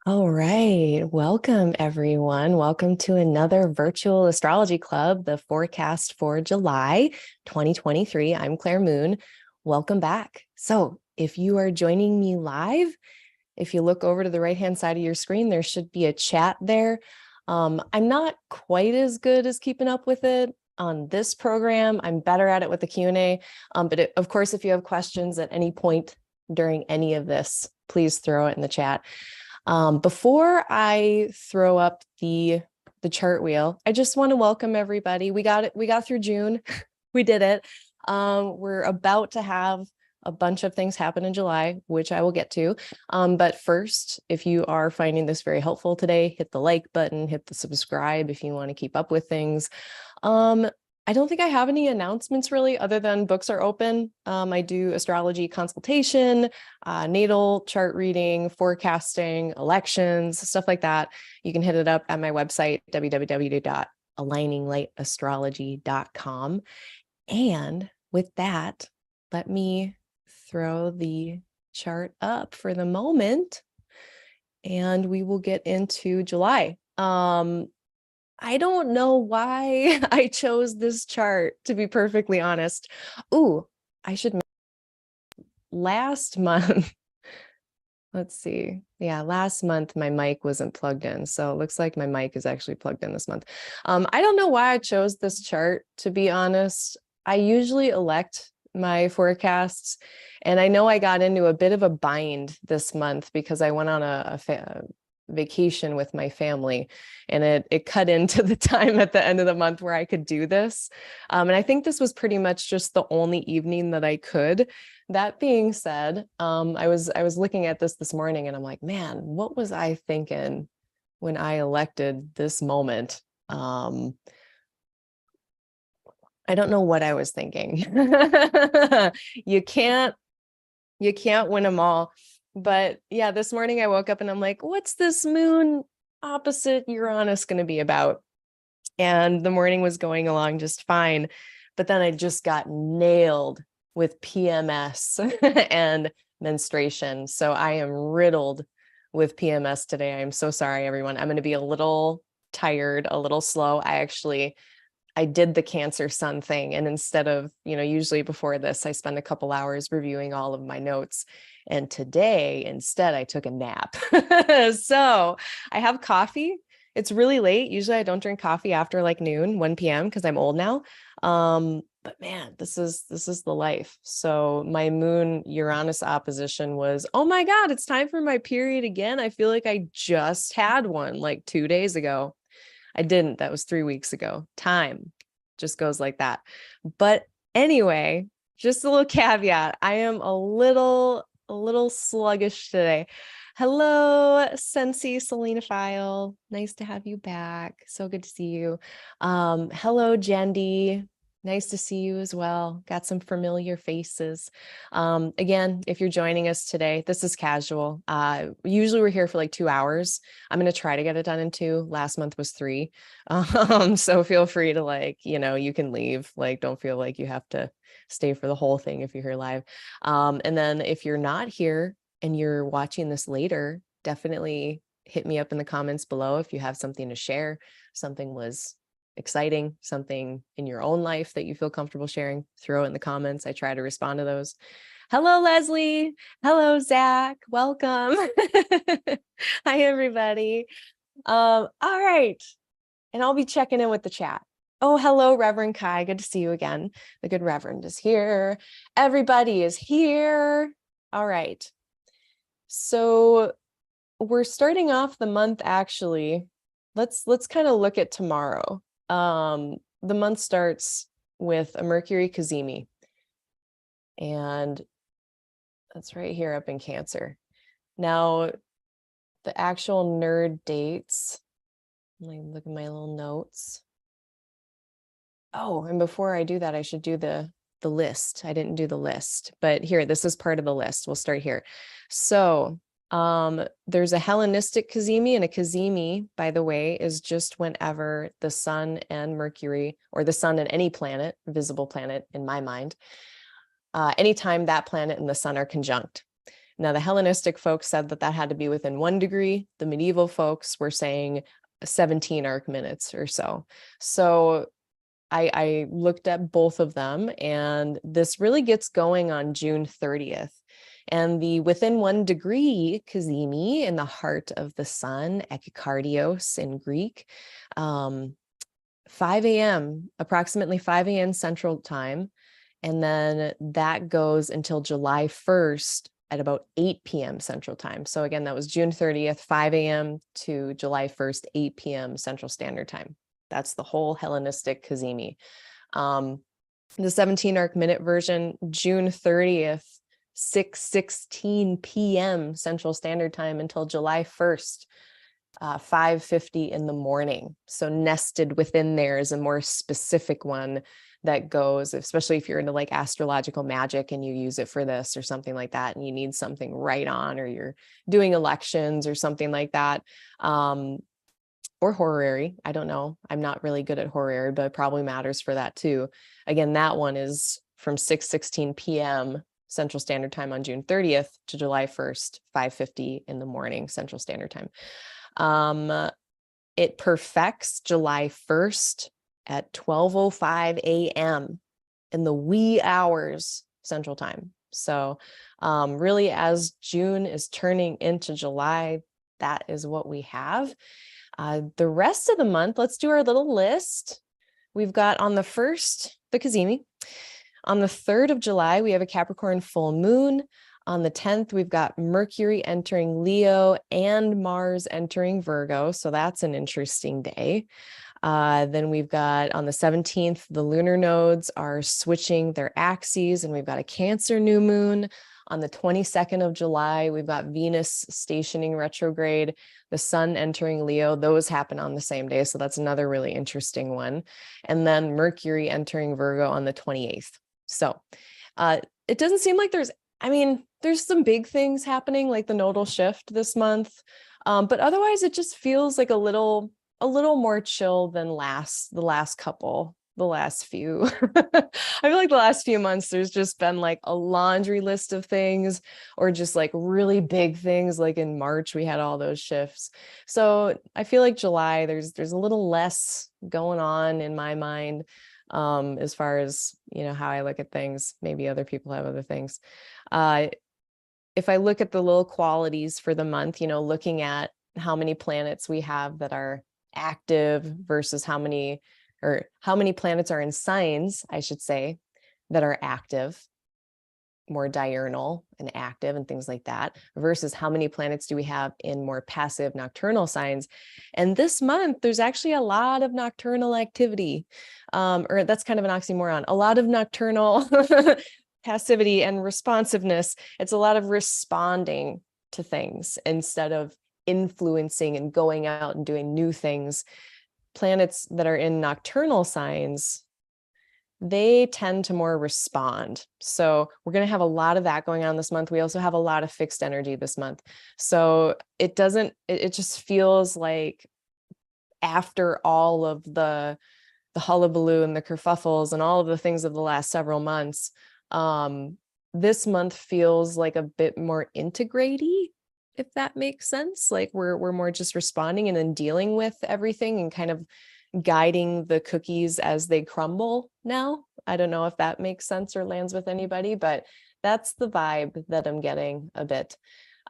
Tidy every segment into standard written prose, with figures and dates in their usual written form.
All right. Welcome, everyone. Welcome to another virtual astrology club, the forecast for July 2023. I'm Claire Moon. Welcome back. So, if you are joining me live, if you look over to the right-hand side of your screen, there should be a chat there. I'm not quite as good as keeping up with it on this program. I'm better at it with the Q&A. Of course, if you have questions at any point during any of this, please throw it in the chat. Before I throw up the chart wheel, I just want to welcome everybody. We got it. We got through June. We did it. We're about to have a bunch of things happen in July, which I will get to. But first, if you are finding this very helpful today, hit the like button, hit the subscribe if you want to keep up with things. I don't think I have any announcements really, other than books are open. I do astrology consultation, natal chart reading, forecasting, elections, stuff like that. You can hit it up at my website, www.aligninglightastrology.com. And with that, let me throw the chart up for the moment, and we will get into July. I don't know why I chose this chart, to be perfectly honest. Ooh, I should last month. Let's see. Yeah, last month my mic wasn't plugged in. So it looks like my mic is actually plugged in this month. I don't know why I chose this chart, to be honest. I usually elect my forecasts, and I know I got into a bit of a bind this month because I went on a vacation with my family, and it cut into the time at the end of the month where I could do this. And I think this was pretty much just the only evening that I could. That being said, I was looking at this morning, and I'm like, man, what was I thinking when I elected this moment? I don't know what I was thinking. You can't win them all. But yeah, this morning I woke up and I'm like, what's this moon opposite Uranus going to be about? And the morning was going along just fine. But then I just got nailed with PMS and menstruation. So I am riddled with PMS today. I'm so sorry, everyone. I'm going to be a little tired, a little slow. I did the Cancer Sun thing. And instead of, usually before this, I spend a couple hours reviewing all of my notes. And today, instead, I took a nap. So I have coffee. It's really late. Usually I don't drink coffee after like noon, 1 p.m. because I'm old now. But man, this is the life. So my moon Uranus opposition was, oh my God, it's time for my period again. I feel like I just had one like 2 days ago. I didn't. That was 3 weeks ago. Time just goes like that. But anyway, just a little caveat. I am a little sluggish today. Hello, Sensi Selenophile. Nice to have you back. So good to see you. Hello, Jendi. Nice to see you as well. Got some familiar faces. Again, if you're joining us today, this is casual. Usually we're here for like 2 hours. I'm going to try to get it done in 2. Last month was 3. So feel free to you can leave. Don't feel like you have to stay for the whole thing if you're here live. And then if you're not here and you're watching this later, definitely hit me up in the comments below if you have something to share. Something was exciting, something in your own life that you feel comfortable sharing, throw it in the comments. I try to respond to those. Hello, Leslie. Hello, Zach. Welcome. Hi, everybody. All right. And I'll be checking in with the chat. Oh, hello, Reverend Kai. Good to see you again. The good Reverend is here. Everybody is here. All right. So we're starting off the month, actually. Let's kind of look at tomorrow. The month starts with a Mercury Cazimi. And that's right here up in Cancer. Now, the actual nerd dates, let me look at my little notes. Oh, and before I do that, I should do the list. I didn't do the list, but here, this is part of the list. We'll start here. So there's a Hellenistic Cazimi, and a Cazimi, by the way, is just whenever the sun and Mercury, or the sun and any planet, visible planet in my mind, anytime that planet and the sun are conjunct. Now, the Hellenistic folks said that that had to be within 1 degree. The medieval folks were saying 17 arc minutes or so. So I looked at both of them, and this really gets going on June 30th. And the within 1 degree Cazimi in the heart of the sun, ekikardios in Greek, 5 a.m., approximately 5 a.m. Central Time. And then that goes until July 1st at about 8 p.m. Central Time. So again, that was June 30th, 5 a.m. to July 1st, 8 p.m. Central Standard Time. That's the whole Hellenistic Cazimi. The 17 arc minute version, June 30th, 6:16 p.m. Central Standard Time until July 1st, 5:50 in the morning. So nested within there is a more specific one that goes, especially if you're into like astrological magic and you use it for this or something like that, and you need something right on, or you're doing elections or something like that. Or horary. I don't know. I'm not really good at horary, but it probably matters for that too. Again, that one is from 6:16 p.m. Central Standard Time on June 30th to July 1st, 5:50 in the morning Central Standard Time. It perfects July 1st at 12:05 a.m. in the wee hours Central Time. So really, as June is turning into July, that is what we have. The rest of the month, let's do our little list. We've got on the 1st, the Cazimi. On the 3rd of July, we have a Capricorn full moon. On the 10th, we've got Mercury entering Leo and Mars entering Virgo. So that's an interesting day. Then we've got on the 17th, the lunar nodes are switching their axes, and we've got a Cancer new moon. On the 22nd of July, we've got Venus stationing retrograde, the sun entering Leo. Those happen on the same day. So that's another really interesting one. And then Mercury entering Virgo on the 28th. So it doesn't seem like there's some big things happening, like the nodal shift this month. But otherwise, it just feels like a little more chill than the last few. I feel like the last few months, there's just been like a laundry list of things, or just like really big things. Like in March, we had all those shifts. So I feel like July, there's a little less going on in my mind, as far as, how I look at things. Maybe other people have other things. If I look at the little qualities for the month, looking at how many planets we have that are active versus how many planets are in signs, I should say, that are active, more diurnal and active and things like that, versus how many planets do we have in more passive nocturnal signs. And this month, there's actually a lot of nocturnal activity, or that's kind of an oxymoron, a lot of nocturnal passivity and responsiveness. It's a lot of responding to things instead of influencing and going out and doing new things. Planets that are in nocturnal signs, they tend to more respond. So we're going to have a lot of that going on this month. We also have a lot of fixed energy this month. So it just feels like after all of the hullabaloo and the kerfuffles and all of the things of the last several months, this month feels like a bit more integraty, if that makes sense. Like we're more just responding and then dealing with everything and kind of guiding the cookies as they crumble now. I don't know if that makes sense or lands with anybody, but that's the vibe that I'm getting a bit.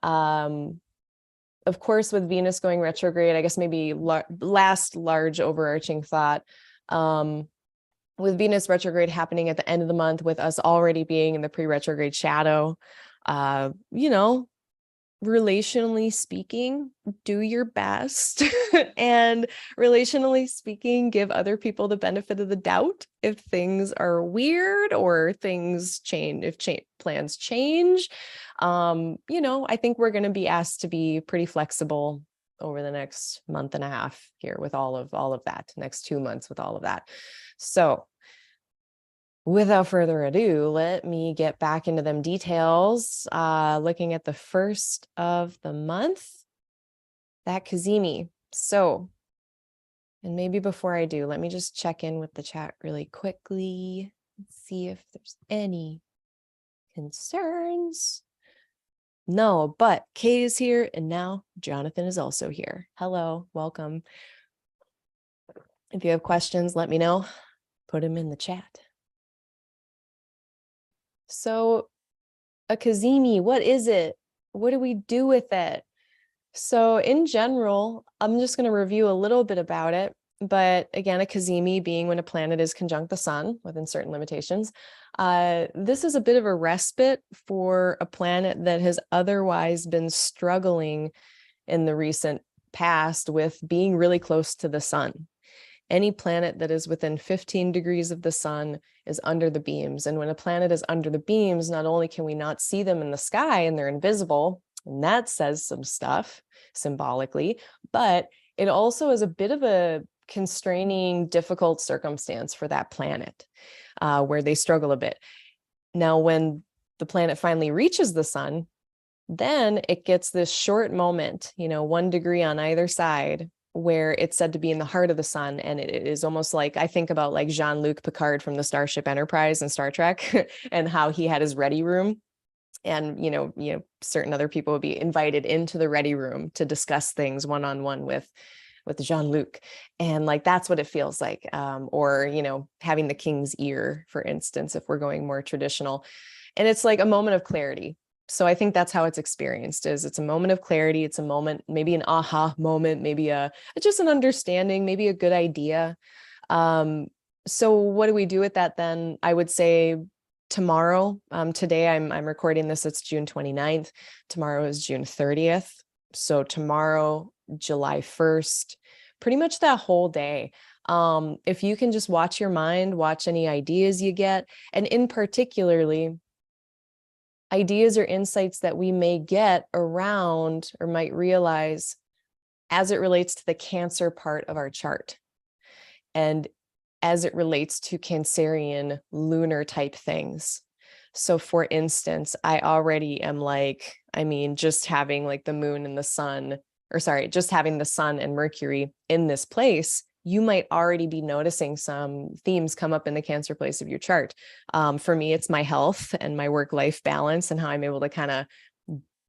Of course, with Venus going retrograde, I guess maybe last large overarching thought, with Venus retrograde happening at the end of the month, with us already being in the pre-retrograde shadow, relationally speaking, do your best and relationally speaking, give other people the benefit of the doubt if things are weird or things change, if plans change. I think we're going to be asked to be pretty flexible over the next month and a half here with all of that, next 2 months with all of that. So without further ado, let me get back into them details. Looking at the first of the month, that Cazimi. So, and maybe before I do, let me just check in with the chat really quickly and see if there's any concerns. No, but Kay is here, and now Jonathan is also here. Hello, welcome. If you have questions, let me know. Put them in the chat. So, a Cazimi, what is it? What do we do with it? So, in general, I'm just going to review a little bit about it. But again, a Cazimi being when a planet is conjunct the sun within certain limitations. This is a bit of a respite for a planet that has otherwise been struggling in the recent past with being really close to the sun. Any planet that is within 15 degrees of the sun is under the beams. And when a planet is under the beams, not only can we not see them in the sky and they're invisible, and that says some stuff symbolically, but it also is a bit of a constraining, difficult circumstance for that planet where they struggle a bit. Now, when the planet finally reaches the sun, then it gets this short moment, 1 degree on either side, where it's said to be in the heart of the sun. And it is almost like, I think about like Jean-Luc Picard from the Starship Enterprise and Star Trek and how he had his ready room. And, certain other people would be invited into the ready room to discuss things one-on-one with Jean-Luc. And like, that's what it feels like. Or, having the king's ear, for instance, if we're going more traditional. And it's like a moment of clarity. So I think that's how it's experienced, is it's a moment of clarity. It's a moment, maybe an aha moment, maybe just an understanding, maybe a good idea. So what do we do with that then? I would say tomorrow, today I'm recording this, it's June 29th. Tomorrow is June 30th. So tomorrow, July 1st, pretty much that whole day. If you can just watch your mind, watch any ideas you get, and in particularly, ideas or insights that we may get around or might realize as it relates to the Cancer part of our chart. And as it relates to Cancerian lunar type things. So for instance, I already am just having like the moon and the sun, just having the sun and Mercury in this place, you might already be noticing some themes come up in the Cancer place of your chart. For me, it's my health and my work-life balance and how I'm able to kind of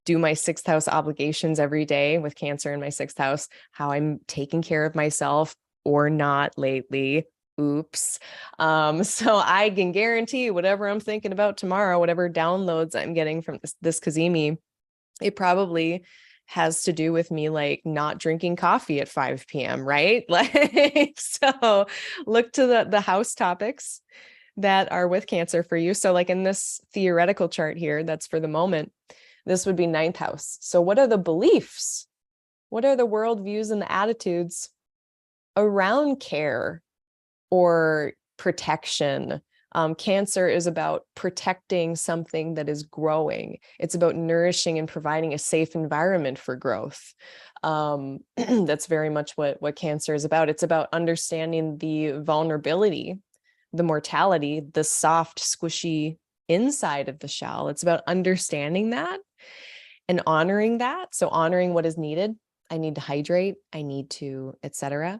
do my 6th house obligations every day with Cancer in my 6th house, how I'm taking care of myself or not lately. Oops. So I can guarantee whatever I'm thinking about tomorrow, whatever downloads I'm getting from this Cazimi, it probably has to do with me like not drinking coffee at 5 p.m. right? Like, so look to the house topics that are with Cancer for you. So like in this theoretical chart here, that's for the moment, this would be 9th house. So what are the beliefs? What are the worldviews and the attitudes around care or protection? Cancer is about protecting something that is growing. It's about nourishing and providing a safe environment for growth. That's very much what Cancer is about. It's about understanding the vulnerability, the mortality, the soft, squishy inside of the shell. It's about understanding that and honoring that. So honoring what is needed. I need to hydrate. I need to, etc.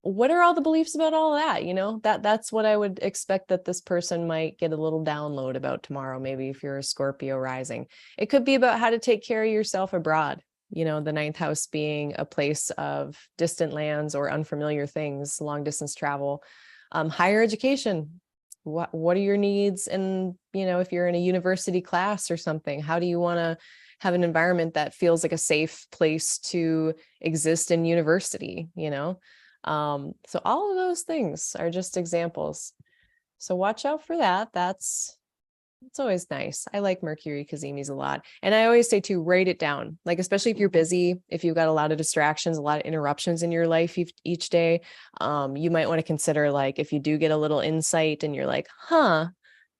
What are all the beliefs about all of that? That's what I would expect that this person might get a little download about tomorrow. Maybe if you're a Scorpio rising, it could be about how to take care of yourself abroad. The 9th house being a place of distant lands or unfamiliar things, long distance travel, higher education. What are your needs? And, if you're in a university class or something, how do you want to have an environment that feels like a safe place to exist in university, So all of those things are just examples. So watch out for that. It's always nice. I like Mercury Cazimis a lot. And I always say to write it down, like, especially if you're busy, if you've got a lot of distractions, a lot of interruptions in your life each day, you might want to consider, like, if you do get a little insight and you're like,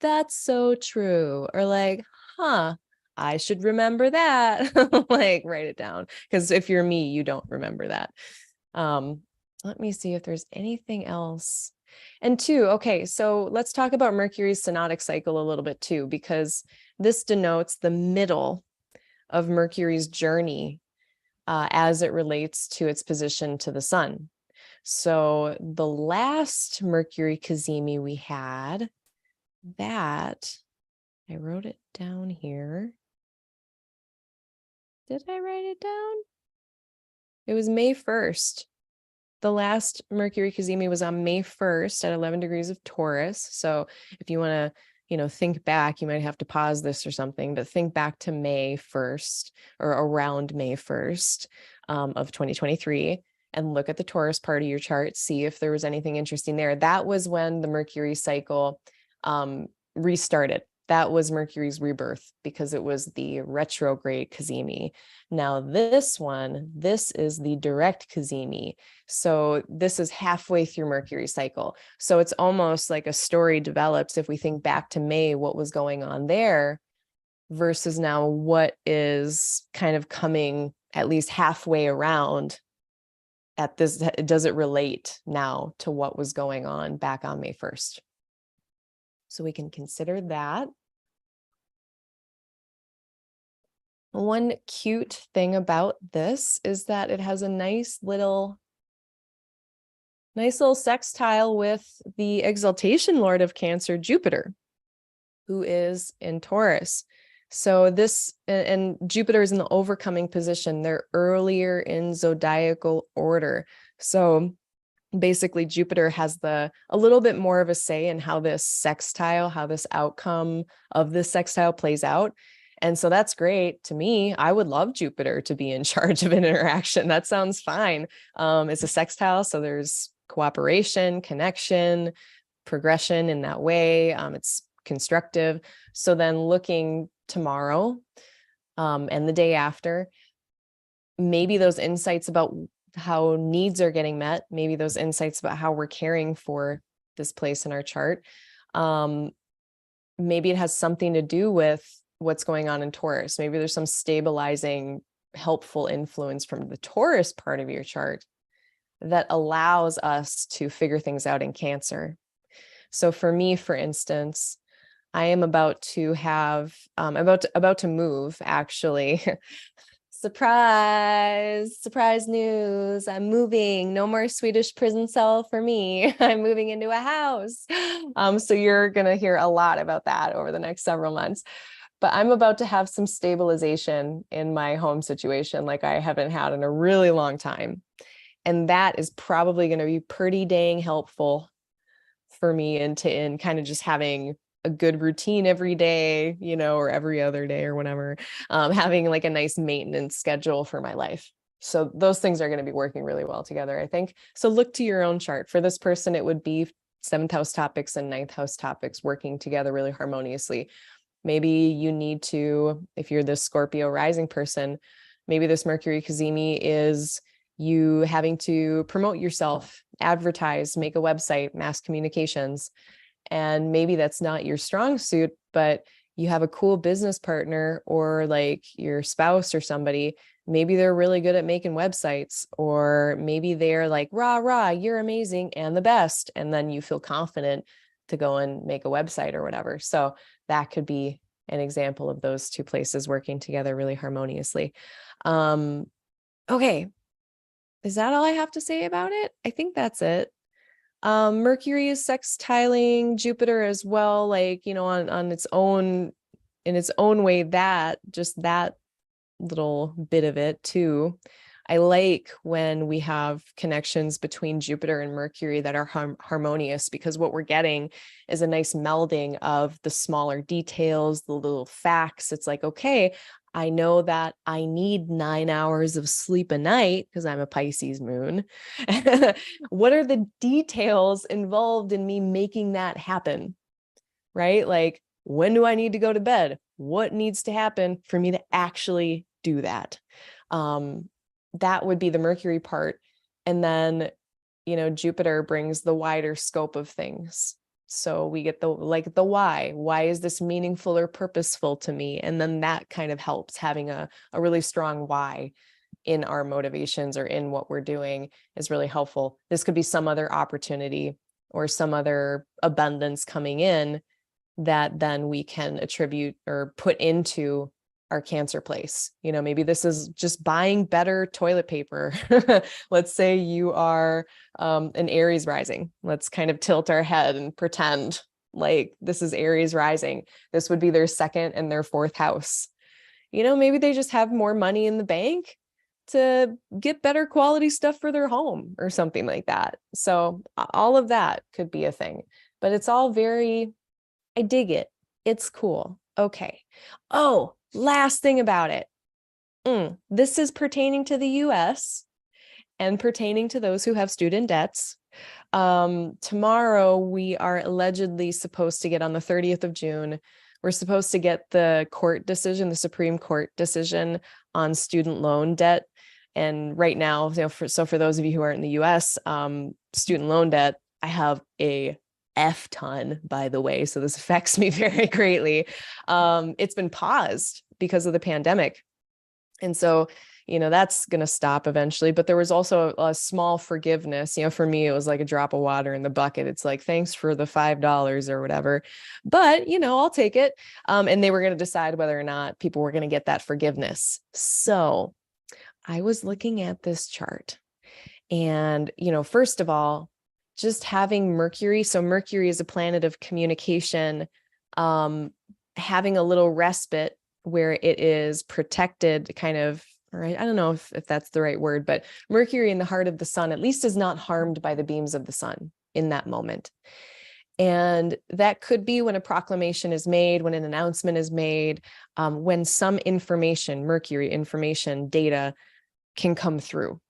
that's so true. Or like, I should remember that. Like, write it down. Because if you're me, you don't remember that. Let me see if there's anything else. And okay, so let's talk about Mercury's synodic cycle a little bit too, because this denotes the middle of Mercury's journey as it relates to its position to the sun. So the last Mercury Cazimi we had, that I wrote it down here. Did I write it down? It was May 1st. The last Mercury Cazimi was on May 1st at 11 degrees of Taurus. So if you want to, think back, you might have to pause this or something, but think back to May 1st or around May 1st of 2023 and look at the Taurus part of your chart, see if there was anything interesting there. That was when the Mercury cycle restarted. That was Mercury's rebirth because it was the retrograde Cazimi. Now this is the direct Cazimi. So this is halfway through Mercury cycle. So it's almost like a story develops if we think back to May, what was going on there versus now what is kind of coming at least halfway around at this. Does it relate now to what was going on back on May 1st? So we can consider that. One cute thing about this is that it has a nice little sextile with the exaltation lord of Cancer, Jupiter, who is in Taurus. So this, and Jupiter is in the overcoming position. They're earlier in zodiacal order. So basically Jupiter has a little bit more of a say in how this outcome of this sextile plays out. And so that's great to me. I would love Jupiter to be in charge of an interaction. That sounds fine. It's a sextile, so there's cooperation, connection, progression in that way. It's constructive. So then looking tomorrow and the day after, maybe those insights about how needs are getting met, maybe those insights about how we're caring for this place in our chart. Maybe it has something to do with what's going on in Taurus. Maybe there's some stabilizing, helpful influence from the Taurus part of your chart that allows us to figure things out in Cancer. So for me, for instance, I am about to have, about to move, actually. Surprise news. I'm moving. No more Swedish prison cell for me. I'm moving into a house. So you're going to hear a lot about that over the next several months. But I'm about to have some stabilization in my home situation like I haven't had in a really long time. And that is probably going to be pretty dang helpful for me in kind of just having a good routine every day, or every other day or whatever, having like a nice maintenance schedule for my life. So those things are going to be working really well together, I think. So look to your own chart. For this person, it would be 7th house topics and 9th house topics working together really harmoniously. Maybe you need to, if you're this Scorpio rising person, maybe this Mercury Cazimi is you having to promote yourself, advertise, make a website, mass communications. And maybe that's not your strong suit, but you have a cool business partner or like your spouse or somebody, maybe they're really good at making websites, or maybe they're like, rah, you're amazing and the best. And then you feel confident to go and make a website or whatever. So that could be an example of those two places working together really harmoniously. Okay. Is that all I have to say about it? I think that's it. Mercury is sextiling Jupiter as well, like, on its own, in its own way, that little bit of it too. I like when we have connections between Jupiter and Mercury that are harmonious, because what we're getting is a nice melding of the smaller details, the little facts. It's like, okay, I know that I need 9 hours of sleep a night because I'm a Pisces moon. What are the details involved in me making that happen? Right? Like, when do I need to go to bed? What needs to happen for me to actually do that? That would be the Mercury part. And then, Jupiter brings the wider scope of things. So we get the why. Why is this meaningful or purposeful to me? And then that kind of helps. Having a really strong why in our motivations or in what we're doing is really helpful. This could be some other opportunity or some other abundance coming in that then we can attribute or put into our Cancer place. Maybe this is just buying better toilet paper. Let's say you are an Aries rising. Let's kind of tilt our head and pretend like this is Aries rising. This would be their 2nd and their 4th house. maybe they just have more money in the bank to get better quality stuff for their home or something like that. So all of that could be a thing, but it's all very, I dig it. It's cool. Okay. Oh, last thing about it. This is pertaining to the US and pertaining to those who have student debts. Tomorrow we are allegedly supposed to get, on the 30th of June, we're supposed to get the court decision, the Supreme Court decision on student loan debt. And right now, for those of you who aren't in the US, student loan debt, I have a F ton, by the way. So this affects me very greatly. It's been paused because of the pandemic. And so, that's going to stop eventually. But there was also a small forgiveness. For me, it was like a drop of water in the bucket. It's like, thanks for the $5 or whatever. But, I'll take it. And they were going to decide whether or not people were going to get that forgiveness. So I was looking at this chart. And, first of all, just having Mercury. So Mercury is a planet of communication, having a little respite where it is protected, kind of, or I don't know if that's the right word, but Mercury in the heart of the sun, at least, is not harmed by the beams of the sun in that moment. And that could be when a proclamation is made, when an announcement is made, when some information, Mercury information, data can come through.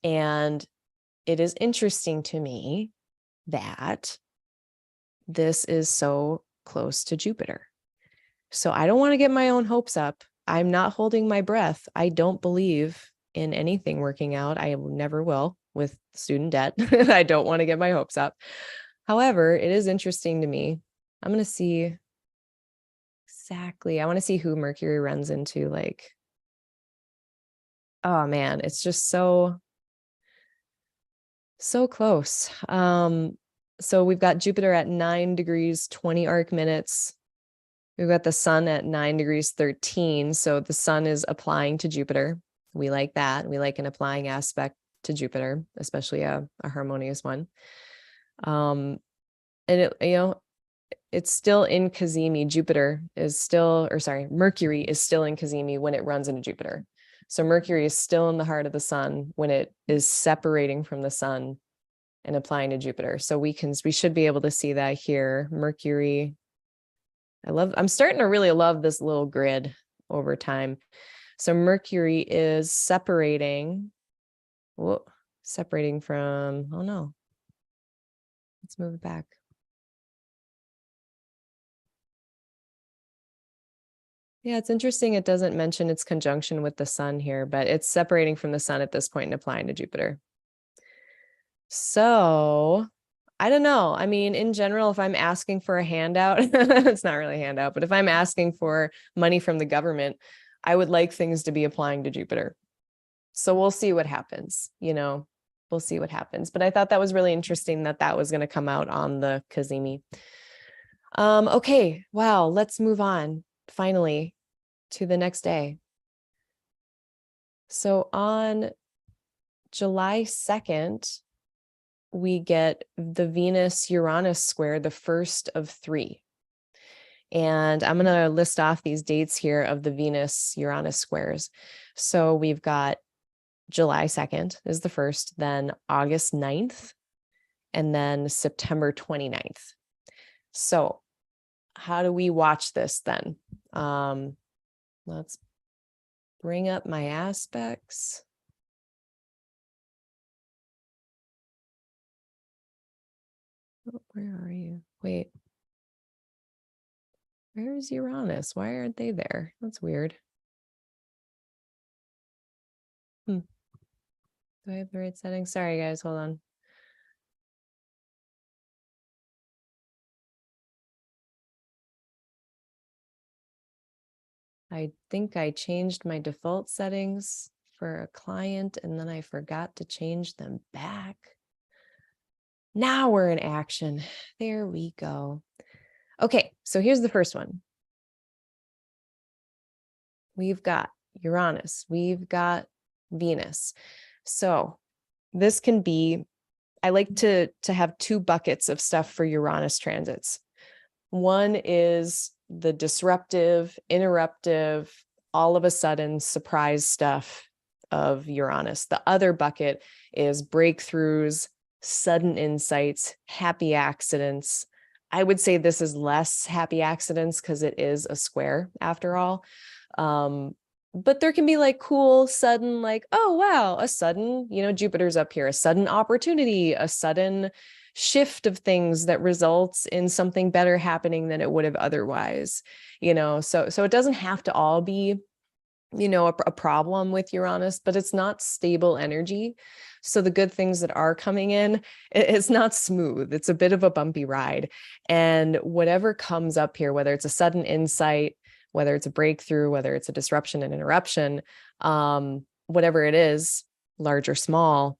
And it is interesting to me that this is so close to Jupiter. So I don't want to get my own hopes up. I'm not holding my breath. I don't believe in anything working out. I never will with student debt. I don't want to get my hopes up. However, it is interesting to me. I'm going to see exactly. I want to see who Mercury runs into. Like, oh man, it's just so close. So we've got Jupiter at 9 degrees, 20 arc minutes. We've got the sun at 9 degrees, 13. So the sun is applying to Jupiter. We like that. We like an applying aspect to Jupiter, especially a harmonious one. And it's still in Cazimi. Mercury is still in Cazimi when it runs into Jupiter. So Mercury is still in the heart of the sun when it is separating from the sun and applying to Jupiter. So we should be able to see that here. Mercury, I'm starting to really love this little grid over time. So Mercury is separating from, oh no, let's move it back. Yeah, it's interesting. It doesn't mention its conjunction with the sun here, but it's separating from the sun at this point and applying to Jupiter. So I don't know. I mean, in general, if I'm asking for a handout, it's not really a handout, but if I'm asking for money from the government, I would like things to be applying to Jupiter. So we'll see what happens, we'll see what happens. But I thought that was really interesting that was going to come out on the Cazimi. Okay. Wow. Let's move on finally to the next day. So on July 2nd, we get the Venus-Uranus square, the first of 3. And I'm going to list off these dates here of the Venus-Uranus squares. So we've got July 2nd is the first, then August 9th, and then September 29th. So how do we watch this then? Let's bring up my aspects. Where are you? Wait. Where is Uranus? Why aren't they there? That's weird. Do I have the right settings? Sorry, guys. Hold on. I think I changed my default settings for a client and then I forgot to change them back. Now we're in action. There we go. Okay, so here's the first one. We've got Uranus. We've got Venus. So this can be, I like to have 2 buckets of stuff for Uranus transits. One is the disruptive, interruptive, all of a sudden surprise stuff of Uranus. The other bucket is breakthroughs, sudden insights, happy accidents. I would say this is less happy accidents because it is a square after all. But there can be like cool, sudden, like, oh, wow, a sudden, Jupiter's up here, a sudden opportunity, a sudden shift of things that results in something better happening than it would have otherwise, so it doesn't have to all be, a problem with Uranus, but it's not stable energy. So the good things that are coming in, it's not smooth. It's a bit of a bumpy ride. And whatever comes up here, whether it's a sudden insight, whether it's a breakthrough, whether it's a disruption and interruption, whatever it is, large or small,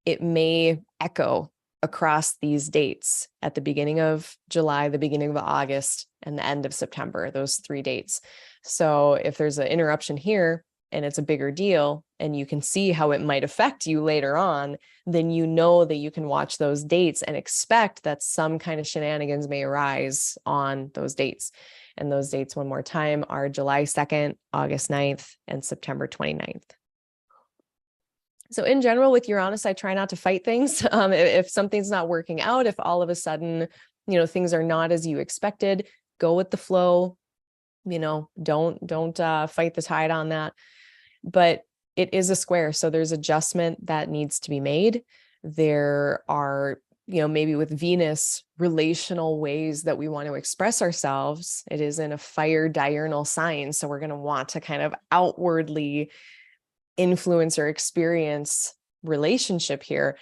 it may echo across these dates at the beginning of July, the beginning of August, and the end of September, those 3 dates. So if there's an interruption here and it's a bigger deal and you can see how it might affect you later on, then you know that you can watch those dates and expect that some kind of shenanigans may arise on those dates. And those dates, one more time, are July 2nd, August 9th, and September 29th. So in general, with Uranus, I try not to fight things. If something's not working out, if all of a sudden, things are not as you expected, go with the flow. Don't fight the tide on that. But it is a square, so there's adjustment that needs to be made. There are, maybe with Venus, relational ways that we want to express ourselves. It is in a fire diurnal sign, so we're going to want to kind of outwardly influence or experience relationship here,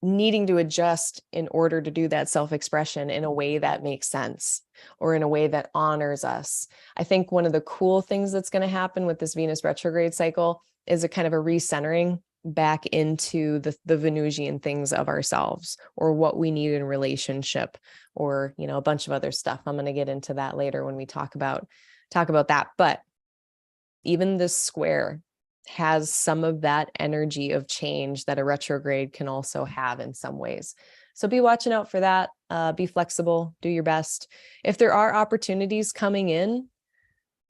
needing to adjust in order to do that self-expression in a way that makes sense or in a way that honors us. I think one of the cool things that's going to happen with this Venus retrograde cycle is a kind of a recentering back into the Venusian things of ourselves or what we need in relationship or, a bunch of other stuff. I'm going to get into that later when we talk about that. But even this square has some of that energy of change that a retrograde can also have in some ways. So be watching out for that. Be flexible, do your best. If there are opportunities coming in,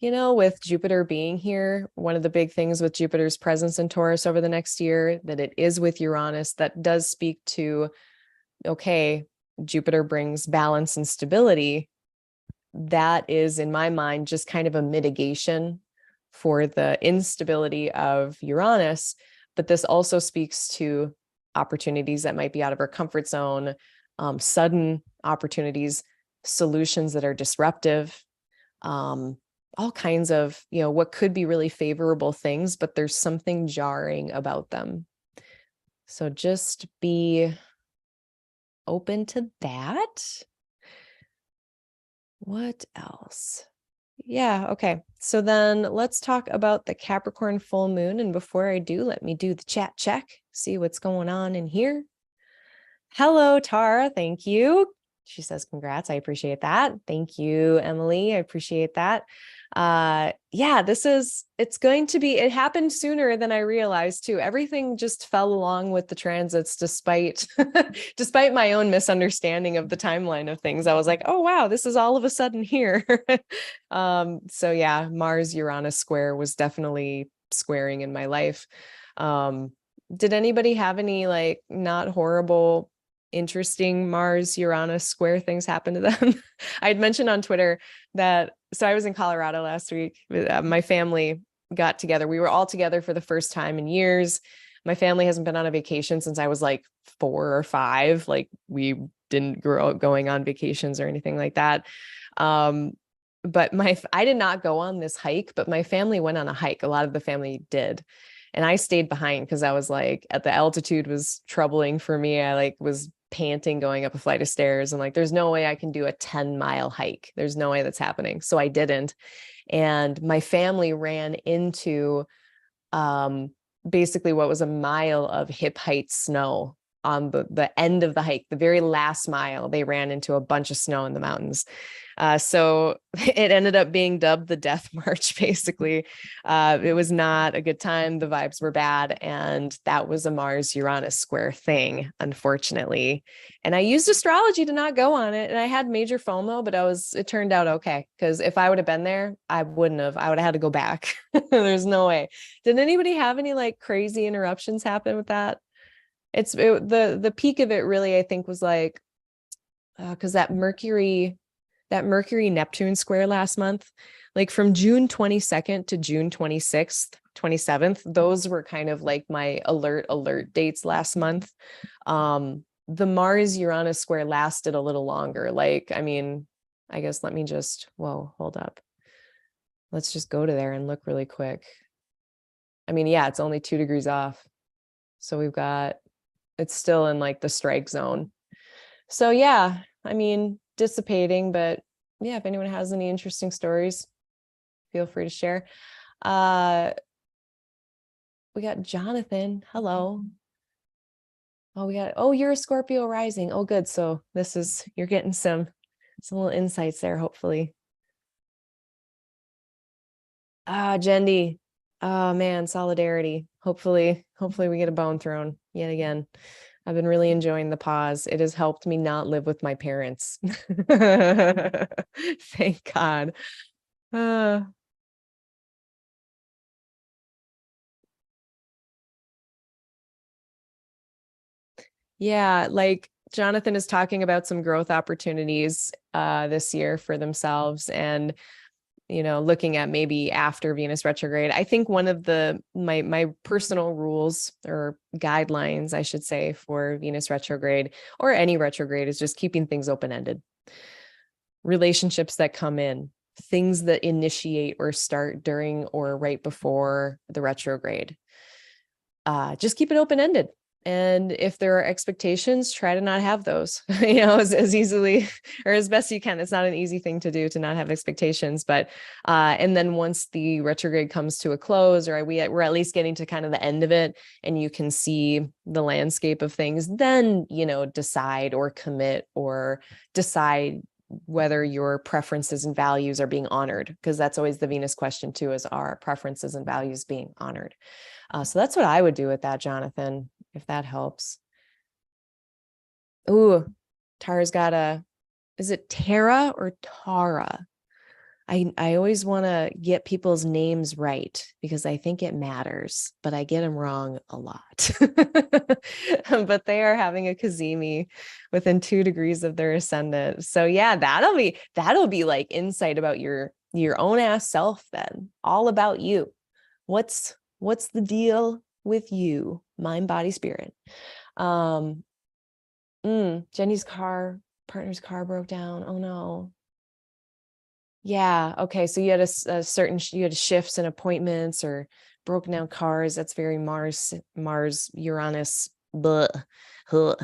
with Jupiter being here, one of the big things with Jupiter's presence in Taurus over the next year, that it is with Uranus, that does speak to, okay, Jupiter brings balance and stability. That is, in my mind, just kind of a mitigation for the instability of Uranus, but this also speaks to opportunities that might be out of our comfort zone, sudden opportunities, solutions that are disruptive, all kinds of, what could be really favorable things, but there's something jarring about them. So just be open to that. What else? Yeah. Okay. So then let's talk about the Capricorn full moon. And before I do, let me do the chat check, see what's going on in here. Hello, Tara. Thank you. She says, congrats. I appreciate that. Thank you, Emily. I appreciate that. It happened sooner than I realized too. Everything just fell along with the transits despite, despite my own misunderstanding of the timeline of things. I was like, oh, wow, this is all of a sudden here. So yeah, Mars Uranus square was definitely squaring in my life. Did anybody have any like not horrible, interesting Mars Uranus square things happen to them? I had mentioned on Twitter that, so I was in Colorado last week. My family got together. We were all together for the first time in years. My family hasn't been on a vacation since I was like 4 or 5. Like we didn't grow up going on vacations or anything like that. But I did not go on this hike, but my family went on a hike. A lot of the family did. And I stayed behind because I was like, at the altitude was troubling for me. I like was panting going up a flight of stairs and like, there's no way I can do a 10-mile hike. There's no way that's happening. So I didn't. And my family ran into basically what was a mile of hip height snow on the end of the hike, the very last mile, they ran into a bunch of snow in the mountains. So it ended up being dubbed the Death March, basically. It was not a good time. The vibes were bad. And that was a Mars-Uranus square thing, unfortunately. And I used astrology to not go on it. And I had major FOMO, but it turned out okay. Because if I would have been there, I would have had to go back. There's no way. Did anybody have any like crazy interruptions happen with that? The peak of it really, I think, was like, because that Mercury Neptune square last month, like from June 22nd to June 26th, 27th, those were kind of like my alert dates last month. The Mars Uranus square lasted a little longer. Like, I mean, I guess hold up. Let's just go to there and look really quick. I mean, yeah, it's only 2 degrees off. So it's still in like the strike zone. So yeah, I mean, dissipating, but yeah, if anyone has any interesting stories, feel free to share. We got Jonathan. Hello. You're a Scorpio rising. Oh, good. So you're getting some little insights there, hopefully. Jendi. Oh man, solidarity. Hopefully we get a bone thrown yet again. I've been really enjoying the pause. It has helped me not live with my parents. Thank God. Yeah, like Jonathan is talking about some growth opportunities this year for themselves, and looking at maybe after Venus retrograde. I think one of my personal rules or guidelines, I should say, for Venus retrograde or any retrograde is just keeping things open-ended. Relationships that come in, things that initiate or start during or right before the retrograde. Just keep it open-ended. And if there are expectations, try to not have those, as easily or as best you can. It's not an easy thing to do, to not have expectations, but, and then once the retrograde comes to a close, or we're at least getting to kind of the end of it, and you can see the landscape of things, then, decide or commit or decide whether your preferences and values are being honored. Because that's always the Venus question too, is our preferences and values being honored? So that's what I would do with that, Jonathan, if that helps. Ooh, Tara's got is it Tara or Tara? I always want to get people's names right because I think it matters, but I get them wrong a lot. But they are having a Cazimi within 2 degrees of their ascendant. So yeah, that'll be like insight about your own ass self then. All about you. What's the deal with you? Mind, body, spirit. Jenny's partner's car broke down. Oh no. Yeah. Okay. So you had you had shifts and appointments or broken down cars. That's very Mars, Uranus. Blah. Huh.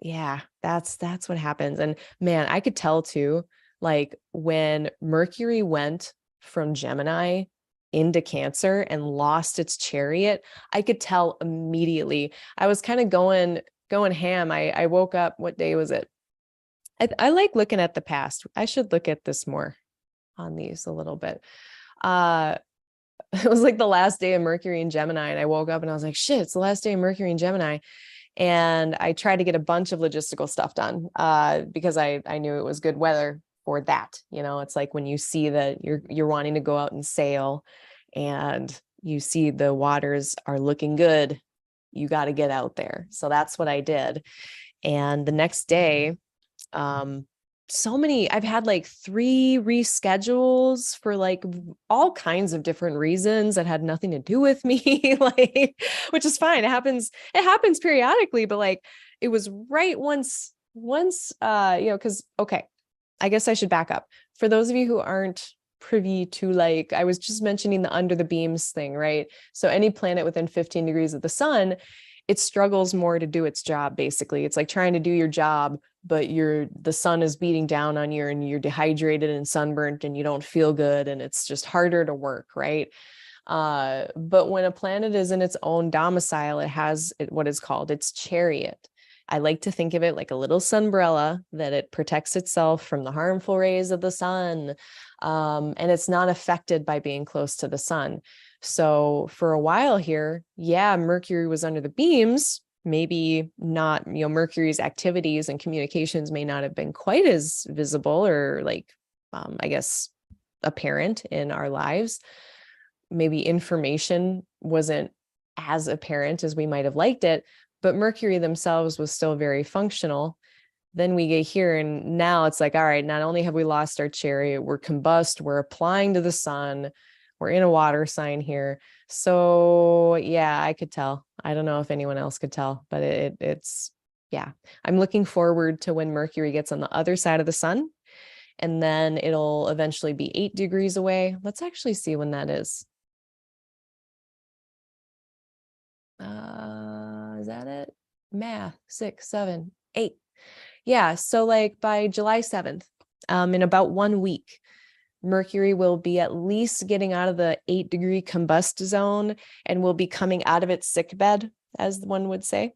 Yeah, that's what happens. And man, I could tell too, like when Mercury went from Gemini into Cancer and lost its chariot, I could tell immediately. I was kind of going ham. I woke up, what day was it? I like looking at the past. I should look at this more on these a little bit. It was like the last day of Mercury in Gemini, and I woke up and I was like, shit, it's the last day of Mercury in Gemini. And I tried to get a bunch of logistical stuff done because I knew it was good weather for that. It's like when you see that you're wanting to go out and sail and you see the waters are looking good, you got to get out there. So that's what I did. And the next day, I've had like 3 reschedules for like all kinds of different reasons that had nothing to do with me, like, which is fine. It happens periodically, but like it was right once, cause okay, I guess I should back up. For those of you who aren't privy to, like, I was just mentioning the under the beams thing, right? So any planet within 15 degrees of the sun, it struggles more to do its job. Basically, it's like trying to do your job, but the sun is beating down on you and you're dehydrated and sunburnt and you don't feel good. And it's just harder to work. Right. But when a planet is in its own domicile, it has what is called its chariot. I like to think of it like a little sunbrella that it protects itself from the harmful rays of the sun. And it's not affected by being close to the sun. So for a while here, yeah, Mercury was under the beams. Maybe not, Mercury's activities and communications may not have been quite as visible or like, I guess, apparent in our lives. Maybe information wasn't as apparent as we might have liked it, but Mercury themselves was still very functional. Then we get here, and now it's like, all right, not only have we lost our chariot, we're combust, we're applying to the sun, we're in a water sign here. So yeah, I could tell. I don't know if anyone else could tell, but it's, yeah. I'm looking forward to when Mercury gets on the other side of the sun, and then it'll eventually be 8 degrees away. Let's actually see when that is. Is that it? Math, 6, 7, 8. Yeah, so like by July 7th, in about 1 week, Mercury will be at least getting out of the 8-degree combust zone and will be coming out of its sick bed, as one would say.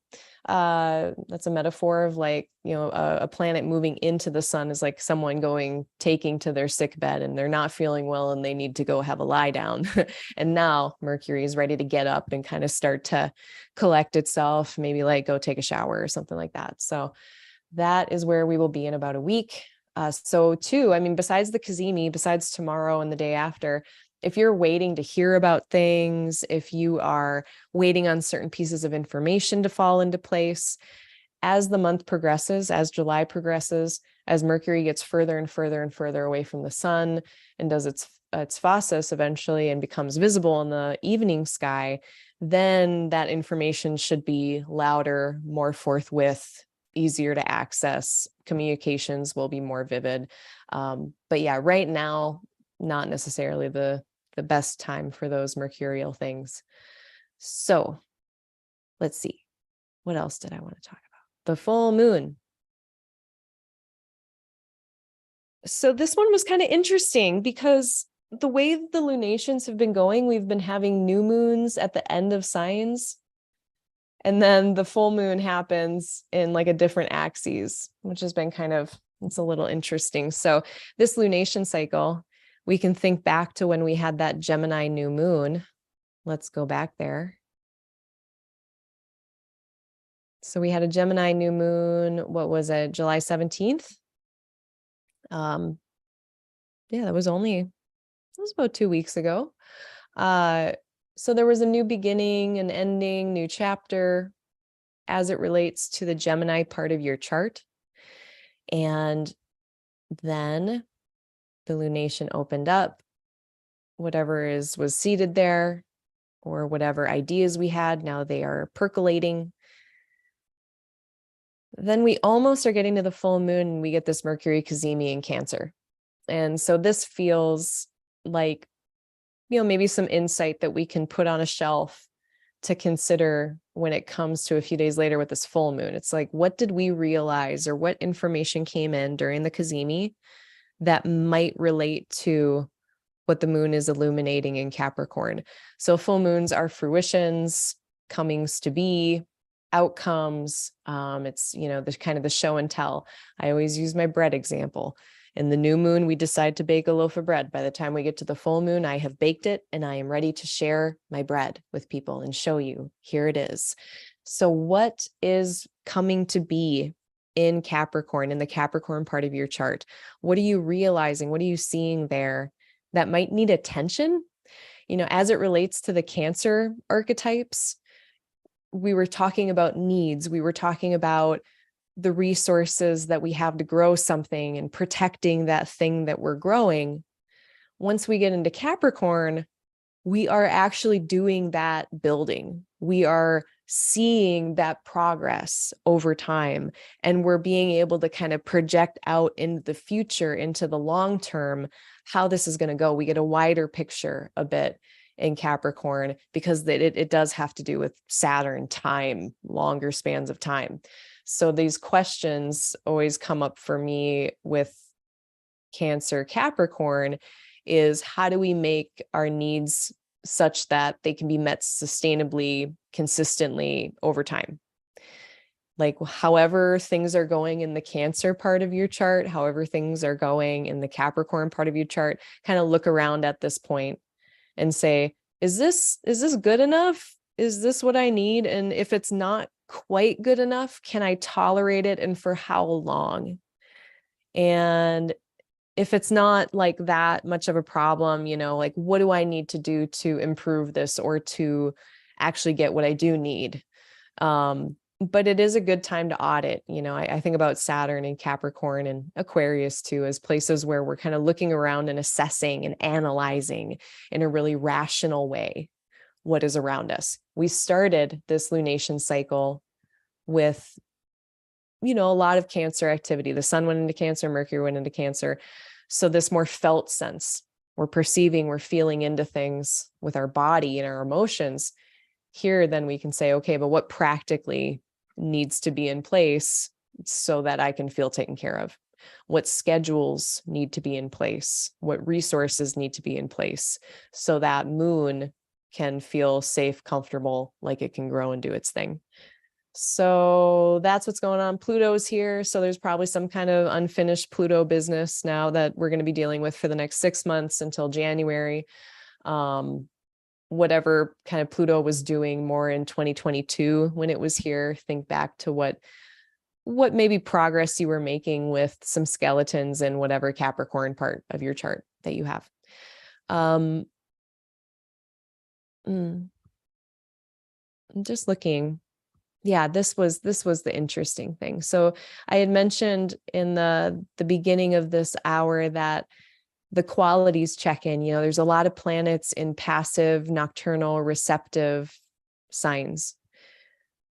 That's a metaphor of like, a planet moving into the sun is like someone taking to their sick bed and they're not feeling well and they need to go have a lie down. And now Mercury is ready to get up and kind of start to collect itself, maybe like go take a shower or something like that. So that is where we will be in about a week. So too, I mean, besides the Cazimi, besides tomorrow and the day after, if you're waiting to hear about things, if you are waiting on certain pieces of information to fall into place, as the month progresses, as July progresses, as Mercury gets further and further and further away from the sun and does its phasis eventually and becomes visible in the evening sky, then that information should be louder, more forthwith, easier to access. Communications will be more vivid. But yeah, right now, not necessarily the best time for those mercurial things. So let's see. What else did I want to talk about? The full moon. So this one was kind of interesting because the way the lunations have been going, we've been having new moons at the end of signs. And then the full moon happens in like a different axis, which has been it's a little interesting. So this lunation cycle, we can think back to when we had that Gemini new moon. Let's go back there. So we had a Gemini new moon, what was it, July 17th? Yeah, that was about 2 weeks ago. So there was a new beginning, an ending, new chapter as it relates to the Gemini part of your chart. And then the lunation opened up. Whatever was seated there, or whatever ideas we had, now they are percolating. Then we almost are getting to the full moon and we get this Mercury Cazimi in Cancer. And so this feels like, maybe some insight that we can put on a shelf to consider when it comes to a few days later with this full moon. It's like, what did we realize or what information came in during the Cazimi that might relate to what the moon is illuminating in Capricorn? So full moons are fruitions, comings to be, outcomes. It's, the kind of the show and tell. I always use my bread example. In the new moon, we decide to bake a loaf of bread. By the time we get to the full moon, I have baked it and I am ready to share my bread with people and show you, here it is. So what is coming to be in Capricorn, in the Capricorn part of your chart? What are you realizing? What are you seeing there that might need attention? As it relates to the Cancer archetypes, we were talking about needs. We were talking about the resources that we have to grow something and protecting that thing that we're growing. Once we get into Capricorn, we are actually doing that building. We are seeing that progress over time, and we're being able to kind of project out into the future, into the long term, how this is going to go. We get a wider picture a bit in Capricorn because it does have to do with Saturn, time, longer spans of time. So these questions always come up for me with Cancer Capricorn is, how do we make our needs such that they can be met sustainably, consistently over time. Like however things are going in the Cancer part of your chart, however things are going in the Capricorn part of your chart, kind of look around at this point and say, is this good enough? Is this what I need? And if it's not quite good enough, can I tolerate it, and for how long? And if it's not like that much of a problem, like what do I need to do to improve this or to actually get what I do need? But it is a good time to audit. I think about Saturn and Capricorn and Aquarius too, as places where we're kind of looking around and assessing and analyzing in a really rational way what is around us. We started this lunation cycle with, a lot of Cancer activity. The sun went into Cancer, Mercury went into Cancer. So this more felt sense, we're perceiving, we're feeling into things with our body and our emotions. Here, then we can say, okay, but what practically needs to be in place so that I can feel taken care of? What schedules need to be in place? What resources need to be in place so that moon can feel safe, comfortable, like it can grow and do its thing? So that's what's going on. Pluto's here. So there's probably some kind of unfinished Pluto business now that we're going to be dealing with for the next 6 months until January. Whatever kind of Pluto was doing more in 2022 when it was here, think back to what maybe progress you were making with some skeletons in whatever Capricorn part of your chart that you have. I'm just looking. Yeah, this was the interesting thing. So I had mentioned in the beginning of this hour that the qualities check in, there's a lot of planets in passive, nocturnal, receptive signs.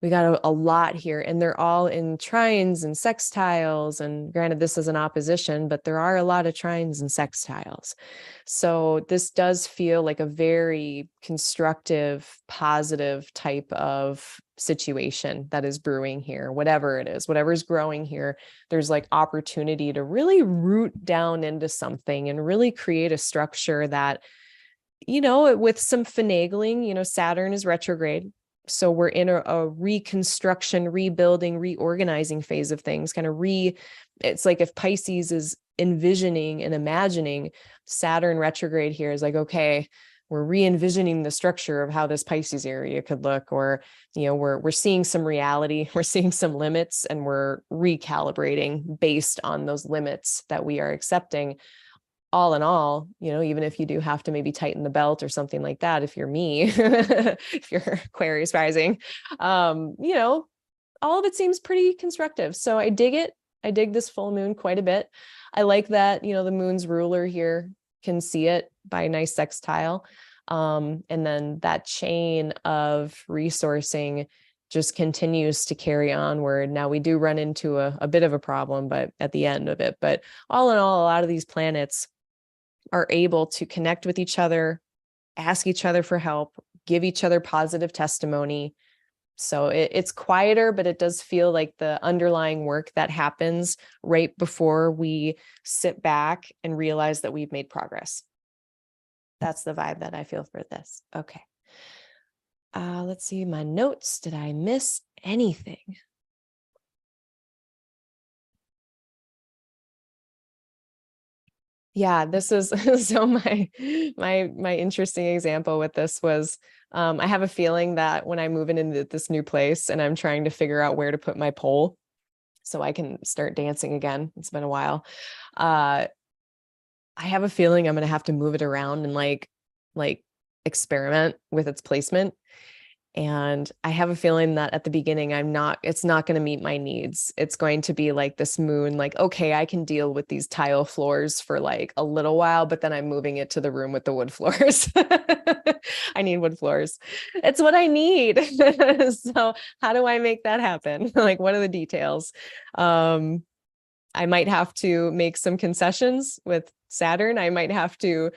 We got a lot here, and they're all in trines and sextiles. And granted, this is an opposition, but there are a lot of trines and sextiles. So this does feel like a very constructive, positive type of situation that is brewing here, whatever it is, whatever's growing here. There's like opportunity to really root down into something and really create a structure that, with some finagling, Saturn is retrograde. So we're in a reconstruction, rebuilding, reorganizing phase of things, it's like if Pisces is envisioning and imagining, Saturn retrograde here is like, okay, we're re-envisioning the structure of how this Pisces area could look, or, we're seeing some reality, we're seeing some limits, and we're recalibrating based on those limits that we are accepting. All in all, even if you do have to maybe tighten the belt or something like that, if you're me, if you're Aquarius rising, all of it seems pretty constructive. So I dig it. I dig this full moon quite a bit. I like that, the moon's ruler here can see it by a nice sextile. And then that chain of resourcing just continues to carry onward. Now we do run into a bit of a problem, but at the end of it, but all in all, a lot of these planets are able to connect with each other, ask each other for help, give each other positive testimony. So it's quieter, but it does feel like the underlying work that happens right before we sit back and realize that we've made progress. That's the vibe that I feel for this. Okay. Let's see my notes. Did I miss anything? Yeah, this is so my interesting example with this was I have a feeling that when I move into this new place and I'm trying to figure out where to put my pole so I can start dancing again. It's been a while. I have a feeling I'm going to have to move it around and like experiment with its placement. And I have a feeling that at the beginning, it's not going to meet my needs. It's going to be like this moon, like, okay, I can deal with these tile floors for like a little while, but then I'm moving it to the room with the wood floors. I need wood floors. It's what I need. So how do I make that happen? Like, what are the details? I might have to make some concessions with Saturn. I might have to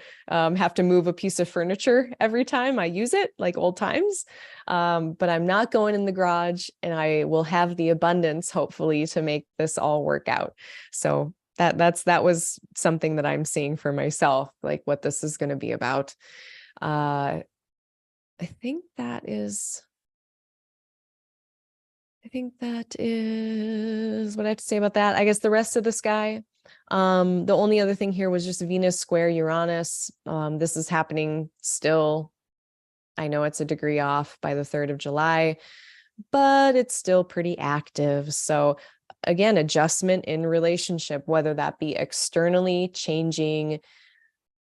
move a piece of furniture every time I use it, like old times. But I'm not going in the garage, and I will have the abundance, hopefully, to make this all work out. So that was something that I'm seeing for myself, like what this is going to be about. I think that is what I have to say about that. I guess the rest of the sky, the only other thing here was just Venus square Uranus. This is happening still. I know it's a degree off by the 3rd of July, but it's still pretty active. So again, adjustment in relationship, whether that be externally changing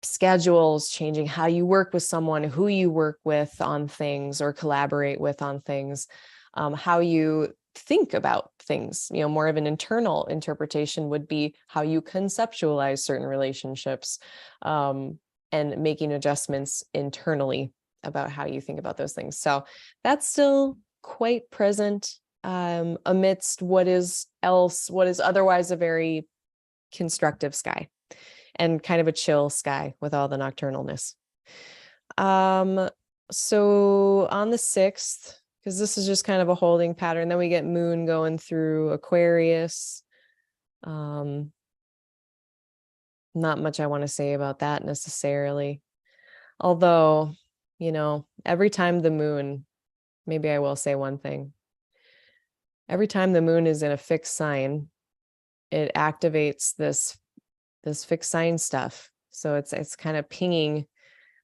schedules, changing how you work with someone, who you work with on things or collaborate with on things, how you think about things. More of an internal interpretation would be how you conceptualize certain relationships, and making adjustments internally about how you think about those things. So that's still quite present, amidst what is otherwise a very constructive sky and kind of a chill sky with all the nocturnalness. So on the 6th, because this is just kind of a holding pattern, then we get moon going through Aquarius. Not much I want to say about that necessarily. Although, every time the moon, maybe I will say one thing. Every time the moon is in a fixed sign, it activates this fixed sign stuff. So it's kind of pinging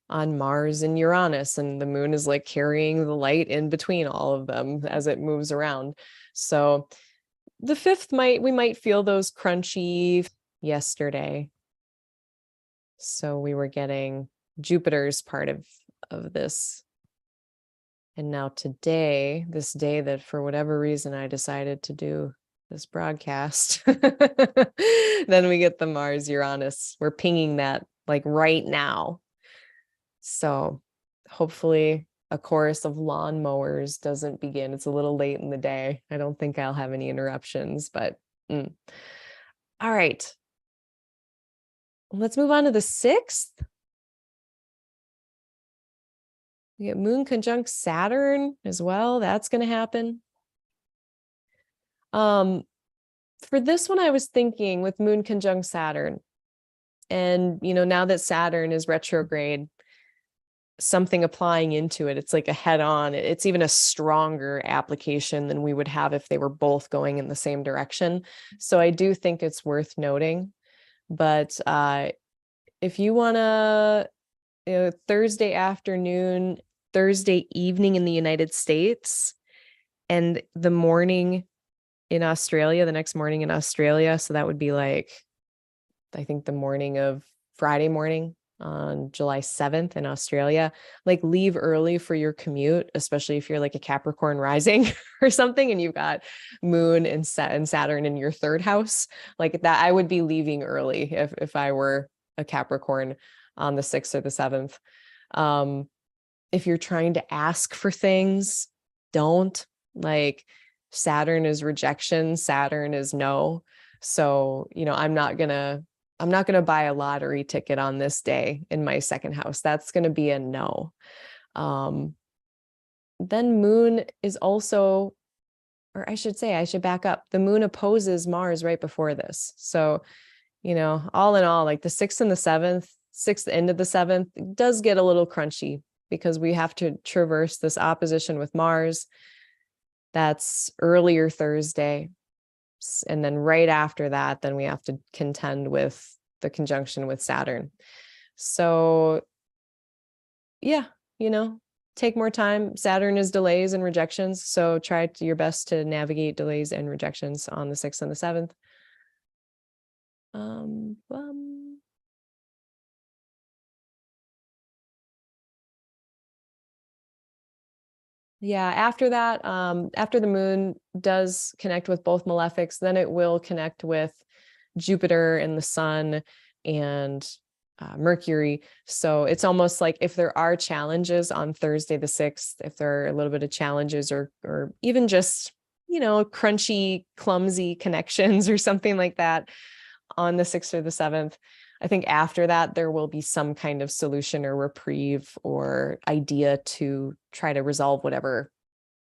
on Mars and Uranus, and the moon is like carrying the light in between all of them as it moves around. So the 5th we might feel those crunchy yesterday. So we were getting Jupiter's part of this. And now today, this day that for whatever reason I decided to do this broadcast, then we get the Mars Uranus. We're pinging that like right now. So hopefully a chorus of lawnmowers doesn't begin. It's a little late in the day. I don't think I'll have any interruptions, but all right. Let's move on to the 6th. We get moon conjunct Saturn as well. That's going to happen. For this one, I was thinking with moon conjunct Saturn, and now that Saturn is retrograde, something applying into it, it's like a head-on. It's even a stronger application than we would have if they were both going in the same direction. So I do think it's worth noting. But if you want to, Thursday afternoon, Thursday evening in the United States, and the morning in Australia, the next morning in Australia. So that would be like, I think the morning of Friday morning on July 7th in Australia. Like, leave early for your commute, especially if you're like a Capricorn rising or something and you've got moon and Saturn in your 3rd house. Like that, I would be leaving early if I were a Capricorn on the 6th or the 7th. If you're trying to ask for things, don't. Like, Saturn is rejection, Saturn is no. So, I'm not gonna buy a lottery ticket on this day in my 2nd house. That's gonna be a no. Then moon is also, or I should say, I should back up. The moon opposes Mars right before this. So, all in all, like the 6th and the 7th, 6th end of the 7th, it does get a little crunchy because we have to traverse this opposition with Mars. That's earlier Thursday. And then right after that, then we have to contend with the conjunction with Saturn. So yeah, take more time. Saturn is delays and rejections. So try your best to navigate delays and rejections on the 6th and the 7th. Yeah, after that, after the moon does connect with both malefics, then it will connect with Jupiter and the sun and Mercury. So it's almost like if there are challenges on Thursday the 6th, if there are a little bit of challenges or even just, crunchy, clumsy connections or something like that on the 6th or the 7th, I think after that, there will be some kind of solution or reprieve or idea to try to resolve whatever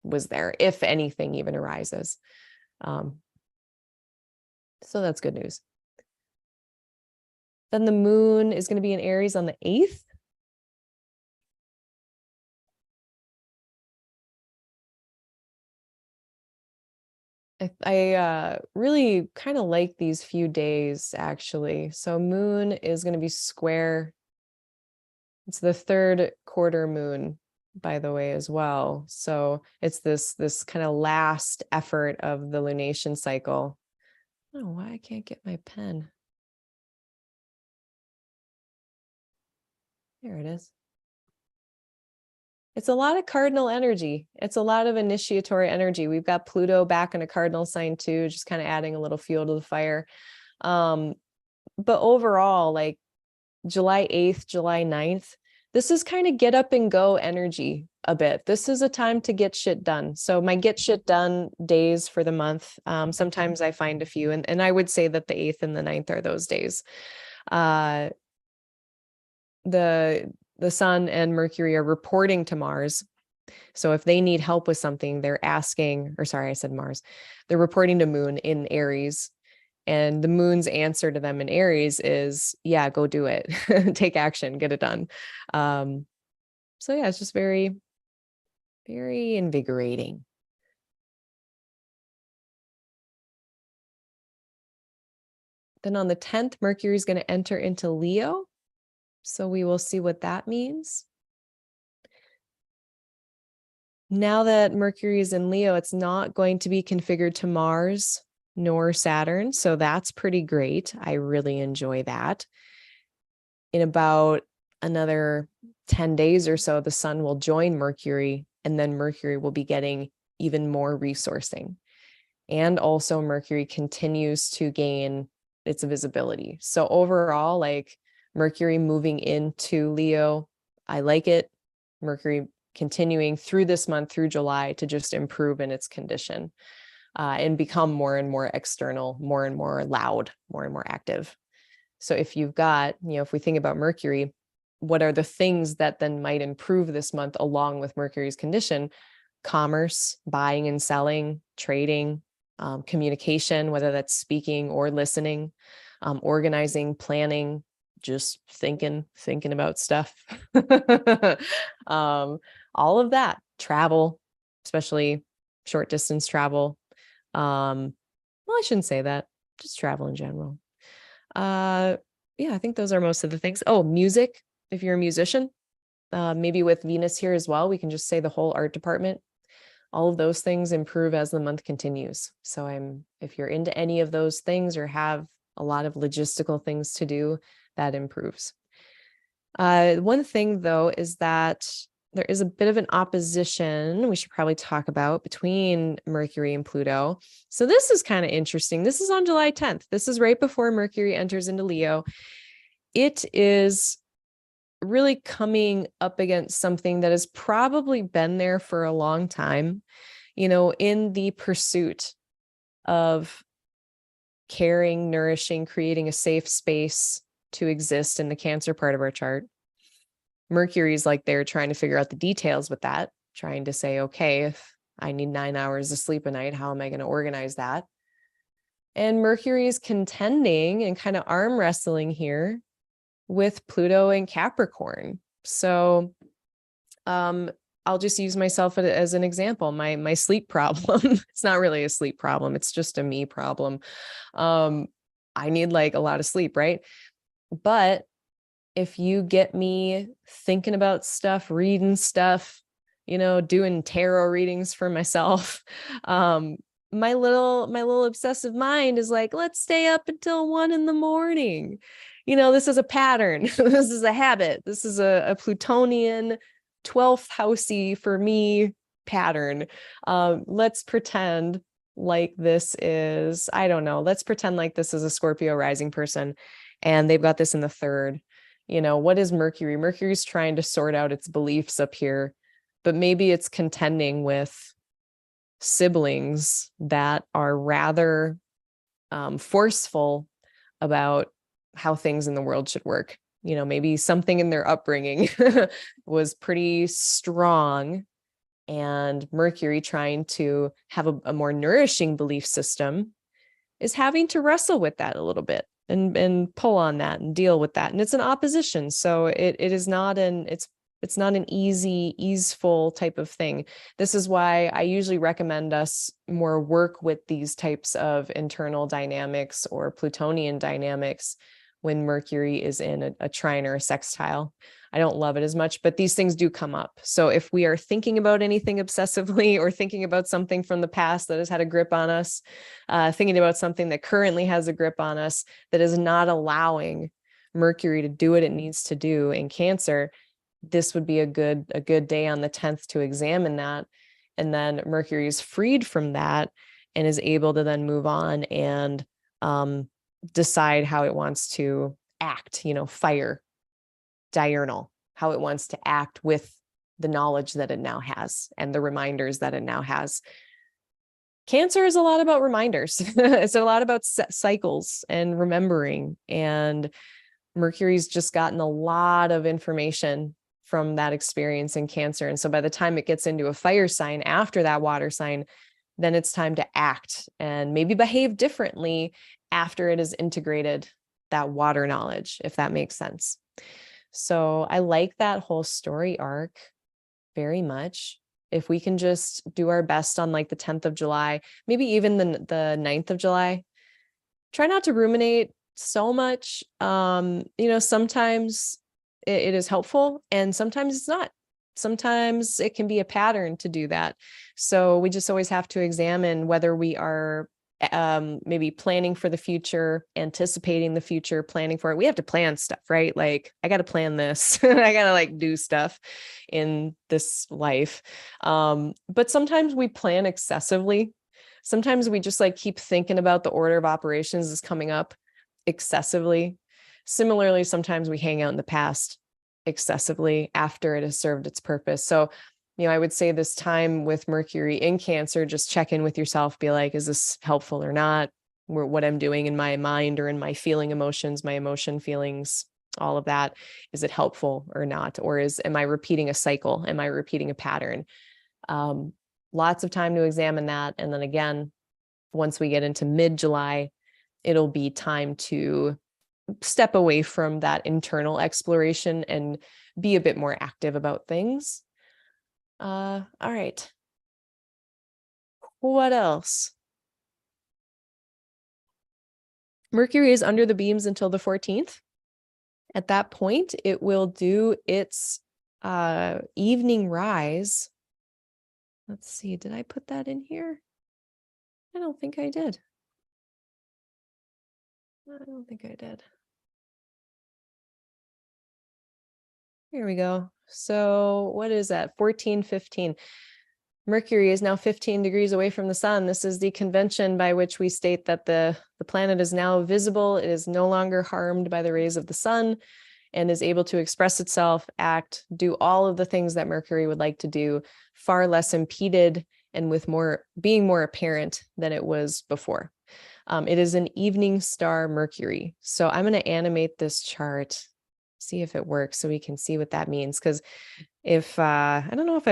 was there, if anything even arises. So that's good news. Then the moon is going to be in Aries on the 8th. I really kind of like these few days, actually. So moon is going to be square. It's the third quarter moon, by the way, as well. So it's this kind of last effort of the lunation cycle. I don't know why I can't get my pen. There it is. It's a lot of cardinal energy. It's a lot of initiatory energy. We've got Pluto back in a cardinal sign too, just kind of adding a little fuel to the fire. But overall, like July 8th, July 9th, this is kind of get up and go energy a bit. This is a time to get shit done. So my get shit done days for the month, sometimes I find a few, and I would say that the 8th and the 9th are those days. The sun and Mercury are reporting to Mars. So if they need help with something, they're asking, or sorry, I said Mars. They're reporting to Moon in Aries. And the moon's answer to them in Aries is, yeah, go do it. Take action, get it done. So yeah, it's just very, very invigorating. Then on the 10th, Mercury is going to enter into Leo. So we will see what that means. Now that Mercury is in Leo, it's not going to be configured to Mars nor Saturn. So that's pretty great. I really enjoy that. In about another 10 days or so, the sun will join Mercury, and then Mercury will be getting even more resourcing. And also Mercury continues to gain its visibility. So overall, like Mercury moving into Leo, I like it. Mercury continuing through this month, through July, to just improve in its condition and become more and more external, more and more loud, more and more active. So if you've got, if we think about Mercury, what are the things that then might improve this month along with Mercury's condition? Commerce, buying and selling, trading, communication, whether that's speaking or listening, organizing, planning, just thinking about stuff. All of that, travel, especially short distance travel. Well, I shouldn't say that, just travel in general. Yeah, I think those are most of the things. Oh, music, if you're a musician, maybe with Venus here as well, we can just say the whole art department. All of those things improve as the month continues. So if you're into any of those things or have a lot of logistical things to do, that improves. One thing though is that there is a bit of an opposition we should probably talk about between Mercury and Pluto. So this is kind of interesting. This is on July 10th. This is right before Mercury enters into Leo. It is really coming up against something that has probably been there for a long time, in the pursuit of caring, nourishing, creating a safe space to exist in the Cancer part of our chart. Mercury's like they're trying to figure out the details with that, trying to say, okay, if I need 9 hours of sleep a night, how am I going to organize that? And Mercury is contending and kind of arm wrestling here with Pluto and Capricorn. So I'll just use myself as an example. My sleep problem, it's not really a sleep problem. It's just a me problem. I need like a lot of sleep, right? But if you get me thinking about stuff, reading stuff, doing tarot readings for myself, my little obsessive mind is like, let's stay up until 1 a.m. This is a pattern. This is a habit. This is a Plutonian 12th housey for me pattern. Let's pretend like this is, I don't know, let's pretend like this is a Scorpio rising person and they've got this in the third. What is Mercury? Mercury's trying to sort out its beliefs up here, but maybe it's contending with siblings that are rather forceful about how things in the world should work. Maybe something in their upbringing was pretty strong, and Mercury, trying to have a more nourishing belief system, is having to wrestle with that a little bit and pull on that and deal with that. And it's an opposition. So it is not it's It's not an easy, easeful type of thing. This is why I usually recommend us more work with these types of internal dynamics or Plutonian dynamics when Mercury is in a trine or a sextile. I don't love it as much, but these things do come up. So if we are thinking about anything obsessively or thinking about something from the past that has had a grip on us, thinking about something that currently has a grip on us that is not allowing Mercury to do what it needs to do in Cancer, this would be a good day on the 10th to examine that. And then Mercury is freed from that and is able to then move on and decide how it wants to act, fire, diurnal, how it wants to act with the knowledge that it now has and the reminders that it now has. Cancer is a lot about reminders. It's a lot about cycles and remembering. And Mercury's just gotten a lot of information from that experience in Cancer. And so by the time it gets into a fire sign after that water sign, then it's time to act and maybe behave differently after it has integrated that water knowledge, if that makes sense. So I like that whole story arc very much. If we can just do our best on like the 10th of July, maybe even the 9th of July, try not to ruminate so much. Sometimes it is helpful and sometimes it's not. Sometimes it can be a pattern to do that. So we just always have to examine whether we are maybe planning for the future, anticipating the future, planning for it. We have to plan stuff, right? Like I got to plan this. I got to like do stuff in this life. But sometimes we plan excessively. Sometimes we just like keep thinking about the order of operations is coming up excessively. Similarly, sometimes we hang out in the past excessively after it has served its purpose. So, I would say this time with Mercury in Cancer, just check in with yourself, be like, is this helpful or not? What I'm doing in my mind or in my feeling emotions, my emotion feelings, all of that, is it helpful or not? Or am I repeating a cycle? Am I repeating a pattern? Lots of time to examine that. And then again, once we get into mid-July, it'll be time to step away from that internal exploration and be a bit more active about things. All right. What else? Mercury is under the beams until the 14th. At that point, it will do its evening rise. Let's see, did I put that in here? I don't think I did. Here we go. So what is that? 14:15. Mercury is now 15 degrees away from the sun. This is the convention by which we state that the planet is now visible. It is no longer harmed by the rays of the sun and is able to express itself, act, do all of the things that Mercury would like to do, far less impeded and with being more apparent than it was before. It is an evening star Mercury. So I'm going to animate this chart, see if it works so we can see what that means. Because if, I don't know if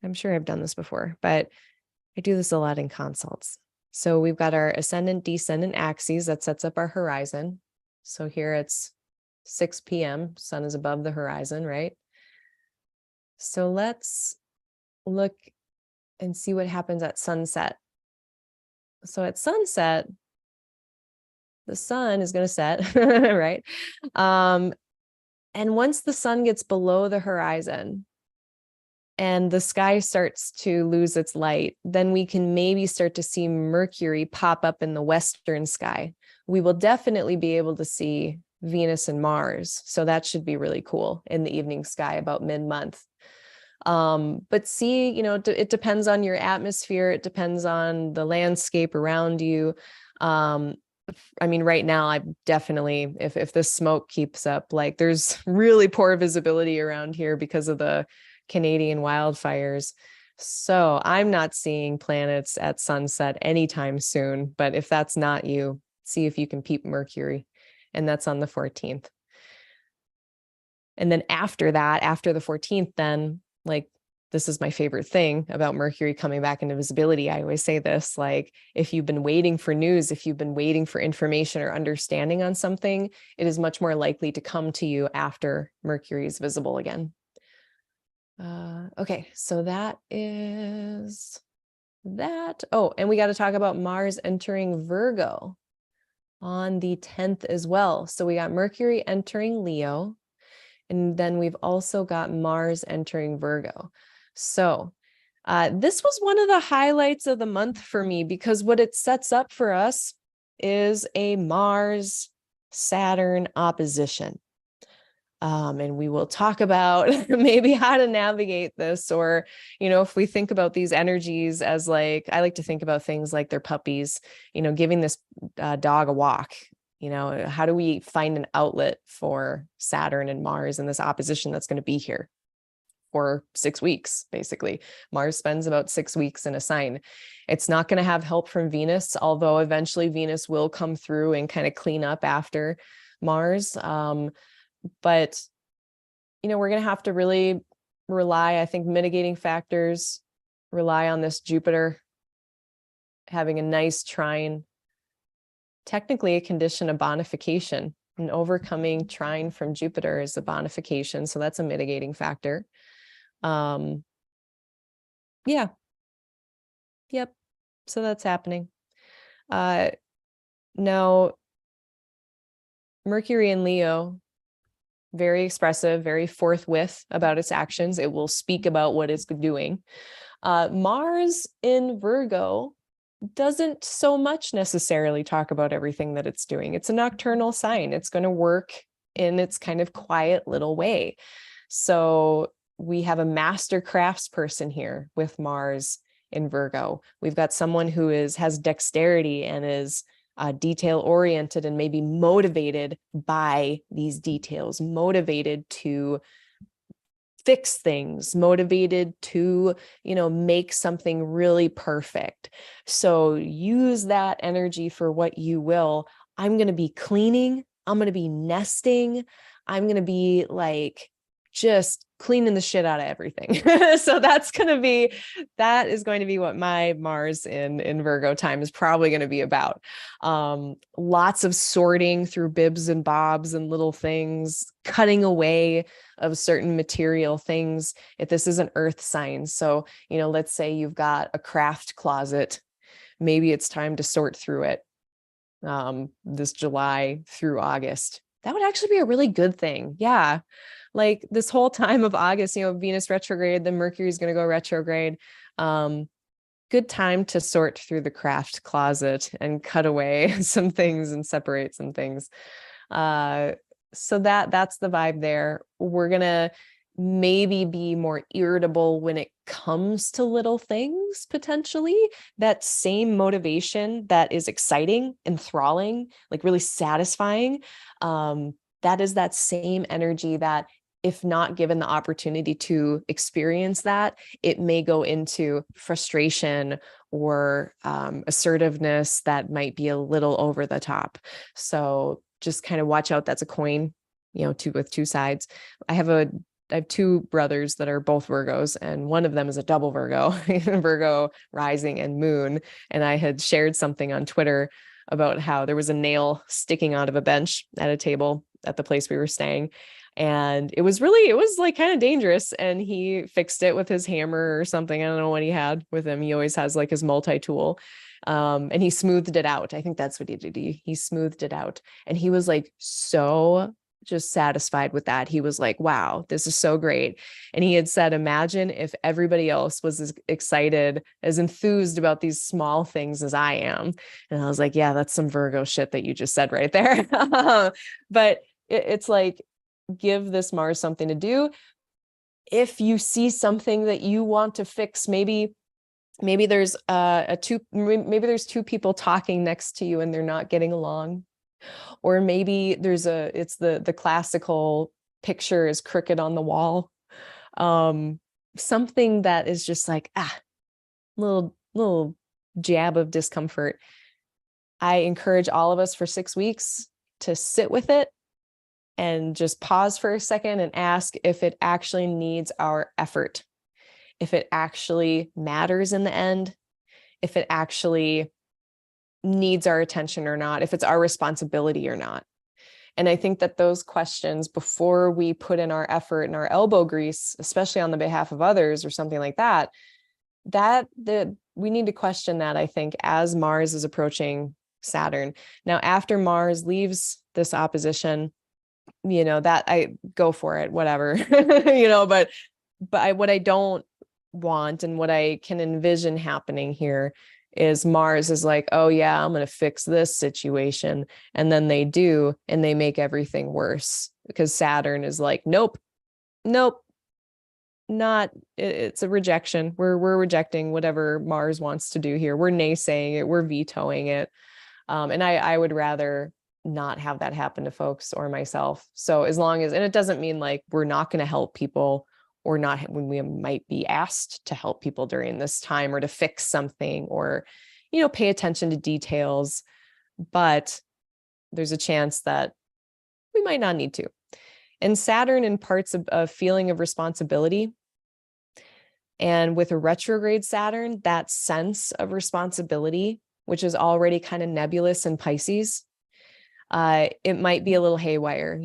I'm sure I've done this before, but I do this a lot in consults. So we've got our ascendant, descendant axes that sets up our horizon. So here it's 6 p.m. Sun is above the horizon, right? So let's look and see what happens at sunset. So at sunset, the sun is going to set, right? And once the sun gets below the horizon and the sky starts to lose its light, then we can maybe start to see Mercury pop up in the western sky. We will definitely be able to see Venus and Mars. So that should be really cool in the evening sky about mid-month. But see, it depends on your atmosphere. It depends on the landscape around you. Right now, I'm definitely, if this smoke keeps up, like there's really poor visibility around here because of the Canadian wildfires. So I'm not seeing planets at sunset anytime soon. But if that's not you, see if you can peep Mercury. And that's on the 14th. And then after that, after the 14th, then like this is my favorite thing about Mercury coming back into visibility. I always say this, like, if you've been waiting for news, if you've been waiting for information or understanding on something, it is much more likely to come to you after Mercury is visible again. Okay, so that is that. Oh, and we got to talk about Mars entering Virgo on the 10th as well. So we got Mercury entering Leo, and then we've also got Mars entering Virgo. So this was one of the highlights of the month for me, because what it sets up for us is a Mars-Saturn opposition. And we will talk about maybe how to navigate this, or, if we think about these energies as, like, I like to think about things like they're puppies, giving this dog a walk. How do we find an outlet for Saturn and Mars and this opposition that's going to be here for 6 weeks, basically? Mars spends about 6 weeks in a sign. It's not going to have help from Venus, although eventually Venus will come through and kind of clean up after Mars. But, we're going to have to really rely, I think, mitigating factors, rely on this Jupiter having a nice trine, technically a condition of bonification. An overcoming trine from Jupiter is a bonification. So that's a mitigating factor. Yeah. Yep. So that's happening. Now, Mercury in Leo, very expressive, very forthwith about its actions. It will speak about what it's doing. Mars in Virgo doesn't so much necessarily talk about everything that it's doing. It's a nocturnal sign. It's going to work in its kind of quiet little way. So we have a master craftsperson here with Mars in Virgo. We've got someone who has dexterity and is detail oriented and maybe motivated by these details, motivated to fix things, motivated to, make something really perfect. So use that energy for what you will. I'm going to be cleaning. I'm going to be nesting. I'm going to be like just cleaning the shit out of everything. So that is going to be what my Mars in Virgo time is probably going to be about. Lots of sorting through bibs and bobs and little things, cutting away of certain material things. If this is an earth sign, so, let's say you've got a craft closet, maybe it's time to sort through it this July through August. That would actually be a really good thing. Yeah. Like this whole time of August, Venus retrograde, then Mercury is going to go retrograde. Good time to sort through the craft closet and cut away some things and separate some things. So that's the vibe there. We're going to maybe be more irritable when it comes to little things, potentially. That same motivation that is exciting, enthralling, like really satisfying. That is that same energy that, if not given the opportunity to experience that, it may go into frustration or assertiveness that might be a little over the top. So just kind of watch out. That's a coin, with two sides. I have 2 brothers that are both Virgos, and one of them is a double Virgo, Virgo rising and moon. And I had shared something on Twitter about how there was a nail sticking out of a bench at a table at the place we were staying. And it was like kind of dangerous. And he fixed it with his hammer or something. I don't know what he had with him. He always has like his multi-tool. And he smoothed it out. I think that's what he did. He smoothed it out. And he was like so just satisfied with that. He was like, wow, this is so great. And he had said, imagine if everybody else was as excited, as enthused about these small things as I am. And I was like, yeah, that's some Virgo shit that you just said right there. But it's like, give this Mars something to do. If you see something that you want to fix, maybe there's maybe there's 2 people talking next to you and they're not getting along. Or maybe it's the classical picture is crooked on the wall. Something that is just like, little jab of discomfort. I encourage all of us for 6 weeks to sit with it and just pause for a second and ask if it actually needs our effort. if it actually matters in the end, if it actually needs our attention or not, if it's our responsibility or not. And I think that those questions, before we put in our effort and our elbow grease, especially on the behalf of others or something like that, we need to question that, I think, as Mars is approaching Saturn. Now, after Mars leaves this opposition, that I go for it, whatever, but what I don't want and what I can envision happening here is Mars is like, oh yeah, I'm going to fix this situation. And then they do, and they make everything worse because Saturn is like, nope, it's a rejection. We're rejecting whatever Mars wants to do here. We're naysaying it. We're vetoing it. And I would rather not have that happen to folks or myself. So as long as, and it doesn't mean like we're not going to help people or not when we might be asked to help people during this time or to fix something or, pay attention to details, but there's a chance that we might not need to. And Saturn imparts a feeling of responsibility. And with a retrograde Saturn, that sense of responsibility, which is already kind of nebulous in Pisces, it might be a little haywire,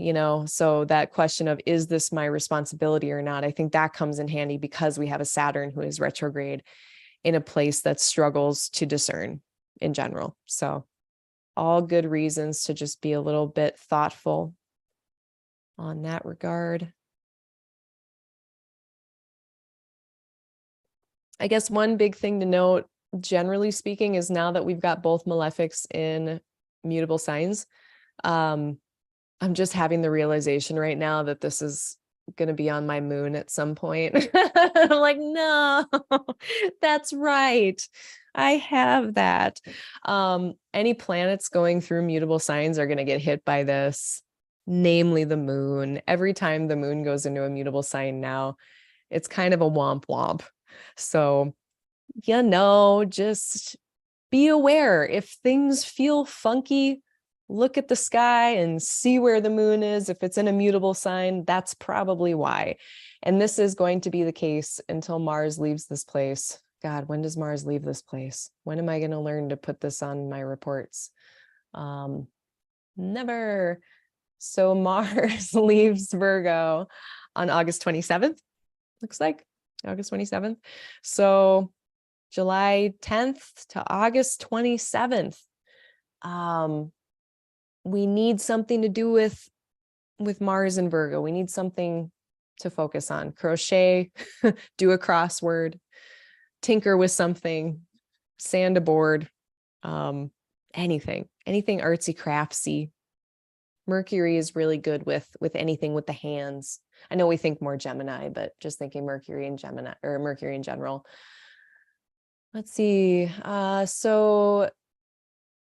so that question of, is this my responsibility or not? I think that comes in handy because we have a Saturn who is retrograde in a place that struggles to discern in general. So all good reasons to just be a little bit thoughtful on that regard. I guess one big thing to note, generally speaking, is now that we've got both malefics in mutable signs, I'm just having the realization right now that this is going to be on my moon at some point. I'm like, no, that's right. I have that. Any planets going through mutable signs are going to get hit by this, namely the moon. Every time the moon goes into a mutable sign now, it's kind of a womp womp. So, just be aware. If things feel funky, look at the sky and see where the moon is. If it's in a mutable sign, that's probably why. And this is going to be the case until Mars leaves this place. God, when does Mars leave this place? When am I going to learn to put this on my reports? Never. So Mars leaves Virgo on August 27th, looks like August 27th. So July 10th to August 27th. We need something to do with Mars and Virgo. We need something to focus on. Crochet, do a crossword, tinker with something, sand a board, anything artsy craftsy. Mercury is really good with anything with the hands. I know we think more Gemini, but just thinking Mercury and Gemini, or Mercury in general. Let's see. So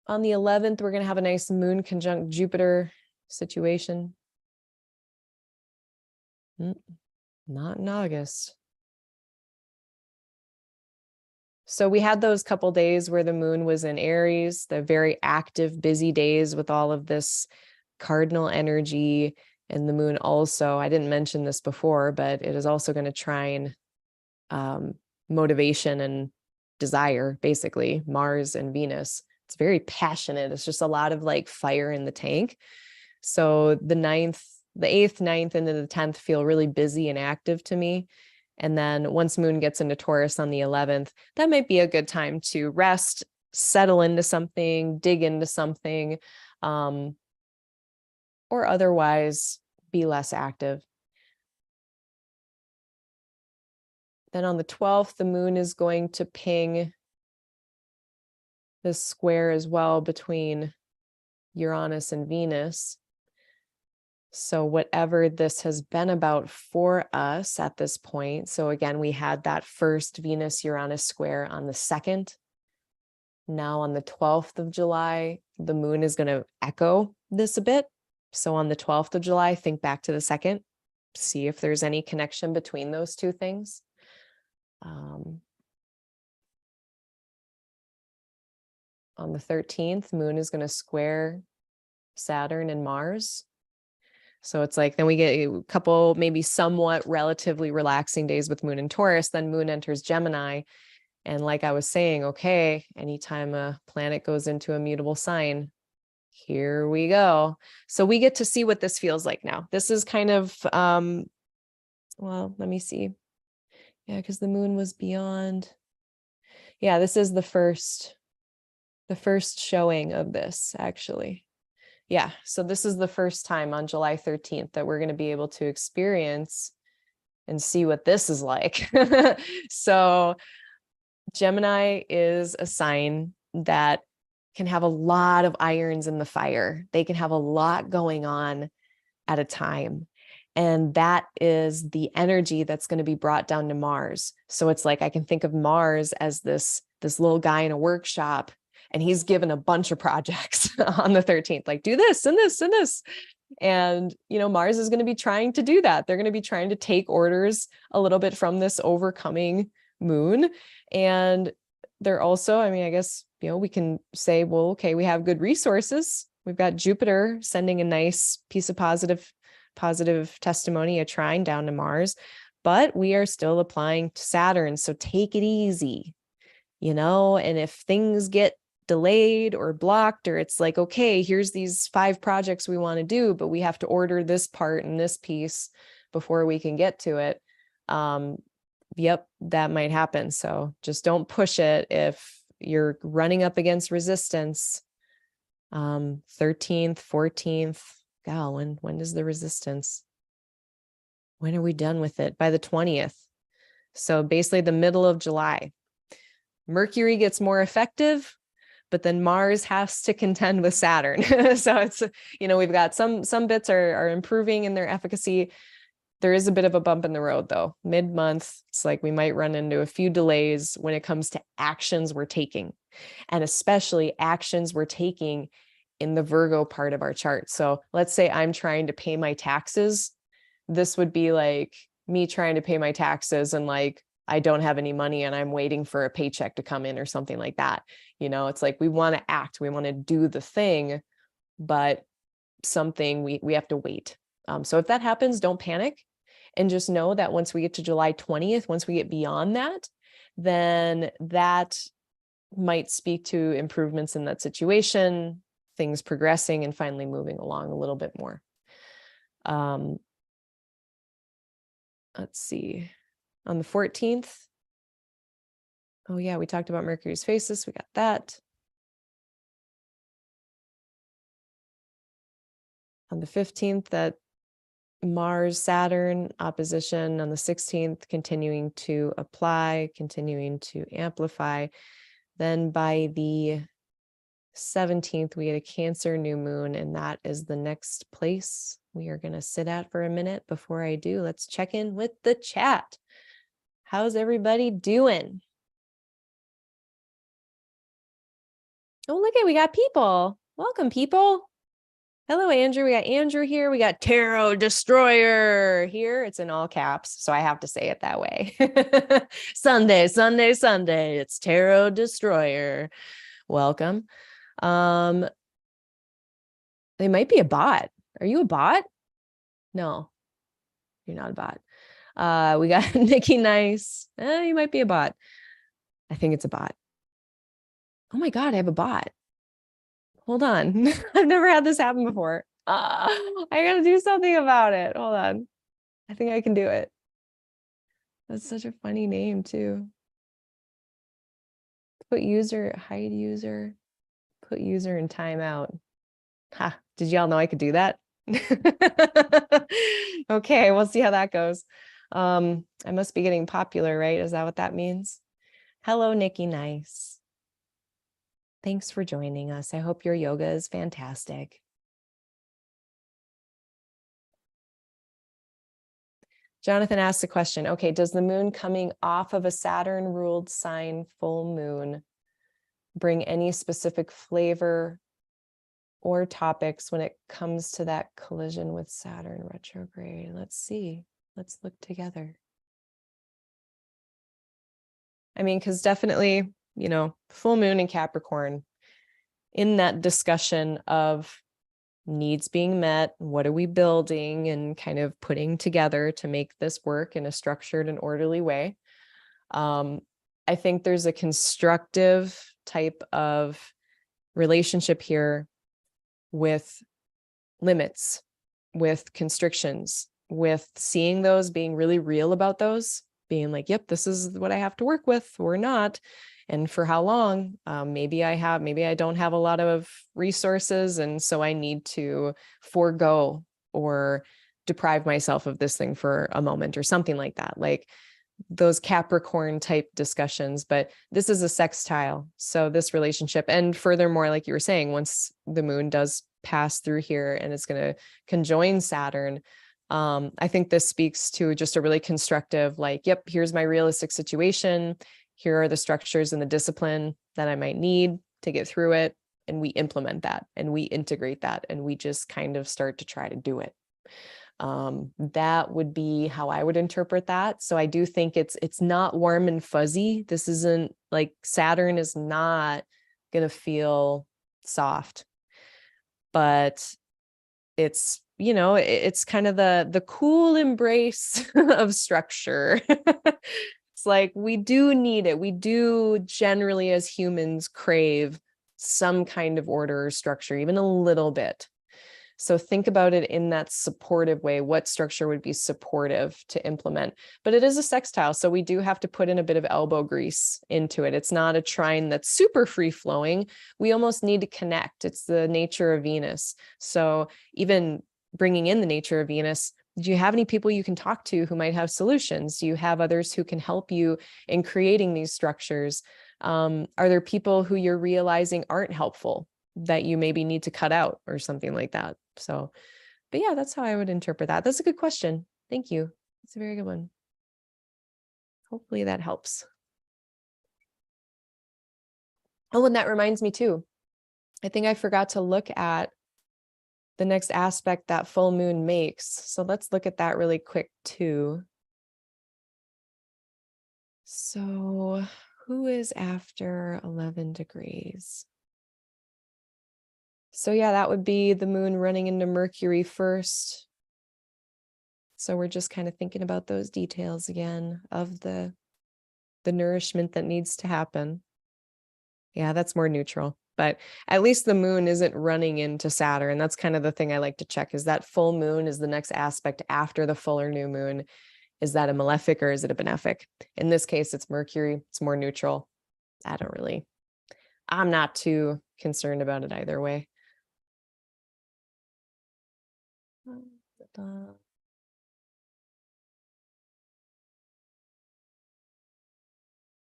on the 11th, we're going to have a nice moon conjunct Jupiter situation. Not in August. So we had those couple days where the moon was in Aries, the very active, busy days with all of this cardinal energy, and the moon also, I didn't mention this before, but it is also going to trine motivation and desire, basically, Mars and Venus. It's very passionate. It's just a lot of like fire in the tank. So the 8th, 9th, into the 10th feel really busy and active to me. And then once moon gets into Taurus on the 11th, that might be a good time to rest, settle into something, dig into something, or otherwise be less active. Then on the 12th, the moon is going to ping this square as well between Uranus and Venus. So whatever this has been about for us at this point. So again, we had that first Venus-Uranus square on the 2nd. Now on the 12th of July, the moon is going to echo this a bit. So on the 12th of July, think back to the 2nd, see if there's any connection between those two things. On the 13th, moon is going to square Saturn and Mars. So it's like, then we get a couple, maybe somewhat relatively relaxing days with moon in Taurus, then moon enters Gemini. And like I was saying, okay, anytime a planet goes into a mutable sign, here we go. So we get to see what this feels like now. This is kind of, well, let me see. Yeah, because the moon was beyond. Yeah, this is the first showing of this, actually. Yeah, so this is the first time on July 13th that we're going to be able to experience and see what this is like. So Gemini is a sign that can have a lot of irons in the fire. They can have a lot going on at a time. And that is the energy that's going to be brought down to Mars. So it's like, I can think of Mars as this little guy in a workshop, and he's given a bunch of projects on the 13th, like do this and this and this. And, Mars is going to be trying to do that. They're going to be trying to take orders a little bit from this overcoming moon. And they're also, I guess, we can say, well, okay, we have good resources. We've got Jupiter sending a nice piece of positive testimony, a trine down to Mars, but we are still applying to Saturn. So take it easy, and if things get delayed or blocked, or it's like, okay, here's these 5 projects we want to do, but we have to order this part and this piece before we can get to it. Yep, that might happen. So just don't push it if you're running up against resistance. 13th, 14th, God, when is the resistance? When are we done with it? By the 20th. So basically the middle of July. Mercury gets more effective, but then Mars has to contend with Saturn. So it's, we've got some bits are improving in their efficacy. There is a bit of a bump in the road though. Mid-month, it's like we might run into a few delays when it comes to actions we're taking, and especially actions we're taking in the Virgo part of our chart. So let's say I'm trying to pay my taxes. This would be like me trying to pay my taxes and like, I don't have any money and I'm waiting for a paycheck to come in or something like that. It's like, we want to act, we want to do the thing, but something we have to wait. So if that happens, don't panic, and just know that once we get to July 20th, once we get beyond that, then that might speak to improvements in that situation, things progressing and finally moving along a little bit more. Let's see. On the 14th, oh yeah, we talked about Mercury's phasis. We got that. On the 15th, that Mars Saturn opposition. On the 16th, continuing to apply, continuing to amplify. Then by the 17th, we get a Cancer new moon, and that is the next place we are going to sit at for a minute. Before I do, let's check in with the chat. How's everybody doing? Oh, look at, we got people. Welcome, people. Hello, Andrew. We got Andrew here. We got Tarot Destroyer here. It's in all caps, so I have to say it that way. Sunday. It's Tarot Destroyer. Welcome. They might be a bot. Are you a bot? No, you're not a bot. We got Nikki Nice. You might be a bot. I think it's a bot. Oh my God, I have a bot. Hold on. I've never had this happen before. I gotta do something about it. Hold on. I think I can do it. That's such a funny name too. Put user, hide user, put user in timeout. Ha, did y'all know I could do that? Okay, we'll see how that goes. I must be getting popular, right? Is that what that means? Hello, Nikki Nice. Thanks for joining us. I hope your yoga is fantastic. Jonathan asked a question. Okay, does the moon coming off of a Saturn-ruled sign full moon bring any specific flavor or topics when it comes to that collision with Saturn retrograde? Let's see. Let's look together. Because definitely, full moon in Capricorn, in that discussion of needs being met, what are we building, and kind of putting together to make this work in a structured and orderly way. I think there's a constructive type of relationship here with limits, with constrictions, with seeing those, being really real about those, being like, yep, this is what I have to work with or not. And for how long? Maybe I don't have a lot of resources. And so I need to forego or deprive myself of this thing for a moment or something like that. Like those Capricorn type discussions, but this is a sextile. So this relationship, and furthermore, like you were saying, once the moon does pass through here and it's going to conjoin Saturn, I think this speaks to just a really constructive, like, yep, here's my realistic situation. Here are the structures and the discipline that I might need to get through it. And we implement that and we integrate that and we just kind of start to try to do it. That would be how I would interpret that. So I do think it's not warm and fuzzy. This isn't like Saturn is not going to feel soft, but it's, you know, it's kind of the cool embrace of structure. It's like, we do need it. We do generally as humans crave some kind of order or structure, even a little bit. So think about it in that supportive way. What structure would be supportive to implement? But it is a sextile, so we do have to put in a bit of elbow grease into it. It's not a trine that's super free flowing. We almost need to connect. It's the nature of Venus. So even bringing in the nature of Venus, do you have any people you can talk to who might have solutions? Do you have others who can help you in creating these structures? Are there people who you're realizing aren't helpful that you maybe need to cut out or something like that? So, but yeah, that's how I would interpret that. That's a good question. Thank you. It's a very good one. Hopefully that helps. Oh, and that reminds me too. I think I forgot to look at the next aspect that full moon makes. So let's look at that really quick too. So who is after 11 degrees? So yeah, that would be the moon running into Mercury first. So we're just kind of thinking about those details again of the nourishment that needs to happen. Yeah, that's more neutral. But at least the moon isn't running into Saturn. That's kind of the thing I like to check, is that full moon is the next aspect after the full or new moon. Is that a malefic or is it a benefic? In this case, it's Mercury. It's more neutral. I'm not too concerned about it either way.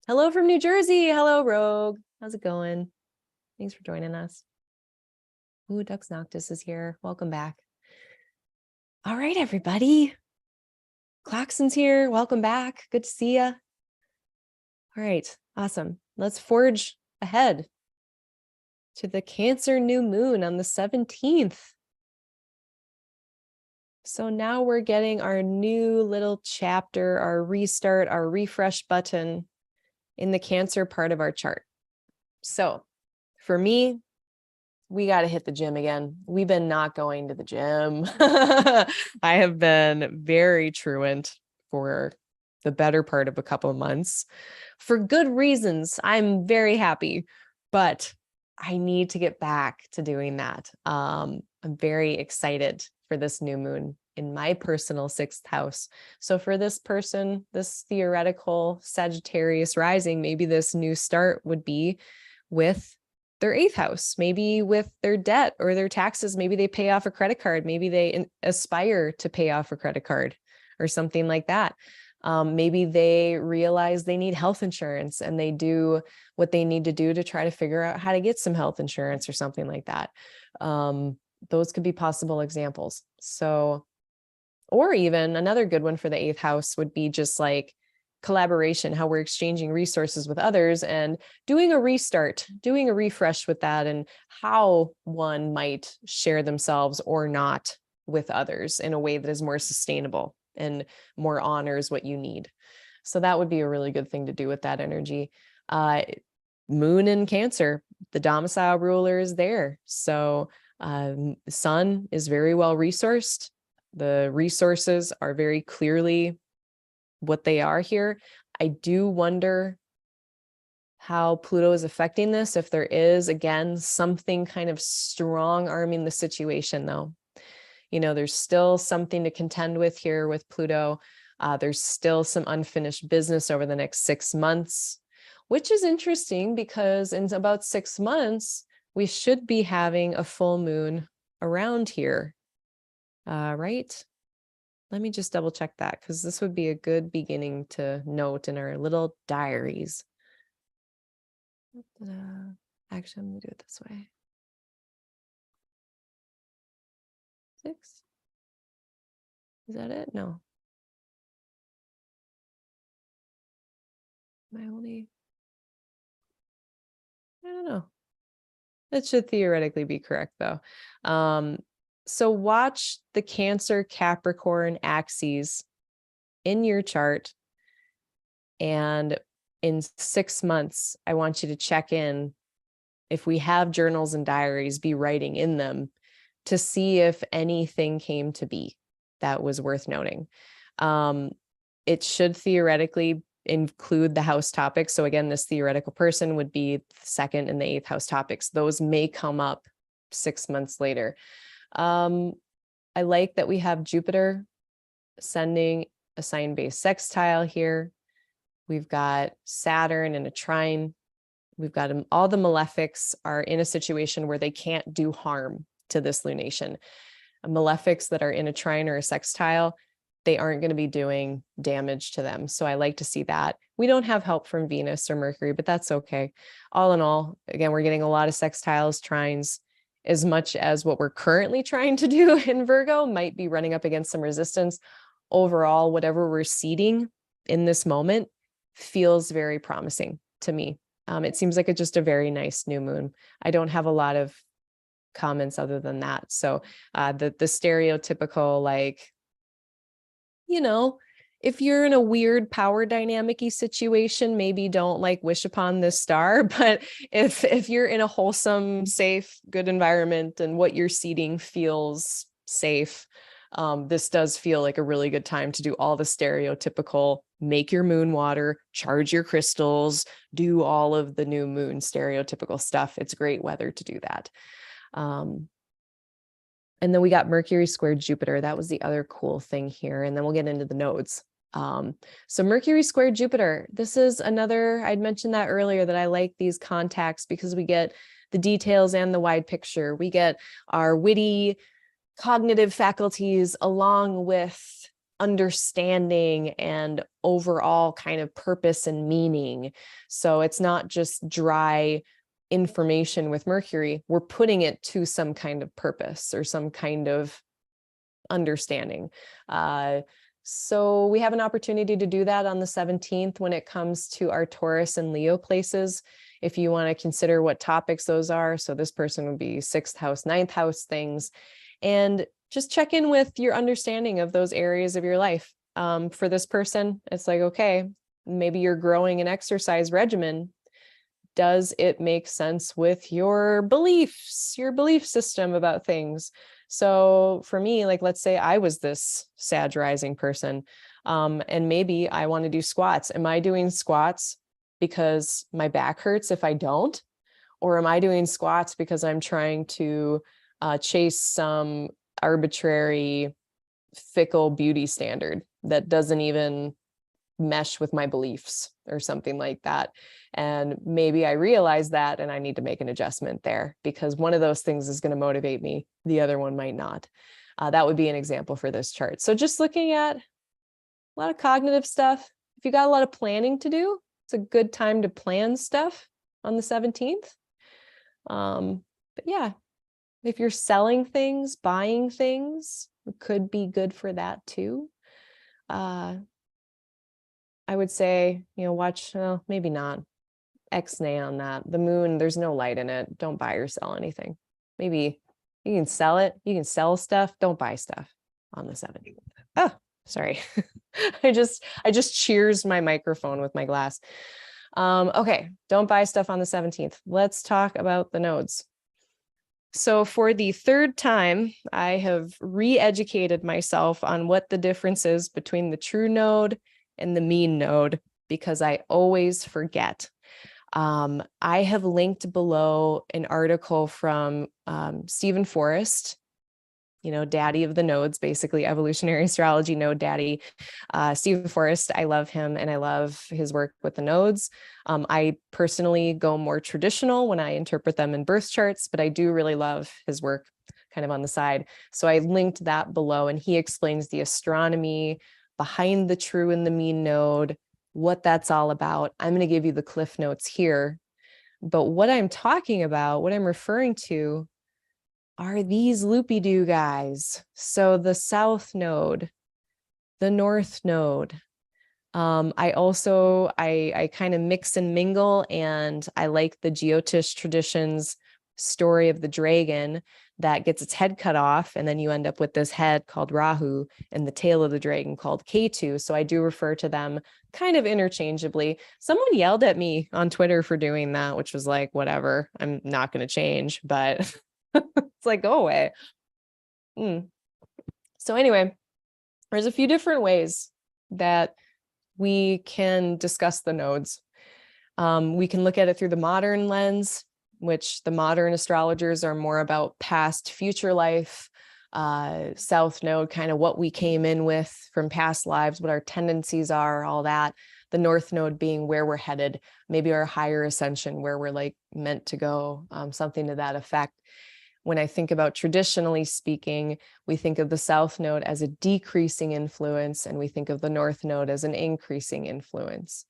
Hello from New Jersey. Hello, Rogue. How's it going? Thanks for joining us. Ooh, Dux Noctis is here. Welcome back. All right, everybody. Claxon's here. Welcome back. Good to see you. All right, awesome. Let's forge ahead to the Cancer new moon on the 17th. So now we're getting our new little chapter, our restart, our refresh button in the Cancer part of our chart. So for me, we got to hit the gym again. We've been not going to the gym. I have been very truant for the better part of a couple of months for good reasons. I'm very happy, but I need to get back to doing that. I'm very excited for this new moon in my personal 6th house. So for this person, this theoretical Sagittarius rising, maybe this new start would be with their 8th house, maybe with their debt or their taxes. Maybe they pay off a credit card. Maybe they aspire to pay off a credit card or something like that. Maybe they realize they need health insurance and they do what they need to do to try to figure out how to get some health insurance or something like that. Those could be possible examples. So, or even another good one for the 8th house would be just like collaboration, how we're exchanging resources with others and doing a restart, doing a refresh with that, and how one might share themselves or not with others in a way that is more sustainable and more honors what you need. So that would be a really good thing to do with that energy. Moon in Cancer, the domicile ruler is there. So Sun is very well resourced. The resources are very clearly what they are here. I do wonder how Pluto is affecting this. If there is, again, something kind of strong arming the situation, though. You know, there's still something to contend with here with Pluto. There's still some unfinished business over the next 6 months, which is interesting because in about 6 months, we should be having a full moon around here, right? Let me just double check that because this would be a good beginning to note in our little diaries. Actually, I'm going to do it this way. 6. Is that it? No. Am I only? I don't know. That should theoretically be correct, though. So watch the Cancer Capricorn axes in your chart. And in 6 months, I want you to check in. If we have journals and diaries, be writing in them to see if anything came to be that was worth noting. It should theoretically include the house topics. So again, this theoretical person would be the 2nd and the 8th house topics. Those may come up 6 months later. I like that we have Jupiter sending a sign-based sextile here. We've got Saturn in a trine. We've got all the malefics are in a situation where they can't do harm to this lunation. Malefics that are in a trine or a sextile, they aren't going to be doing damage to them. So I like to see that. We don't have help from Venus or Mercury, but that's okay. All in all, again, we're getting a lot of sextiles, trines, as much as what we're currently trying to do in Virgo might be running up against some resistance. Overall, whatever we're seeding in this moment feels very promising to me. It seems like it's just a very nice new moon. I don't have a lot of comments other than that. So the stereotypical, like, you know, if you're in a weird power dynamic-y situation, maybe don't like wish upon this star. But if you're in a wholesome, safe, good environment and what you're seeding feels safe, this does feel like a really good time to do all the stereotypical, make your moon water, charge your crystals, do all of the new moon stereotypical stuff. It's great weather to do that. And then we got Mercury squared Jupiter. That was the other cool thing here. And then we'll get into the nodes. So Mercury squared Jupiter. This is another, I'd mentioned that earlier, that I like these contacts because we get the details and the wide picture. We get our witty cognitive faculties along with understanding and overall kind of purpose and meaning. So it's not just dry information with Mercury. We're putting it to some kind of purpose or some kind of understanding. So we have an opportunity to do that on the 17th when it comes to our Taurus and Leo places. If you want to consider what topics those are. So this person would be 6th house, 9th house things. And just check in with your understanding of those areas of your life. For this person, it's like, okay, maybe you're growing an exercise regimen. Does it make sense with your beliefs, your belief system about things? So for me, like, let's say I was this Sag rising person, and maybe I want to do squats. Am I doing squats because my back hurts if I don't? Or am I doing squats because I'm trying to chase some arbitrary, fickle beauty standard that doesn't even mesh with my beliefs or something like that? And maybe I realize that and I need to make an adjustment there because one of those things is going to motivate me. The other one might not. That would be an example for this chart. So just looking at a lot of cognitive stuff. If you got a lot of planning to do, it's a good time to plan stuff on the 17th. But yeah, if you're selling things, buying things, it could be good for that too. I would say, watch, well, maybe not. X-nay on that. The moon, there's no light in it. Don't buy or sell anything. Maybe you can sell it. You can sell stuff. Don't buy stuff on the 17th. Oh, sorry. I just cheers my microphone with my glass. Okay. Don't buy stuff on the 17th. Let's talk about the nodes. So for the third time, I have re-educated myself on what the difference is between the true node and the mean node, because I always forget. I have linked below an article from Stephen Forrest, daddy of the nodes, basically evolutionary astrology node daddy. Stephen Forrest, I love him and I love his work with the nodes. I personally go more traditional when I interpret them in birth charts, but I do really love his work kind of on the side. So I linked that below, and he explains the astronomy behind the true and the mean node, what that's all about. I'm going to give you the cliff notes here. But what I'm talking about, what I'm referring to, are these loopy-doo guys. So the south node, the north node. I kind of mix and mingle, and I like the Jyotish tradition's story of the dragon that gets its head cut off, and then you end up with this head called Rahu and the tail of the dragon called Ketu. So I do refer to them kind of interchangeably. Someone yelled at me on Twitter for doing that, which was like, whatever, I'm not going to change, but it's like, go away. So anyway, there's a few different ways that we can discuss the nodes. We can look at it through the modern lens, which the modern astrologers are more about past, future life, south node, kind of what we came in with from past lives, what our tendencies are, all that. The north node being where we're headed, maybe our higher ascension, where we're like meant to go, something to that effect. When I think about traditionally speaking, we think of the south node as a decreasing influence, and we think of the north node as an increasing influence.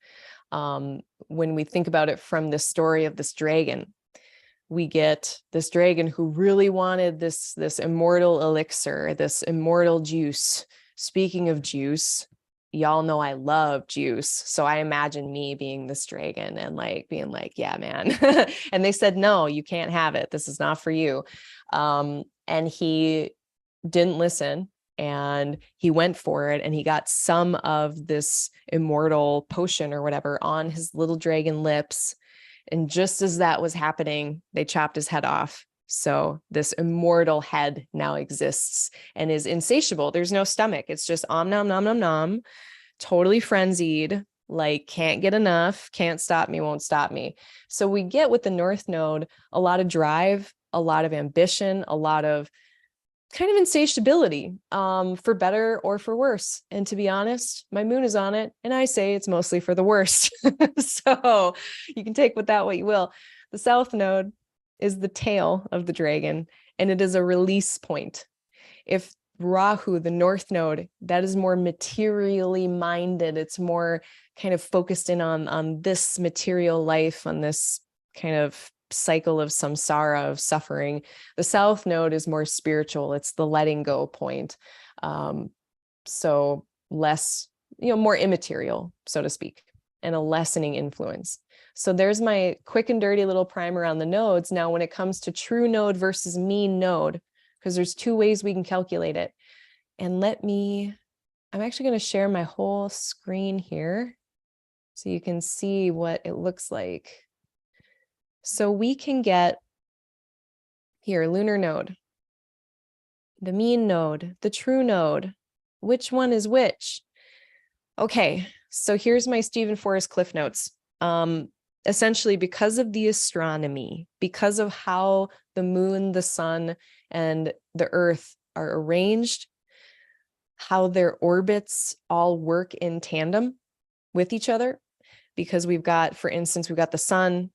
When we think about it from the story of this dragon, we get this dragon who really wanted this immortal elixir, this immortal juice. Speaking of juice, y'all know I love juice. So I imagine me being this dragon and like being like, yeah, man. And they said, no, you can't have it. This is not for you. And he didn't listen, and he went for it, and he got some of this immortal potion or whatever on his little dragon lips. And just as that was happening, they chopped his head off. So this immortal head now exists and is insatiable. There's no stomach. It's just om nom nom nom nom, totally frenzied, like can't get enough, can't stop me, won't stop me. So we get with the north node a lot of drive, a lot of ambition, a lot of kind of insatiability, for better or for worse. And to be honest, my moon is on it, and I say it's mostly for the worst. So you can take with that what you will. The south node is the tail of the dragon, and it is a release point. If Rahu, the north node, that is more materially minded. It's more kind of focused in on this material life, on this kind of cycle of samsara, of suffering. The south node is more spiritual. It's the letting go point. So less, more immaterial, so to speak, and a lessening influence. So there's my quick and dirty little primer on the nodes. Now, when it comes to true node versus mean node, because there's two ways we can calculate it. And I'm actually going to share my whole screen here so you can see what it looks like. So we can get here, lunar node, the mean node, the true node. Which one is which? Okay, so here's my Stephen Forrest Cliff Notes. Essentially, because of the astronomy, because of how the moon, the sun, and the earth are arranged, how their orbits all work in tandem with each other, because we've got, for instance, we've got the sun,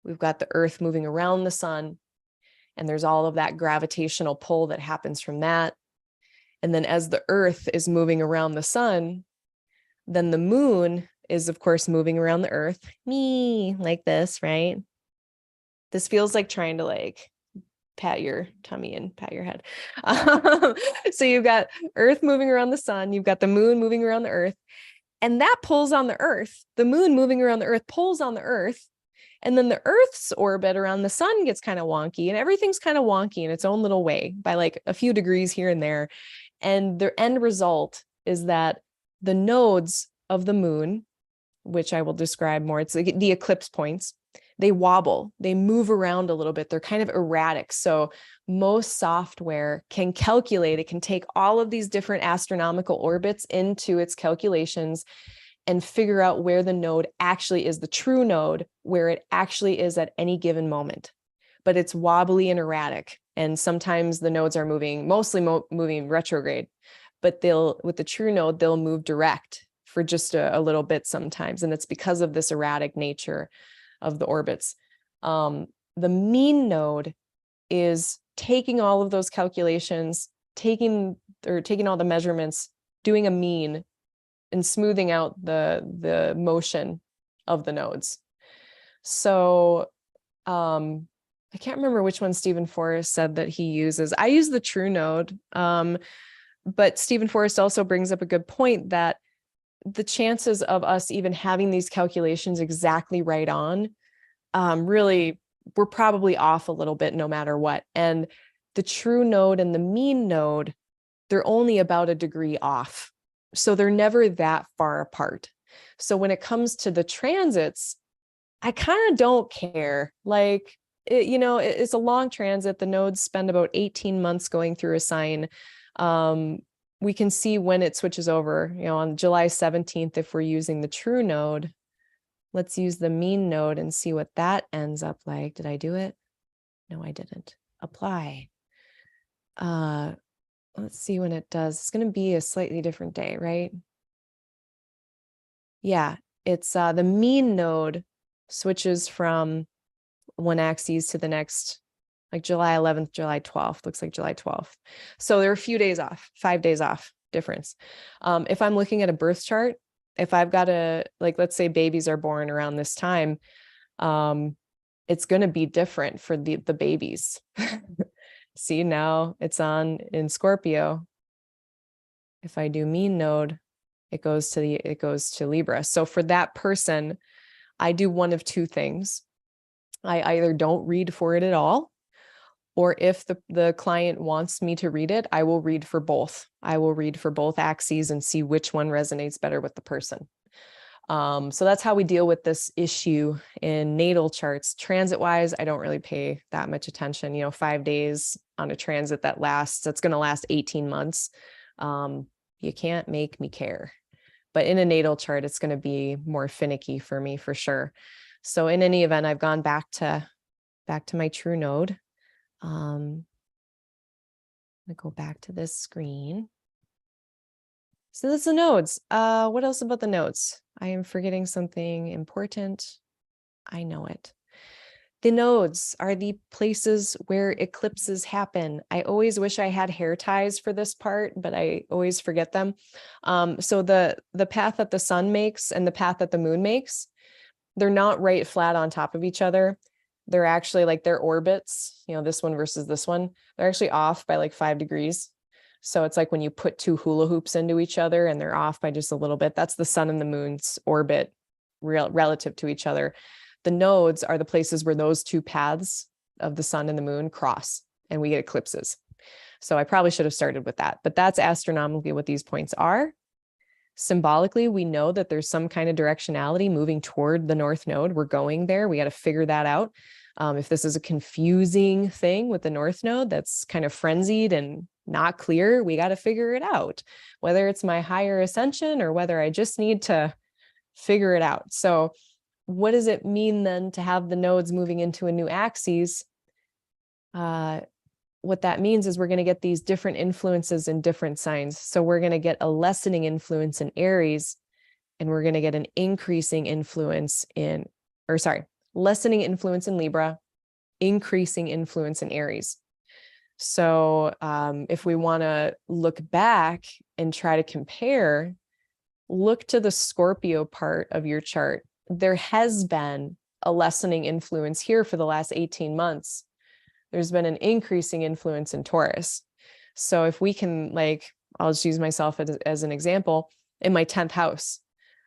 we've got the earth moving around the sun, and there's all of that gravitational pull that happens from that. And then as the earth is moving around the sun, then the moon is, of course, moving around the earth, like this, right? This feels like trying to like pat your tummy and pat your head. So you've got earth moving around the sun, you've got the moon moving around the earth, and that pulls on the earth. The moon moving around the earth pulls on the earth. And then the earth's orbit around the sun gets kind of wonky, and everything's kind of wonky in its own little way by like a few degrees here and there. And the end result is that the nodes of the moon, which I will describe more, it's like the eclipse points, they wobble, they move around a little bit. They're kind of erratic. So most software can calculate, it can take all of these different astronomical orbits into its calculations and figure out where the node actually is, the true node, where it actually is at any given moment. But it's wobbly and erratic. And sometimes the nodes are moving, mostly moving retrograde, but with the true node, they'll move direct for just a little bit sometimes. And it's because of this erratic nature of the orbits. The mean node is taking all of those calculations, taking all the measurements, doing a mean, and smoothing out the motion of the nodes. So I can't remember which one Stephen Forrest said that he uses. I use the true node, but Stephen Forrest also brings up a good point that the chances of us even having these calculations exactly right on, really, we're probably off a little bit no matter what. And the true node and the mean node, they're only about a degree off. So they're never that far apart. So when it comes to the transits, I kind of don't care. Like, it's a long transit. The nodes spend about 18 months going through a sign. We can see when it switches over, on July 17th, if we're using the true node. Let's use the mean node and see what that ends up like. Did I do it? No, I didn't. Apply. Let's see when it does. It's going to be a slightly different day, right? Yeah, it's the mean node switches from one axis to the next, like July 11th, July 12th, looks like July 12th. So there are a few days off, 5 days off difference. If I'm looking at a birth chart, if I've got let's say babies are born around this time, it's going to be different for the babies. See, now it's in Scorpio. If I do mean node, it goes to Libra. So for that person, I do one of two things. I either don't read for it at all, or if the client wants me to read it, I will read for both. I will read for both axes and see which one resonates better with the person. So that's how we deal with this issue in natal charts. Transit wise, I don't really pay that much attention. 5 days on a transit that's going to last 18 months. You can't make me care. But in a natal chart, it's going to be more finicky for me for sure. So in any event, I've gone back to my true node. I'm going to go back to this screen. So that's the nodes. What else about the nodes? I am forgetting something important. I know it. The nodes are the places where eclipses happen. I always wish I had hair ties for this part, but I always forget them. So the path that the sun makes and the path that the moon makes, they're not right flat on top of each other. They're actually like their orbits, this one versus this one, they're actually off by like 5 degrees. So it's like when you put two hula hoops into each other and they're off by just a little bit. That's the sun and the moon's orbit relative to each other. The nodes are the places where those two paths of the sun and the moon cross and we get eclipses. So I probably should have started with that, but that's astronomically what these points are. Symbolically, we know that there's some kind of directionality moving toward the north node. We're going there. We got to figure that out. If this is a confusing thing with the north node that's kind of frenzied and not clear, we got to figure it out, whether it's my higher ascension or whether I just need to figure it out. So what does it mean then to have the nodes moving into a new axis? What that means is we're going to get these different influences in different signs. So we're going to get a lessening influence in Aries, and we're going to get an increasing influence lessening influence in Libra, increasing influence in Aries. So if we want to look back and try to compare, look to the Scorpio part of your chart. There has been a lessening influence here for the last 18 months. There's been an increasing influence in Taurus. So if we can, I'll just use myself as an example, in my 10th house,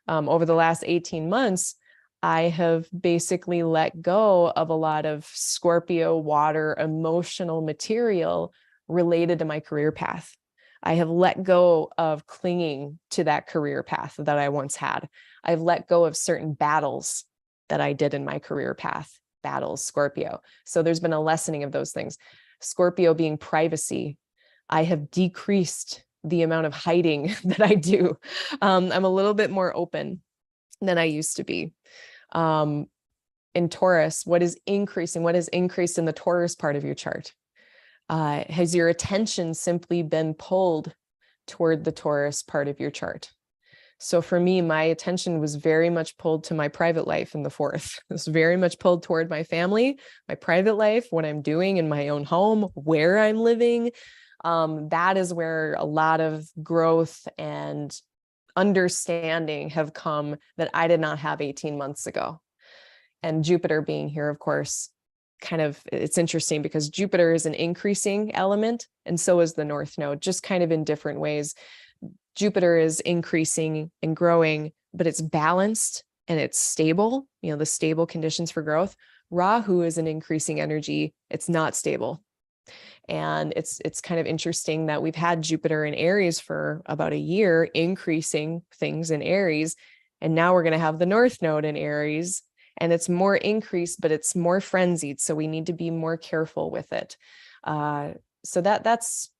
over the last 18 months, I have basically let go of a lot of Scorpio water emotional material related to my career path. I have let go of clinging to that career path that I once had. I've let go of certain battles that I did in my career path, battles, Scorpio. So there's been a lessening of those things. Scorpio being privacy, I have decreased the amount of hiding that I do. I'm a little bit more open than I used to be. In Taurus, what is increasing? What has increased in the Taurus part of your chart? Has your attention simply been pulled toward the Taurus part of your chart? So for me, my attention was very much pulled to my private life in the fourth. It was very much pulled toward my family, my private life, what I'm doing in my own home, where I'm living. That is where a lot of growth and understanding have come that I did not have 18 months ago. And Jupiter being here, of course, it's interesting because Jupiter is an increasing element, and so is the North Node, just kind of in different ways. Jupiter is increasing and growing, but it's balanced and it's stable, the stable conditions for growth. Rahu is an increasing energy. It's not stable. And it's kind of interesting that we've had Jupiter in Aries for about a year, increasing things in Aries. And now we're going to have the North Node in Aries, and it's more increased, but it's more frenzied. So we need to be more careful with it. So that's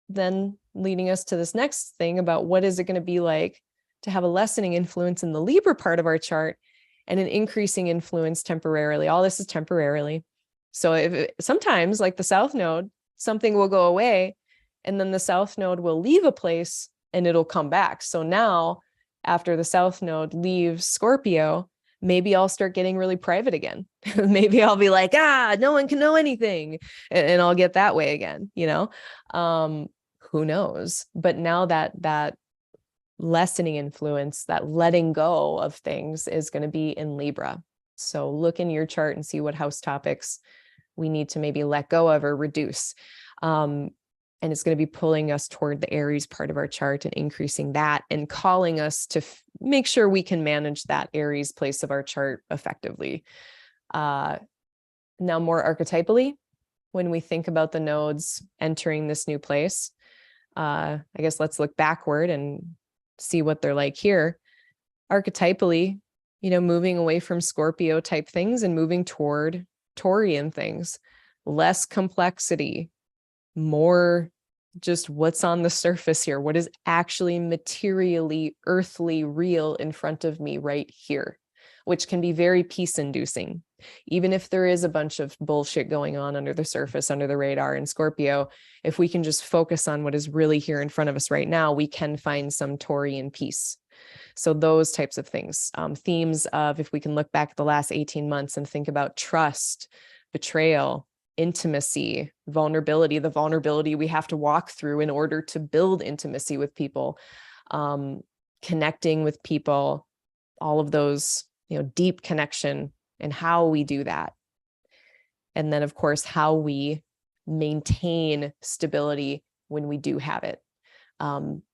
then leading us to this next thing about what is it going to be like to have a lessening influence in the Libra part of our chart and an increasing influence temporarily. All this is temporarily. So sometimes, like the South Node, something will go away and then the South Node will leave a place and it'll come back. So now after the South Node leaves Scorpio, maybe I'll start getting really private again. Maybe I'll be like, no one can know anything, and I'll get that way again, who knows? But now that lessening influence, that letting go of things is going to be in Libra. So look in your chart and see what house topics we need to maybe let go of or reduce. And it's going to be pulling us toward the Aries part of our chart and increasing that and calling us to make sure we can manage that Aries place of our chart effectively. Now, more archetypally, when we think about the nodes entering this new place, I guess let's look backward and see what they're like here. Archetypally, moving away from Scorpio type things and moving toward Taurian things, less complexity, more just what's on the surface here, what is actually materially, earthly, real in front of me right here, which can be very peace-inducing. Even if there is a bunch of bullshit going on under the surface, under the radar in Scorpio, if we can just focus on what is really here in front of us right now, we can find some Taurian peace. So those types of things, themes of, if we can look back at the last 18 months and think about trust, betrayal, intimacy, vulnerability, the vulnerability we have to walk through in order to build intimacy with people, connecting with people, all of those, deep connection and how we do that. And then, of course, how we maintain stability when we do have it.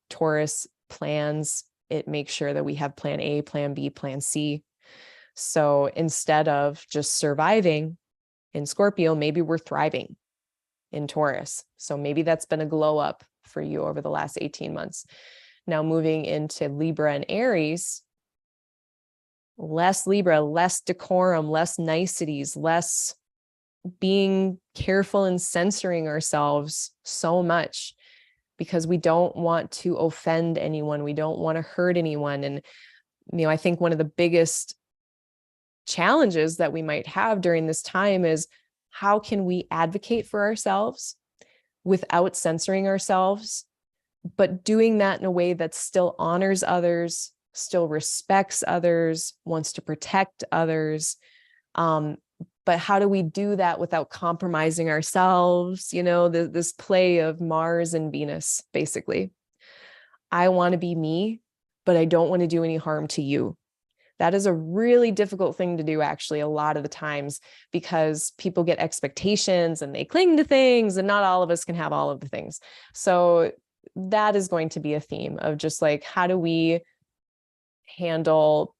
Taurus plans, it makes sure that we have plan A, plan B, plan C. So instead of just surviving in Scorpio, maybe we're thriving in Taurus. So maybe that's been a glow up for you over the last 18 months. Now moving into Libra and Aries, less Libra, less decorum, less niceties, less being careful and censoring ourselves so much because we don't want to offend anyone. We don't want to hurt anyone. And, I think one of the biggest challenges that we might have during this time is how can we advocate for ourselves without censoring ourselves, but doing that in a way that still honors others, still respects others, wants to protect others. But how do we do that without compromising ourselves? This play of Mars and Venus, basically. I want to be me, but I don't want to do any harm to you. That is a really difficult thing to do, actually, a lot of the times, because people get expectations and they cling to things, and not all of us can have all of the things. So that is going to be a theme of just like, how do we handle,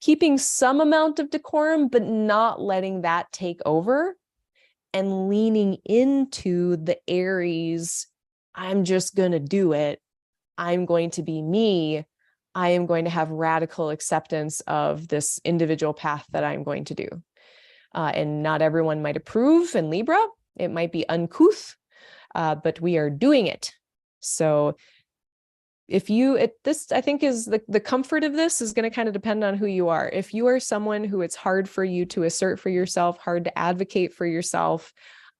keeping some amount of decorum, but not letting that take over, and leaning into the Aries, I'm just going to do it. I'm going to be me. I am going to have radical acceptance of this individual path that I'm going to do. And not everyone might approve in Libra. It might be uncouth, but we are doing it. So I think is the comfort of this is going to kind of depend on who you are. If you are someone who it's hard for you to assert for yourself, hard to advocate for yourself,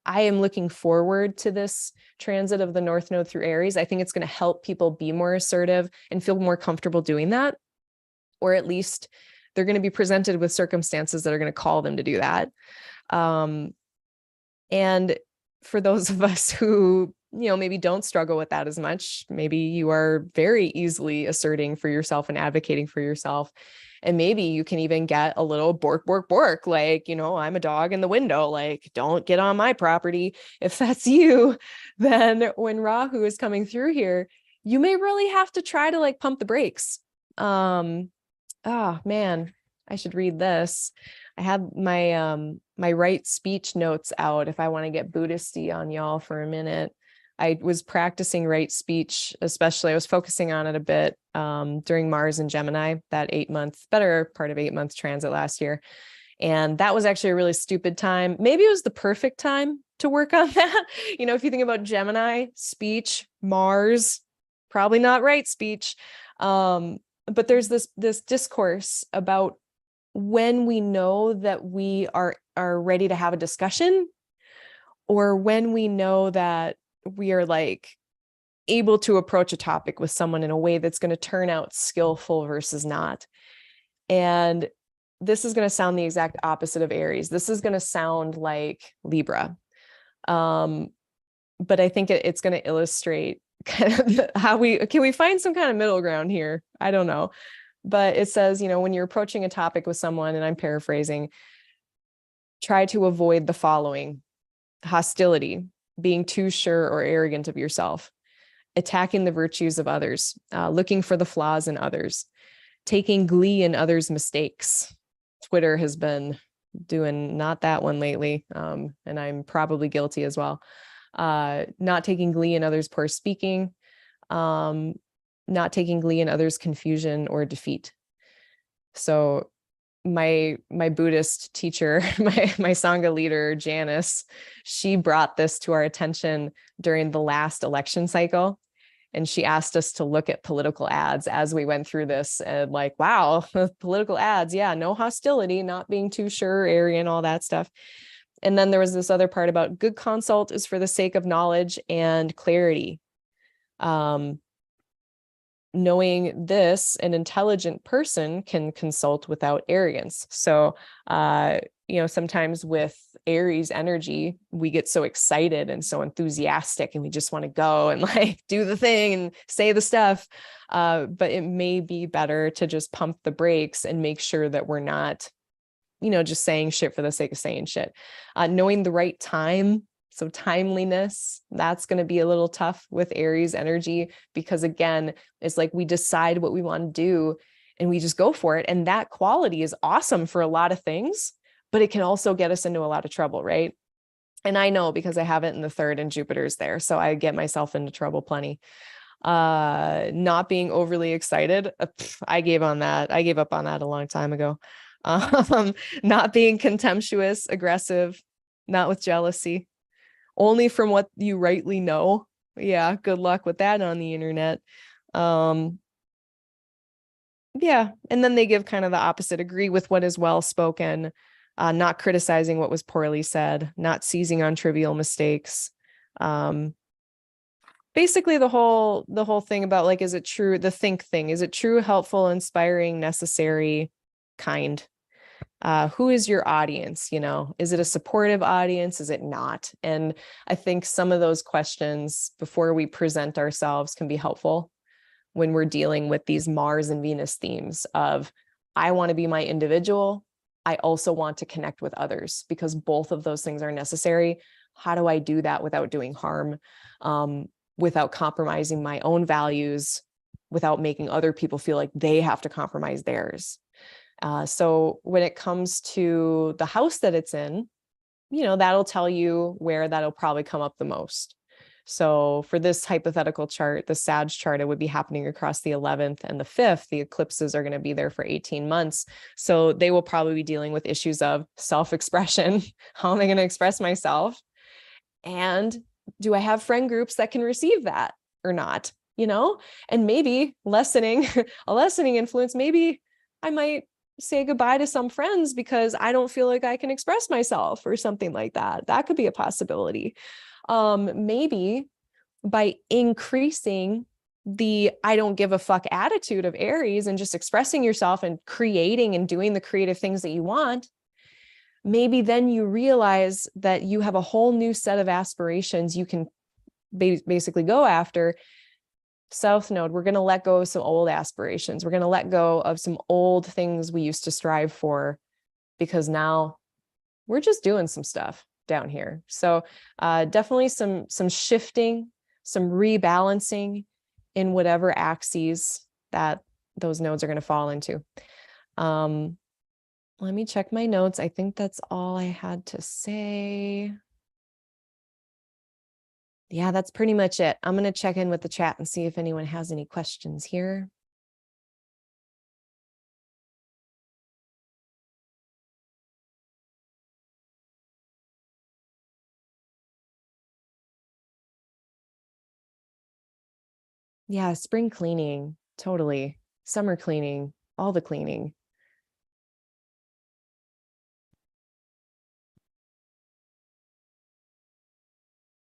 I am looking forward to this transit of the North Node through Aries. I think it's going to help people be more assertive and feel more comfortable doing that, or at least they're going to be presented with circumstances that are going to call them to do that. And for those of us who, maybe don't struggle with that as much, maybe you are very easily asserting for yourself and advocating for yourself. And maybe you can even get a little bork, bork, bork, like, I'm a dog in the window, like, don't get on my property. If that's you, then when Rahu is coming through here, you may really have to try to like pump the brakes. Oh man, I should read this. I had my my right speech notes out if I want to get Buddhisty on y'all for a minute. I was practicing right speech, especially I was focusing on it a bit during Mars and Gemini, that better part of 8-month transit last year. And that was actually a really stupid time. Maybe it was the perfect time to work on that. If you think about Gemini, speech, Mars, probably not right speech. But there's this discourse about when we know that we are ready to have a discussion, or when we know that we are like able to approach a topic with someone in a way that's going to turn out skillful versus not. And this is going to sound the exact opposite of Aries. This is going to sound like Libra. But I think it's going to illustrate kind of how can we find some kind of middle ground here? I don't know. But it says, when you're approaching a topic with someone, and I'm paraphrasing, try to avoid the following: hostility, being too sure or arrogant of yourself, attacking the virtues of others, looking for the flaws in others, taking glee in others' mistakes. Twitter has been doing not that one lately, and I'm probably guilty as well. Not taking glee in others' poor speaking, not taking glee in others' confusion or defeat. So my Buddhist teacher, my Sangha leader, Janice, she brought this to our attention during the last election cycle. And she asked us to look at political ads as we went through this, and like, wow, political ads. Yeah. No hostility, not being too sure, Aryan, all that stuff. And then there was this other part about good consult is for the sake of knowledge and clarity. Knowing this, an intelligent person can consult without arrogance. So, sometimes with Aries energy, we get so excited and so enthusiastic, and we just want to go and like do the thing and say the stuff. But it may be better to just pump the brakes and make sure that we're not, just saying shit for the sake of saying shit. Knowing the right time. So timeliness, that's going to be a little tough with Aries energy, because again, it's like we decide what we want to do and we just go for it. And that quality is awesome for a lot of things, but it can also get us into a lot of trouble, right? And I know because I have it in the third and Jupiter's there. So I get myself into trouble plenty. Not being overly excited. I gave up on that a long time ago. Not being contemptuous, aggressive, not with jealousy. Only from what you rightly know. Yeah, good luck with that on the internet. Yeah, and then they give kind of the opposite: agree with what is well spoken, not criticizing what was poorly said, not seizing on trivial mistakes. Basically the whole thing about like, is it true? The think thing: is it true, helpful, inspiring, necessary, kind? Who is your audience? Is it a supportive audience? Is it not? And I think some of those questions before we present ourselves can be helpful when we're dealing with these Mars and Venus themes of, I want to be my individual. I also want to connect with others, because both of those things are necessary. How do I do that without doing harm, without compromising my own values, without making other people feel like they have to compromise theirs? So when it comes to the house that it's in, that'll tell you where that'll probably come up the most. So for this hypothetical chart, the Sag chart, it would be happening across the 11th and the 5th. The eclipses are going to be there for 18 months. So they will probably be dealing with issues of self-expression. How am I going to express myself? And do I have friend groups that can receive that or not? You know, and maybe a lessening influence, maybe I might say goodbye to some friends because I don't feel like I can express myself or something like that. That could be a possibility. Maybe by increasing the I don't give a fuck attitude of Aries and just expressing yourself and creating and doing the creative things that you want, maybe then you realize that you have a whole new set of aspirations you can basically go after. South Node, we're going to let go of some old aspirations. We're going to let go of some old things we used to strive for because now we're just doing some stuff down here. So definitely some shifting, some rebalancing in whatever axes that those nodes are going to fall into. Let me check my notes. I think that's all I had to say. Yeah, that's pretty much it. I'm going to check in with the chat and see if anyone has any questions here. Yeah, spring cleaning, totally. Summer cleaning, all the cleaning.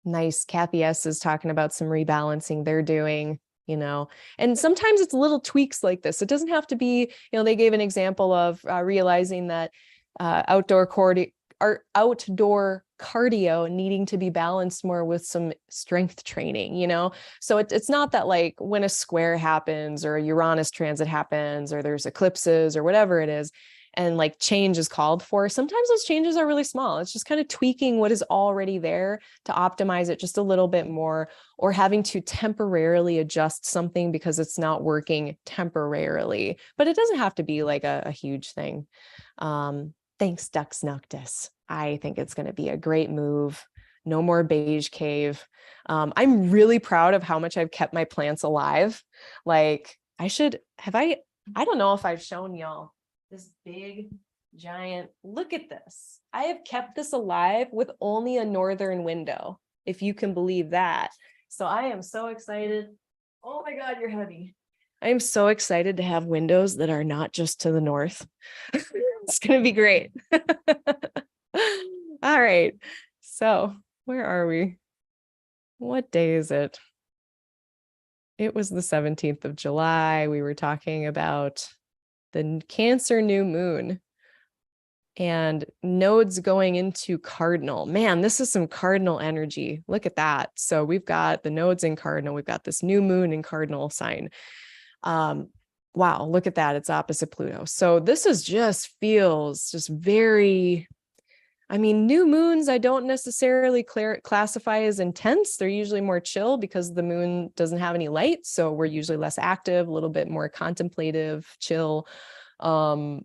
Nice. Kathy S is talking about some rebalancing they're doing, you know, and sometimes it's little tweaks like this. It doesn't have to be, you know, they gave an example of realizing that outdoor cardio needing to be balanced more with some strength training, you know? So it's not that like when a square happens or a Uranus transit happens or there's eclipses or whatever it is, and like change is called for. Sometimes those changes are really small. It's just kind of tweaking what is already there to optimize it just a little bit more, or having to temporarily adjust something because it's not working temporarily. But it doesn't have to be like a huge thing. Thanks, Dux Noctis. I think it's going to be a great move. No more beige cave. I'm really proud of how much I've kept my plants alive. Like I don't know if I've shown y'all this big giant, look at this. I have kept this alive with only a northern window, if you can believe that. So I am so excited. Oh my God, you're heavy. I am so excited to have windows that are not just to the north. It's going to be great. All right. So where are we? What day is it? It was the 17th of July. We were talking about the Cancer new moon and nodes going into Cardinal. Man, this is some Cardinal energy. Look at that. So we've got the nodes in Cardinal. We've got this new moon in Cardinal sign. Wow, look at that. It's opposite Pluto. So this is feels very, I mean, new moons, I don't necessarily classify as intense. They're usually more chill because the moon doesn't have any light. So we're usually less active, a little bit more contemplative, chill. But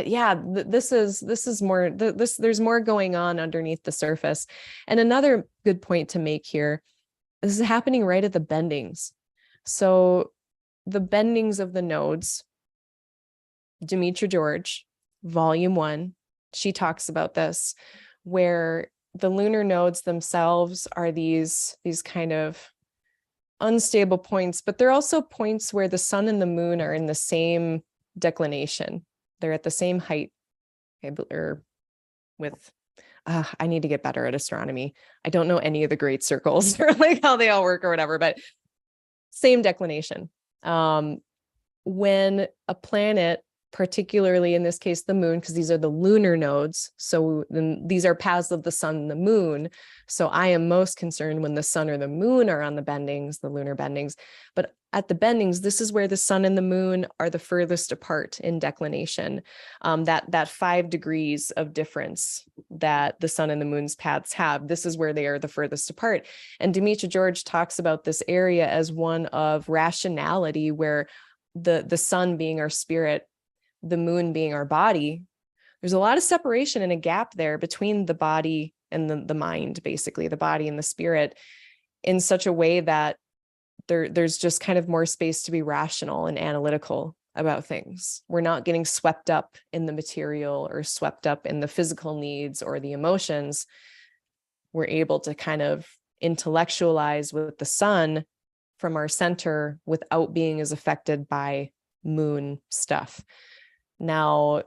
yeah, this is more, there's more going on underneath the surface. And another good point to make here, this is happening right at the bendings. So the bendings of the nodes, Demetra George, volume 1, she talks about this, where the lunar nodes themselves are these kind of unstable points, but they're also points where the sun and the moon are in the same declination. They're at the same height, or with, I need to get better at astronomy. I don't know any of the great circles or like how they all work or whatever, but same declination. When a planet, particularly in this case, the moon, because these are the lunar nodes. So then these are paths of the sun and the moon. So I am most concerned when the sun or the moon are on the bendings, the lunar bendings. But at the bendings, this is where the sun and the moon are the furthest apart in declination. That 5 degrees of difference that the sun and the moon's paths have, this is where they are the furthest apart. And Demetra George talks about this area as one of rationality, where the sun being our spirit, the moon being our body, there's a lot of separation and a gap there between the body and the mind, basically the body and the spirit, in such a way that there's just kind of more space to be rational and analytical about things. We're not getting swept up in the material or swept up in the physical needs or the emotions. We're able to kind of intellectualize with the sun from our center without being as affected by moon stuff. Now,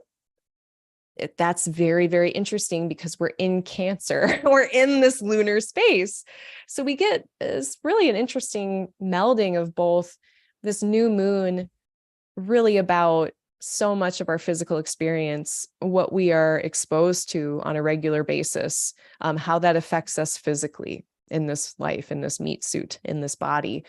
that's very, very interesting because we're in Cancer. We're in this lunar space. So we get this really an interesting melding of both this new moon, really about so much of our physical experience, what we are exposed to on a regular basis, how that affects us physically in this life, in this meat suit, in this body.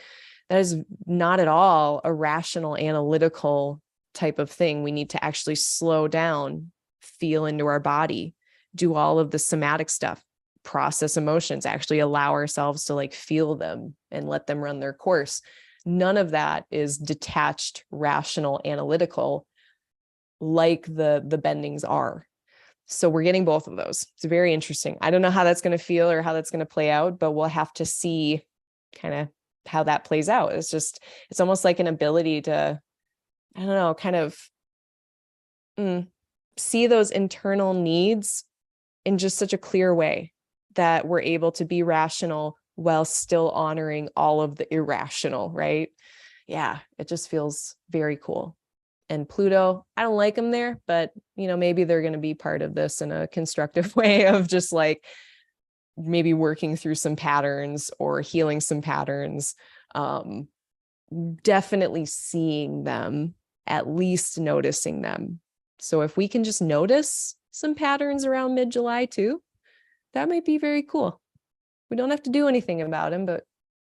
That is not at all a rational, analytical type of thing. We need to actually slow down, feel into our body, do all of the somatic stuff, process emotions, actually allow ourselves to like feel them and let them run their course. None of that is detached, rational, analytical like the bendings are. So we're getting both of those. It's very interesting. I don't know how that's going to feel or how that's going to play out, but we'll have to see kind of how that plays out. It's almost like an ability to, I don't know, kind of see those internal needs in just such a clear way that we're able to be rational while still honoring all of the irrational, right? Yeah, it just feels very cool. And Pluto, I don't like them there, but maybe they're going to be part of this in a constructive way of just like maybe working through some patterns or healing some patterns. Definitely seeing them, at least noticing them. So if we can just notice some patterns around mid-July too, that might be very cool. We don't have to do anything about them, but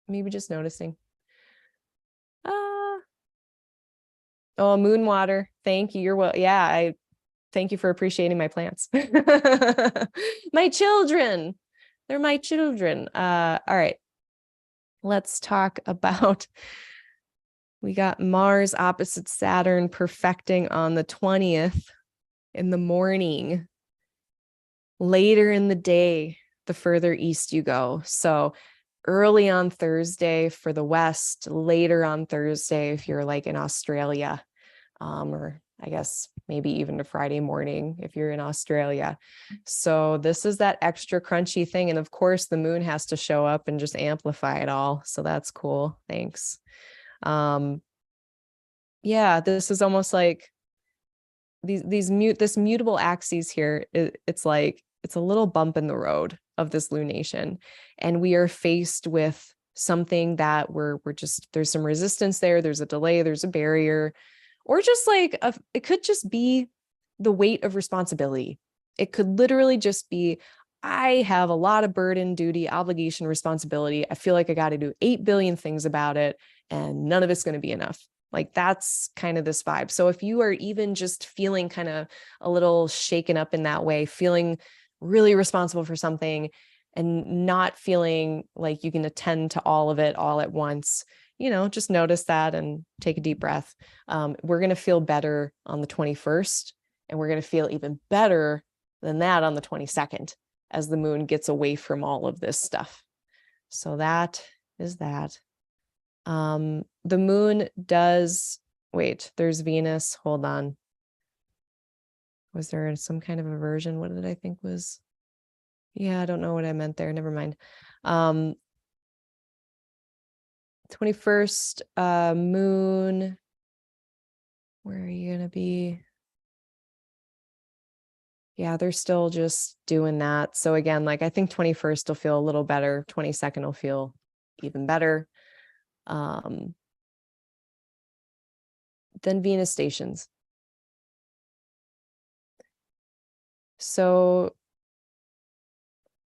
maybe just noticing. Oh, moon water. Thank you. You're well. Yeah, I thank you for appreciating my plants. My children. They're my children. All right. Let's talk about, we got Mars opposite Saturn perfecting on the 20th in the morning. Later in the day, the further east you go. So early on Thursday for the West, later on Thursday if you're like in Australia, or I guess maybe even a Friday morning if you're in Australia. So this is that extra crunchy thing. And of course, the moon has to show up and just amplify it all. So that's cool. Thanks. Yeah, this is almost like this mutable axes here. It's like, it's a little bump in the road of this lunation. And we are faced with something that we're just, there's some resistance there. There's a delay, there's a barrier, or just like, it could just be the weight of responsibility. It could literally just be, I have a lot of burden, duty, obligation, responsibility. I feel like I got to do 8 billion things about it, and none of it's going to be enough. Like that's kind of this vibe. So if you are even just feeling kind of a little shaken up in that way, feeling really responsible for something and not feeling like you can attend to all of it all at once, just notice that and take a deep breath. We're going to feel better on the 21st, and we're going to feel even better than that on the 22nd as the moon gets away from all of this stuff. So that is that. The moon does, wait, there's Venus. Hold on. Was there some kind of a version? What did I think was? Yeah, I don't know what I meant there. Never mind. 21st, moon. Where are you going to be? Yeah, they're still just doing that. So again, like I think 21st will feel a little better. 22nd will feel even better. Then Venus stations. So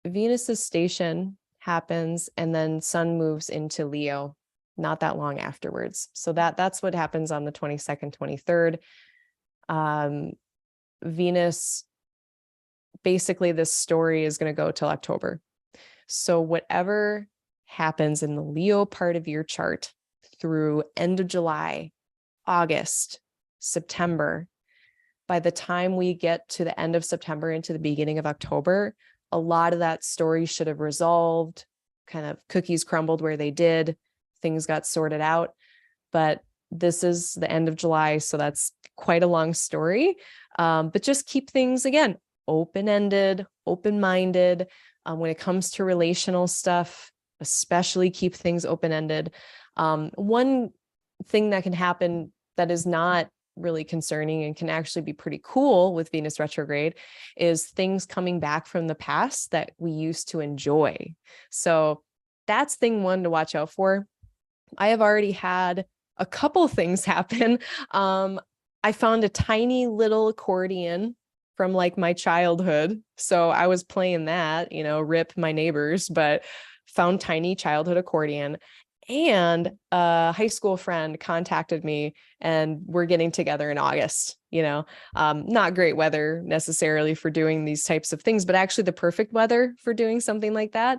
Venus's station happens and then Sun moves into Leo not that long afterwards. So that's what happens on the 22nd, 23rd. Venus, basically this story is going to go till October. So whatever happens in the Leo part of your chart through end of July, August, September, by the time we get to the end of September into the beginning of October, a lot of that story should have resolved, kind of cookies crumbled where they did, things got sorted out. But this is the end of July, so that's quite a long story. But just keep things, again, open-ended, open-minded. When it comes to relational stuff, especially keep things open-ended. One thing that can happen that is not really concerning and can actually be pretty cool with Venus retrograde is things coming back from the past that we used to enjoy. So that's thing one to watch out for. I have already had a couple things happen. I found a tiny little accordion from like my childhood. So I was playing that, rip my neighbors, but found tiny childhood accordion. And a high school friend contacted me and we're getting together in August, not great weather necessarily for doing these types of things, but actually the perfect weather for doing something like that.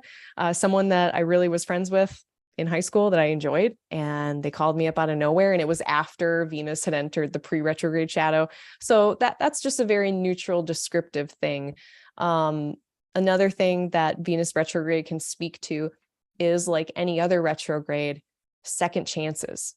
Someone that I really was friends with in high school that I enjoyed, and they called me up out of nowhere, and it was after Venus had entered the pre-retrograde shadow. So that's just a very neutral, descriptive thing. Another thing that Venus retrograde can speak to is, like any other retrograde, second chances,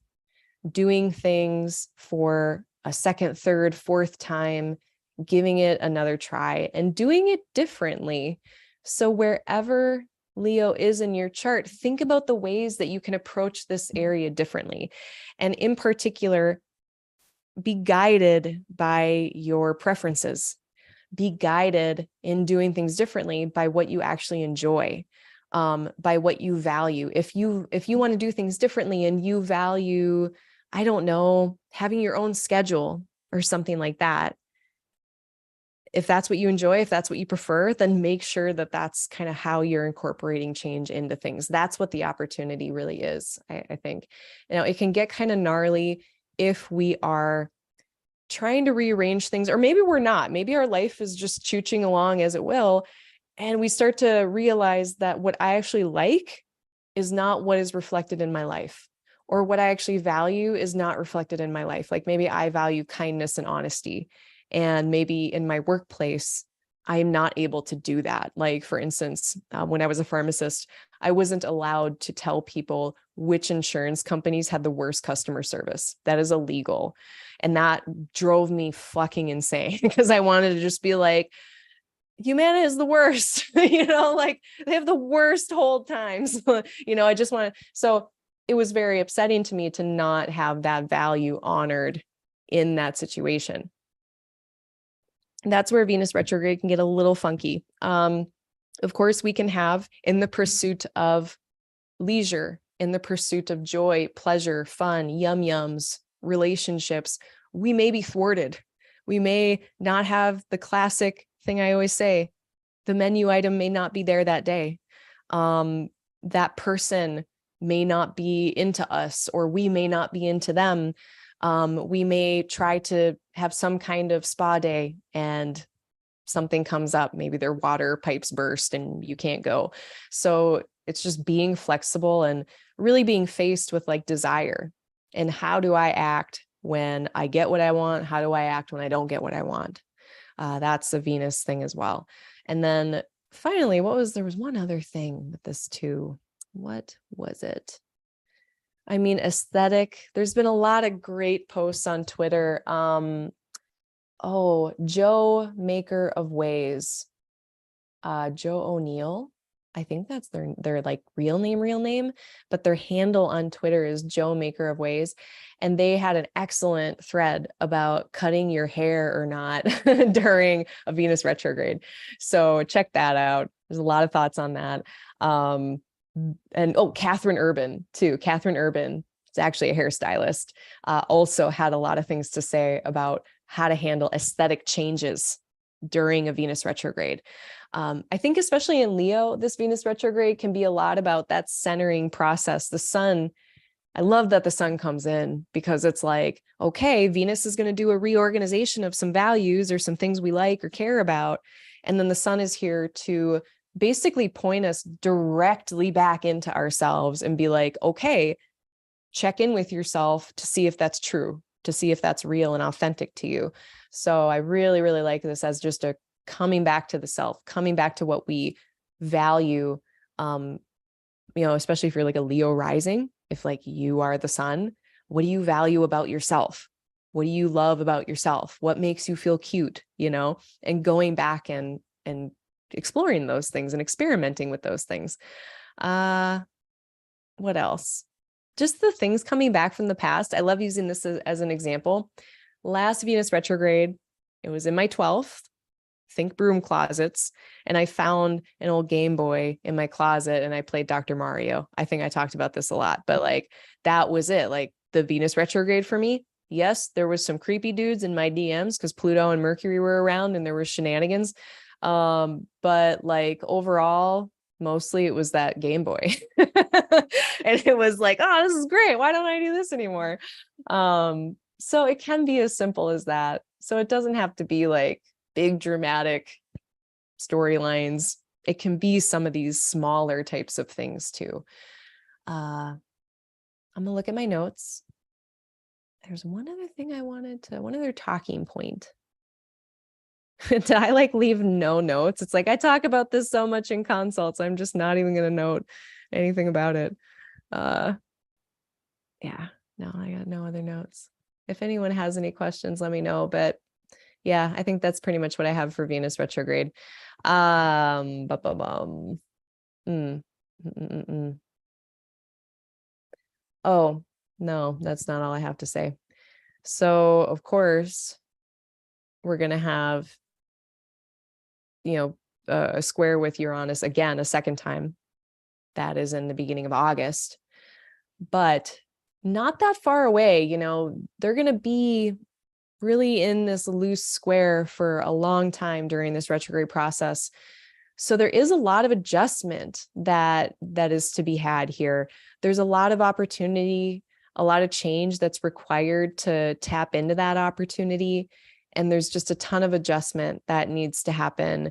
doing things for a second, third, fourth time, giving it another try and doing it differently. So wherever Leo is in your chart, think about the ways that you can approach this area differently. And in particular, be guided by your preferences. Be guided in doing things differently by what you actually enjoy, by what you value. If you want to do things differently and you value, I don't know, having your own schedule or something like that, if that's what you enjoy, if that's what you prefer, then make sure that that's kind of how you're incorporating change into things. That's what the opportunity really is, I think. It can get kind of gnarly if we are trying to rearrange things, or maybe we're not. Maybe our life is just chooching along as it will, and we start to realize that what I actually like is not what is reflected in my life, or what I actually value is not reflected in my life. Like maybe I value kindness and honesty, and maybe in my workplace, I am not able to do that. Like, for instance, when I was a pharmacist, I wasn't allowed to tell people which insurance companies had the worst customer service. That is illegal. And that drove me fucking insane because I wanted to just be like, Humana is the worst, like they have the worst hold times. I just want to, so it was very upsetting to me to not have that value honored in that situation. That's where Venus retrograde can get a little funky. Of course, we can have, in the pursuit of leisure, in the pursuit of joy, pleasure, fun, yums, relationships, we may be thwarted. We may not have the classic thing I always say, the menu item may not be there that day. That person may not be into us, or we may not be into them. We may try to have some kind of spa day and something comes up, maybe their water pipes burst and you can't go. So it's just being flexible and really being faced with like desire, and how do I act when I get what I want? How do I act when I don't get what I want? That's a Venus thing as well. And then finally, there was one other thing with this too. What was it? I mean, aesthetic. There's been a lot of great posts on Twitter. Joe Maker of Ways, Joe O'Neill. I think that's their like real name, but their handle on Twitter is Joe Maker of Ways. And they had an excellent thread about cutting your hair or not during a Venus retrograde. So check that out. There's a lot of thoughts on that. And Catherine Urban too. Catherine Urban is actually a hairstylist. Also had a lot of things to say about how to handle aesthetic changes during a Venus retrograde. I think especially in Leo, this Venus retrograde can be a lot about that centering process. The sun, I love that the sun comes in because it's like, okay, Venus is going to do a reorganization of some values or some things we like or care about. And then the sun is here to basically point us directly back into ourselves and be like, okay, check in with yourself to see if that's true, to see if that's real and authentic to you. So I really, really like this as just a coming back to the self, coming back to what we value, especially if you're like a Leo rising, if like you are the sun, what do you value about yourself? What do you love about yourself? What makes you feel cute, and going back and exploring those things and experimenting with those things. What else? Just the things coming back from the past. I love using this as an example. Last Venus retrograde, it was in my 12th, think broom closets. And I found an old Game Boy in my closet and I played Dr. Mario. I think I talked about this a lot, but like, that was it. Like the Venus retrograde for me. Yes, there was some creepy dudes in my DMs because Pluto and Mercury were around and there were shenanigans. But like overall, mostly it was that Game Boy. And it was like, oh, this is great. Why don't I do this anymore? So it can be as simple as that. So it doesn't have to be like big dramatic storylines. It can be some of these smaller types of things too. I'm gonna look at my notes. There's one other thing one other talking point. Did I like leave no notes? It's like I talk about this so much in consults. I'm just not even gonna note anything about it. Yeah, no, I got no other notes. If anyone has any questions, let me know. But yeah, I think that's pretty much what I have for Venus retrograde. Oh, no, that's not all I have to say. So, of course, we're going to have, a square with Uranus again, a second time. That is in the beginning of August. But not that far away, they're going to be really in this loose square for a long time during this retrograde process. So there is a lot of adjustment that is to be had here. There's a lot of opportunity, a lot of change that's required to tap into that opportunity. And there's just a ton of adjustment that needs to happen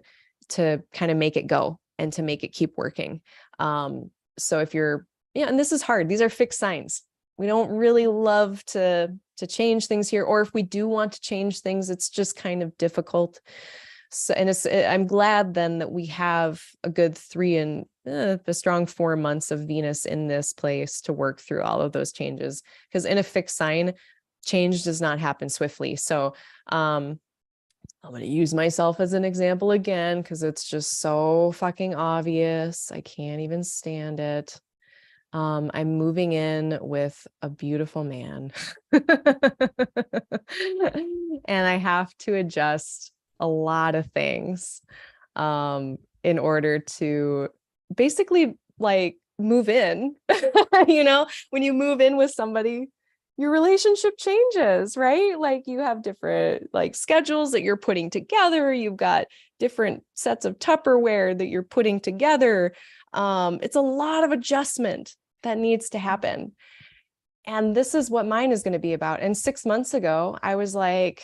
to kind of make it go and to make it keep working. So if you're, and this is hard, these are fixed signs. We don't really love to change things here, or if we do want to change things, it's just kind of difficult. So, and I'm glad then that we have a good 3 and a strong 4 months of Venus in this place to work through all of those changes. Because in a fixed sign, change does not happen swiftly. So, I'm going to use myself as an example again, because it's just so fucking obvious. I can't even stand it. I'm moving in with a beautiful man and I have to adjust a lot of things in order to basically like move in. When you move in with somebody, your relationship changes, right? Like you have different like schedules that you're putting together. You've got different sets of Tupperware that you're putting together. It's a lot of adjustment that needs to happen. And this is what mine is going to be about. And 6 months ago, I was like,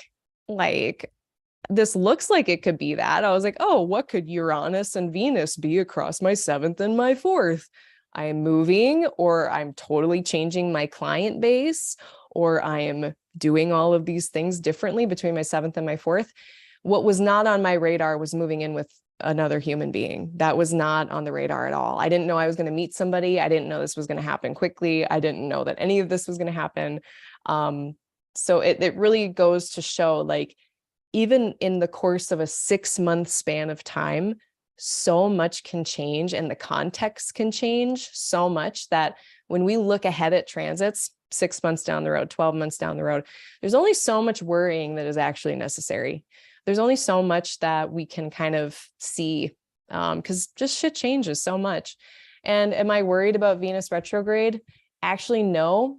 this looks like it could be that. I was like, oh, what could Uranus and Venus be across my 7th and my 4th? I'm moving, or I'm totally changing my client base, or I am doing all of these things differently between my 7th and my 4th. What was not on my radar was moving in with another human being. That was not on the radar at all. I didn't know I was going to meet somebody. I didn't know this was going to happen quickly. I didn't know that any of this was going to happen. So it really goes to show, like, even in the course of a 6-month span of time, so much can change and the context can change so much that when we look ahead at transits 6 months down the road, 12 months down the road, there's only so much worrying that is actually necessary. There's only so much that we can kind of see because just shit changes so much. And am I worried about Venus retrograde? Actually, no,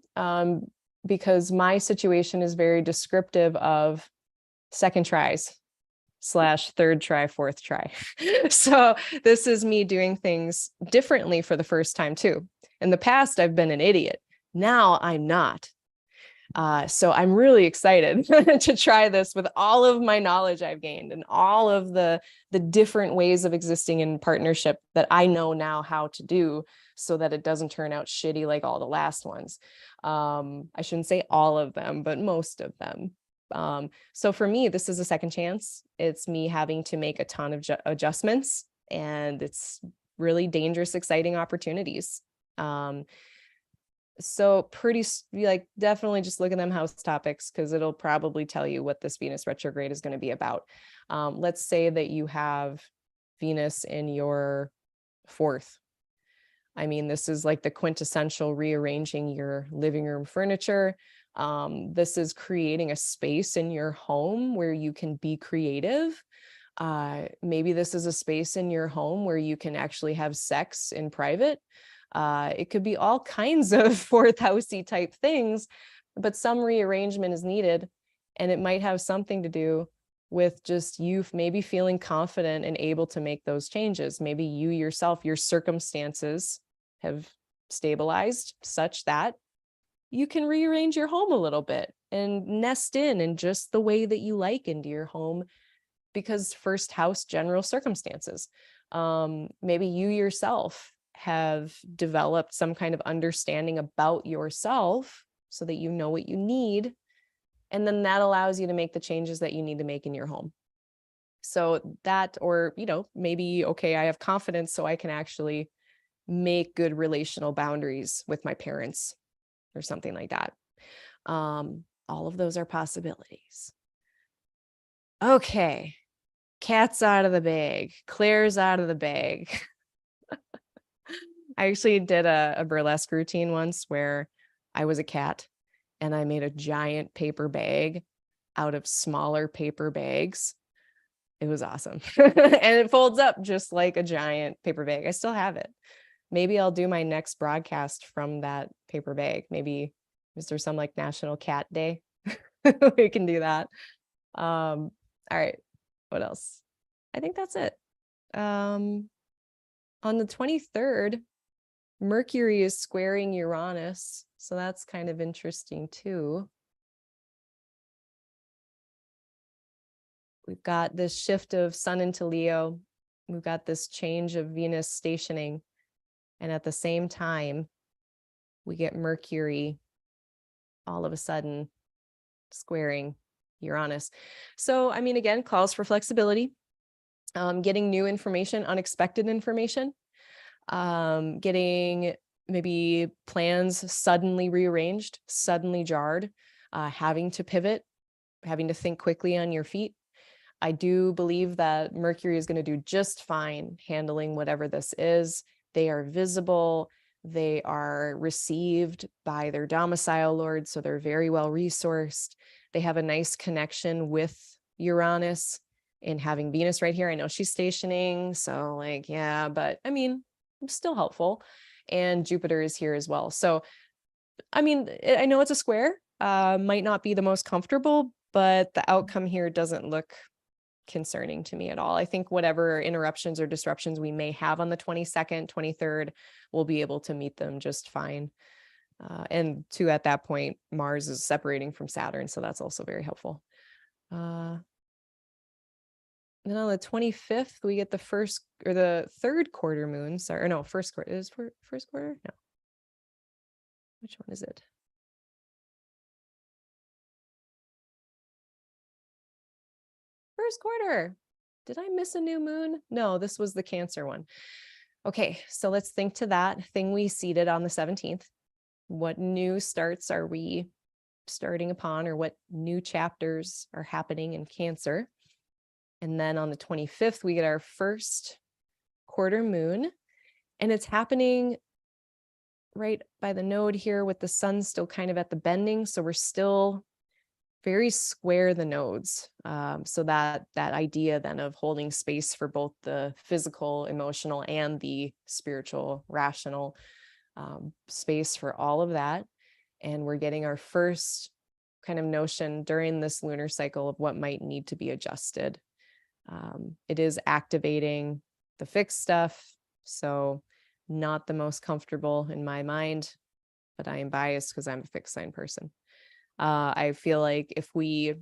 because my situation is very descriptive of second tries / third try, fourth try. So this is me doing things differently for the first time too. In the past, I've been an idiot. Now I'm not. So I'm really excited to try this with all of my knowledge I've gained and all of the different ways of existing in partnership that I know now how to do so that it doesn't turn out shitty like all the last ones. I shouldn't say all of them, but most of them. So for me, this is a second chance. It's me having to make a ton of adjustments, and it's really dangerous, exciting opportunities. So pretty like definitely just look at them house topics, because it'll probably tell you what this Venus retrograde is going to be about. Let's say that you have Venus in your 4th. I mean, this is like the quintessential rearranging your living room furniture. This is creating a space in your home where you can be creative. Maybe this is a space in your home where you can actually have sex in private. It could be all kinds of 4th housey type things, but some rearrangement is needed, and it might have something to do with just you maybe feeling confident and able to make those changes. Maybe you yourself, your circumstances have stabilized such that you can rearrange your home a little bit and nest in just the way that you like into your home, because 1st house, general circumstances. Maybe you yourself have developed some kind of understanding about yourself so that you know what you need. And then that allows you to make the changes that you need to make in your home. So that, or, maybe, okay, I have confidence so I can actually make good relational boundaries with my parents or something like that. All of those are possibilities. Okay. Cat's out of the bag. Claire's out of the bag. I actually did a burlesque routine once where I was a cat and I made a giant paper bag out of smaller paper bags. It was awesome. And it folds up just like a giant paper bag. I still have it. Maybe I'll do my next broadcast from that paper bag. Maybe is there some like National Cat Day? We can do that. All right. What else? I think that's it. On the 23rd, Mercury is squaring Uranus. So that's kind of interesting too. We've got this shift of Sun into Leo. We've got this change of Venus stationing. And at the same time, we get Mercury all of a sudden squaring Uranus. So, I mean, again, calls for flexibility, getting new information, unexpected information, getting maybe plans suddenly rearranged, suddenly jarred, having to pivot, having to think quickly on your feet. I do believe that Mercury is going to do just fine handling whatever this is. They are visible. They are received by their domicile lord, so they're very well resourced. They have a nice connection with Uranus in having Venus right here. I know she's stationing, so like, yeah, but I mean, still helpful. And Jupiter is here as well. So, I mean, I know it's a square, might not be the most comfortable, but the outcome here doesn't look concerning to me at all. I think whatever interruptions or disruptions we may have on the 22nd, 23rd, we'll be able to meet them just fine. And two, at that point, Mars is separating from Saturn, so that's also very helpful. Then on the 25th, we get the first or the third quarter moon. Sorry, or no, first quarter. Is first quarter? No. Which one is it? First quarter. Did I miss a new moon? No, this was the Cancer one. Okay, so let's think to that thing we seeded on the 17th. What new starts are we starting upon, or what new chapters are happening in Cancer? And then on the 25th, we get our first quarter moon, and it's happening right by the node here with the sun still kind of at the bending. So we're still very square the nodes. So that idea then of holding space for both the physical, emotional, and the spiritual, rational space for all of that. And we're getting our first kind of notion during this lunar cycle of what might need to be adjusted. It is activating the fixed stuff. So not the most comfortable in my mind, but I am biased because I'm a fixed sign person. I feel like if we,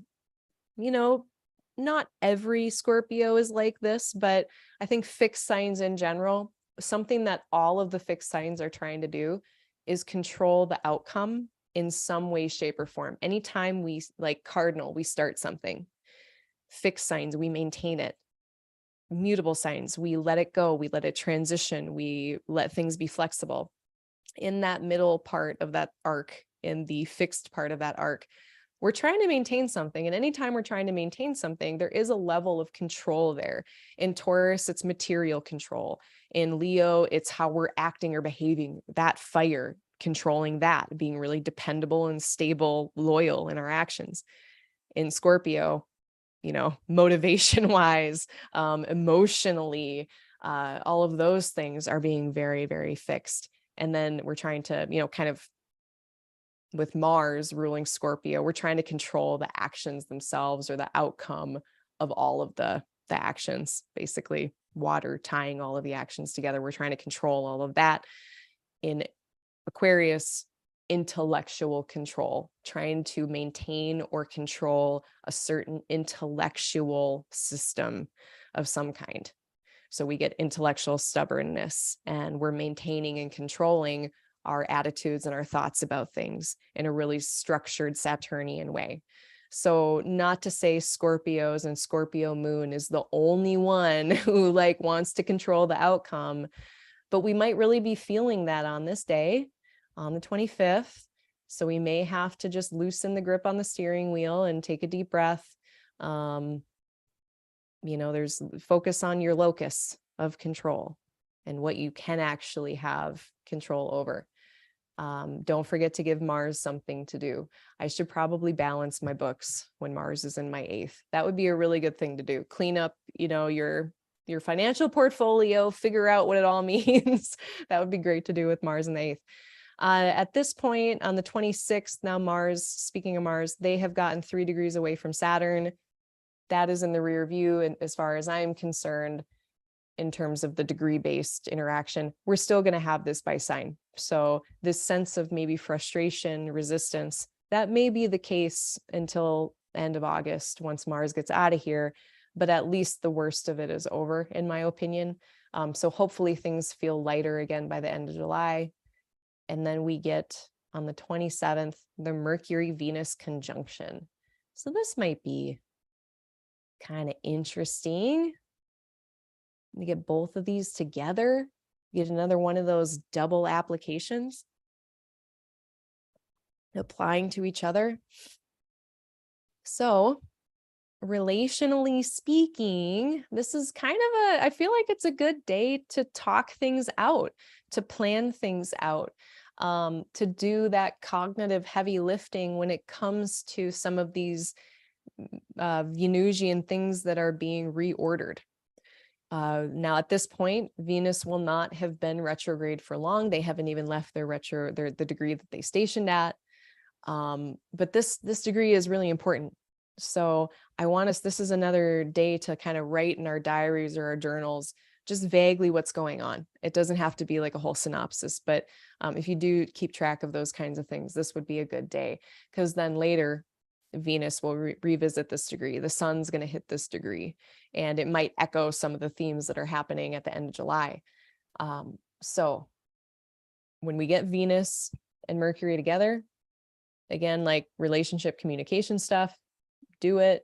not every Scorpio is like this, but I think fixed signs in general, something that all of the fixed signs are trying to do is control the outcome in some way, shape, or form. Anytime we, like cardinal, we start something. Fixed signs, we maintain it. Mutable signs, we let it go, we let it transition, we let things be flexible. In that middle part of that arc, in the fixed part of that arc, we're trying to maintain something. And anytime we're trying to maintain something, there is a level of control there. In Taurus, it's material control. In Leo, it's how we're acting or behaving, that fire, controlling that, being really dependable and stable, loyal in our actions. In Scorpio, motivation wise, emotionally, all of those things are being very, very fixed. And then we're trying to, kind of, with Mars ruling Scorpio, we're trying to control the actions themselves or the outcome of all of the actions, basically water tying all of the actions together. We're trying to control all of that. In Aquarius, intellectual control, trying to maintain or control a certain intellectual system of some kind. So we get intellectual stubbornness, and we're maintaining and controlling our attitudes and our thoughts about things in a really structured Saturnian way. So not to say Scorpios and Scorpio moon is the only one who wants to control the outcome, but we might really be feeling that on this day, on the 25th. So we may have to just loosen the grip on the steering wheel and take a deep breath. There's focus on your locus of control and what you can actually have control over. Don't forget to give Mars something to do. I should probably balance my books when Mars is in my 8th. That would be a really good thing to do. Clean up, your financial portfolio, figure out what it all means. That would be great to do with Mars in the 8th. At this point, on the 26th, now Mars, speaking of Mars, they have gotten 3 degrees away from Saturn. That is in the rear view. And as far as I'm concerned, in terms of the degree-based interaction, we're still going to have this by sign. So this sense of maybe frustration, resistance, that may be the case until end of August, once Mars gets out of here, but at least the worst of it is over, in my opinion. So hopefully things feel lighter again by the end of July. And then we get, on the 27th, the Mercury Venus conjunction. So this might be kind of interesting. You get both of these together, get another one of those double applications applying to each other. So relationally speaking, this is kind of I feel like it's a good day to talk things out, to plan things out, to do that cognitive heavy lifting when it comes to some of these Venusian things that are being reordered. Now at this point, Venus will not have been retrograde for long. They haven't even left the degree that they stationed at. But this degree is really important. So this is another day to kind of write in our diaries or our journals, just vaguely what's going on. It doesn't have to be like a whole synopsis, but if you do keep track of those kinds of things, this would be a good day, because then later Venus will revisit this degree. The sun's going to hit this degree, and it might echo some of the themes that are happening at the end of July. So when we get Venus and Mercury together, again, like relationship communication stuff, do it,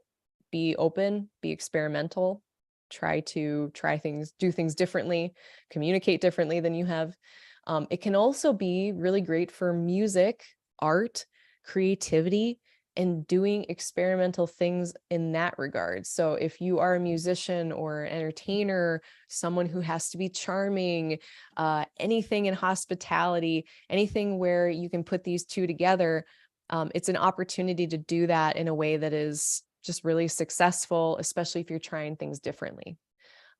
be open, be experimental, do things differently, communicate differently than you have. It can also be really great for music, art, creativity, and doing experimental things in that regard. So if you are a musician or an entertainer, someone who has to be charming, anything in hospitality, anything where you can put these two together, it's an opportunity to do that in a way that is just really successful, especially if you're trying things differently.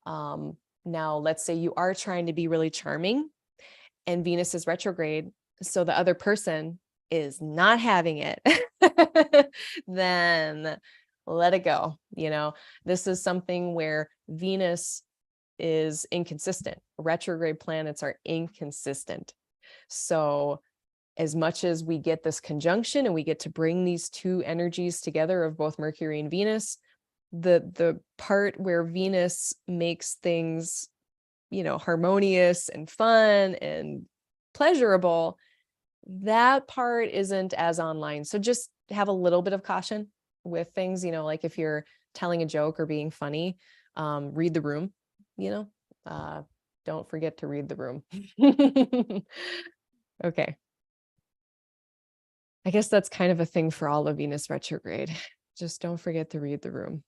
Now, let's say you are trying to be really charming and Venus is retrograde, so the other person is not having it, then let it go. This is something where Venus is inconsistent. Retrograde planets are inconsistent. So as much as we get this conjunction and we get to bring these two energies together of both Mercury and Venus, the part where Venus makes things, harmonious and fun and pleasurable, that part isn't as online. So just have a little bit of caution with things, like if you're telling a joke or being funny, read the room, don't forget to read the room. Okay. I guess that's kind of a thing for all of Venus retrograde. Just don't forget to read the room.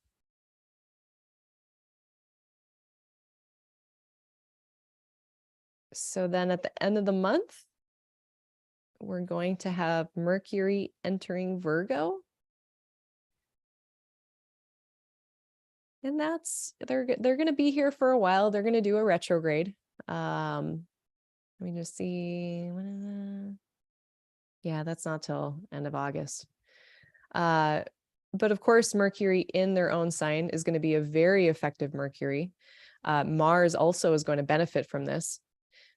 So then at the end of the month, we're going to have Mercury entering Virgo. And they're going to be here for a while. They're going to do a retrograde. Let me just see. When is that? Yeah, that's not till end of August. But of course, Mercury in their own sign is going to be a very effective Mercury. Mars also is going to benefit from this.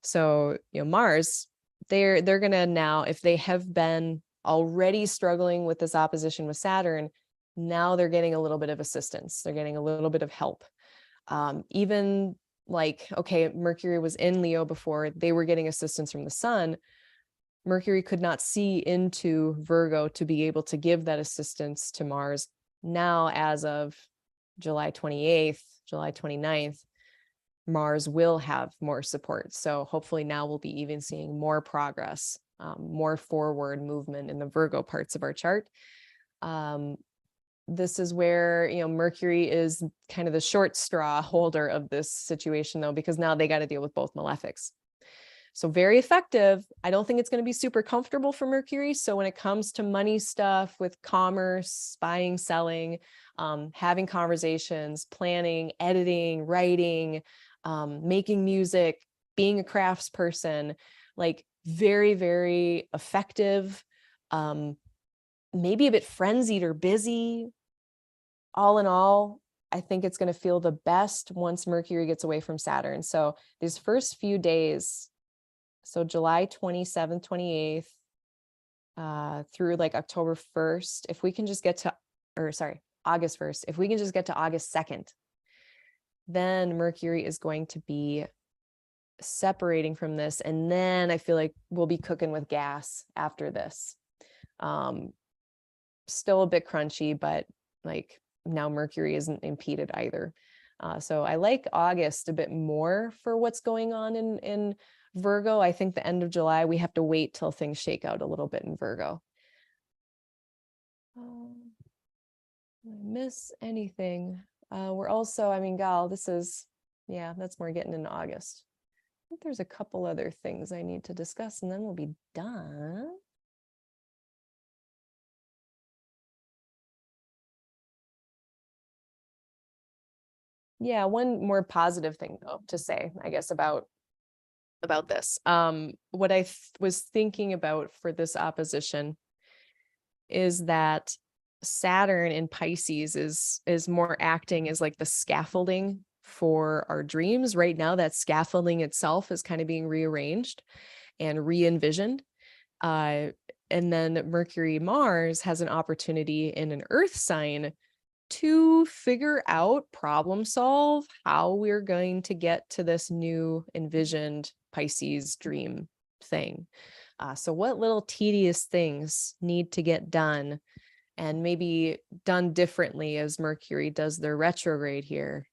So, Mars, they're going to now, if they have been already struggling with this opposition with Saturn, now they're getting a little bit of assistance. They're getting a little bit of help. Even like, okay, Mercury was in Leo before, they were getting assistance from the sun. Mercury could not see into Virgo to be able to give that assistance to Mars. Now, as of July 28th, July 29th, Mars will have more support. So hopefully now we'll be even seeing more progress, more forward movement in the Virgo parts of our chart. This is where, Mercury is kind of the short straw holder of this situation, though, because now they got to deal with both malefics. So very effective. I don't think it's going to be super comfortable for Mercury. So when it comes to money stuff with commerce, buying, selling, having conversations, planning, editing, writing, making music, being a craftsperson, like very, very effective, maybe a bit frenzied or busy. All in all, I think it's going to feel the best once Mercury gets away from Saturn. So these first few days, so July 27th, 28th, through like October 1st, if we can just get to, August 1st, if we can just get to August 2nd, then Mercury is going to be separating from this. And then I feel like we'll be cooking with gas after this. Still a bit crunchy, but like now Mercury isn't impeded either. So I like August a bit more for what's going on in Virgo. I think the end of July, we have to wait till things shake out a little bit in Virgo. Did I miss anything? We're also, gal, this is, that's more getting into August. I think there's a couple other things I need to discuss and then we'll be done. Yeah, one more positive thing though to say, I guess, about this. What I was thinking about for this opposition is that Saturn in Pisces is more acting as like the scaffolding for our dreams. Right now, that scaffolding itself is kind of being rearranged and re-envisioned. And then Mercury Mars has an opportunity in an Earth sign to figure out, problem solve how we're going to get to this new envisioned Pisces dream thing. So what little tedious things need to get done and maybe done differently as Mercury does their retrograde here.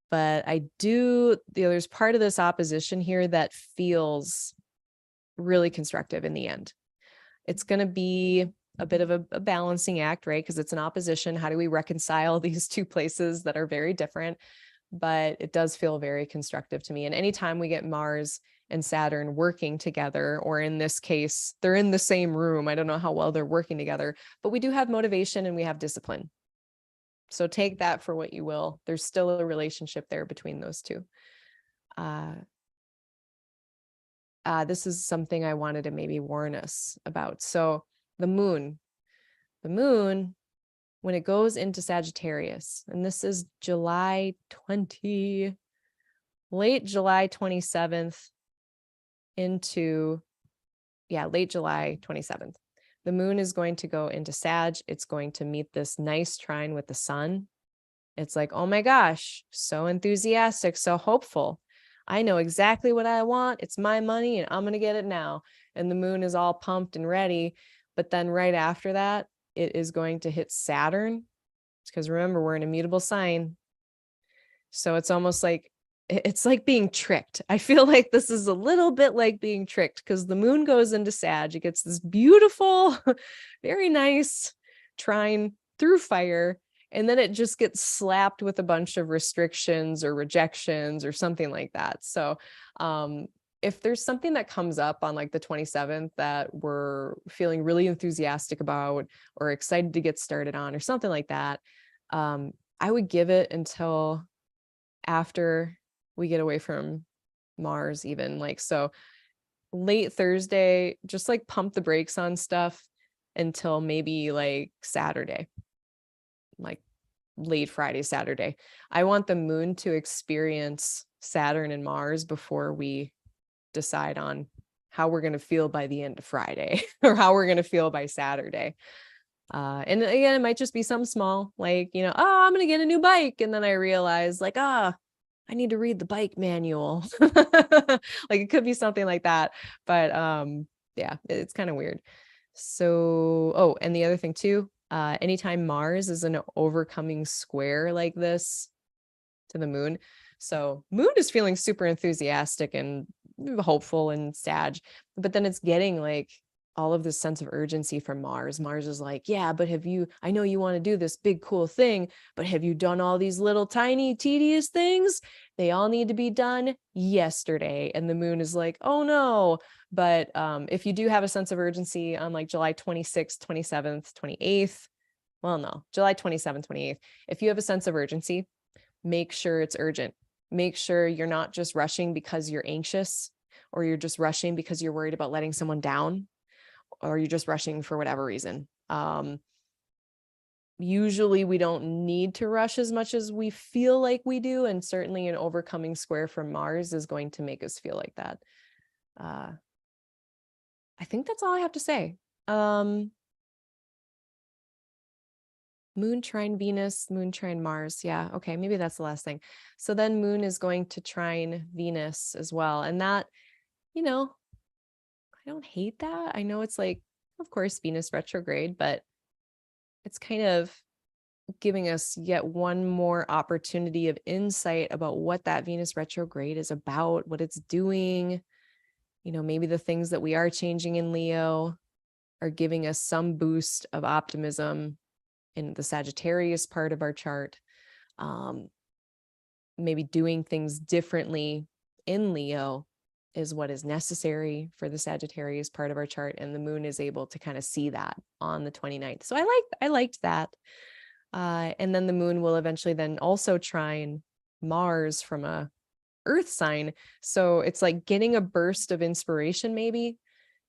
But there's part of this opposition here that feels really constructive in the end. It's going to be a bit of a balancing act, right? Because it's an opposition. How do we reconcile these two places that are very different? But it does feel very constructive to me. And anytime we get Mars and Saturn working together, or in this case, they're in the same room. I don't know how well they're working together, but we do have motivation and we have discipline. So take that for what you will. There's still a relationship there between those two. This is something I wanted to maybe warn us about. So the moon, when it goes into Sagittarius, and this is late July 27th into, late July 27th. The moon is going to go into Sag. It's going to meet this nice trine with the sun. It's like, oh my gosh, so enthusiastic, so hopeful. I know exactly what I want. It's my money and I'm going to get it now. And the moon is all pumped and ready. But then right after that, it is going to hit Saturn. Because remember, we're in a mutable sign. So it's almost like, it's like being tricked. I feel like this is a little bit like being tricked because the moon goes into Sag. It gets this beautiful, very nice trine through fire. And then it just gets slapped with a bunch of restrictions or rejections or something like that. So if there's something that comes up on like the 27th that we're feeling really enthusiastic about or excited to get started on or something like that, I would give it until after we get away from Mars, even like, so late Thursday, just like pump the brakes on stuff until maybe like Saturday, like late Friday, Saturday. I want the moon to experience Saturn and Mars before we decide on how we're going to feel by the end of Friday or how we're going to feel by Saturday. And again, it might just be something small, like, you know, oh, I'm going to get a new bike. And then I realize like, I need to read the bike manual. Like it could be something like that. But yeah, it's kind of weird. So, oh, and the other thing too, anytime Mars is an overcoming square like this to the moon. So moon is feeling super enthusiastic and hopeful and Sag, but then it's getting like all of this sense of urgency from Mars. Mars is like, yeah, but I know you want to do this big, cool thing, but have you done all these little tiny tedious things? They all need to be done yesterday. And the moon is like, oh no. But if you do have a sense of urgency on like July 26th, 27th, 28th, well, no, July 27th, 28th, if you have a sense of urgency, make sure it's urgent. Make sure you're not just rushing because you're anxious, or you're just rushing because you're worried about letting someone down, or you're just rushing for whatever reason. Usually we don't need to rush as much as we feel like we do. And certainly an overcoming square from Mars is going to make us feel like that. I think that's all I have to say. Moon trine Venus, moon trine Mars. Yeah. Okay. Maybe that's the last thing. So then moon is going to trine Venus as well. And that, you know, I don't hate that. I know it's like, of course, Venus retrograde, but it's kind of giving us yet one more opportunity of insight about what that Venus retrograde is about, what it's doing. You know, maybe the things that we are changing in Leo are giving us some boost of optimism in the Sagittarius part of our chart. Maybe doing things differently in Leo is what is necessary for the Sagittarius part of our chart. And the moon is able to kind of see that on the 29th. So I liked that. And then the moon will eventually then also trine Mars from a Earth sign. So it's like getting a burst of inspiration, maybe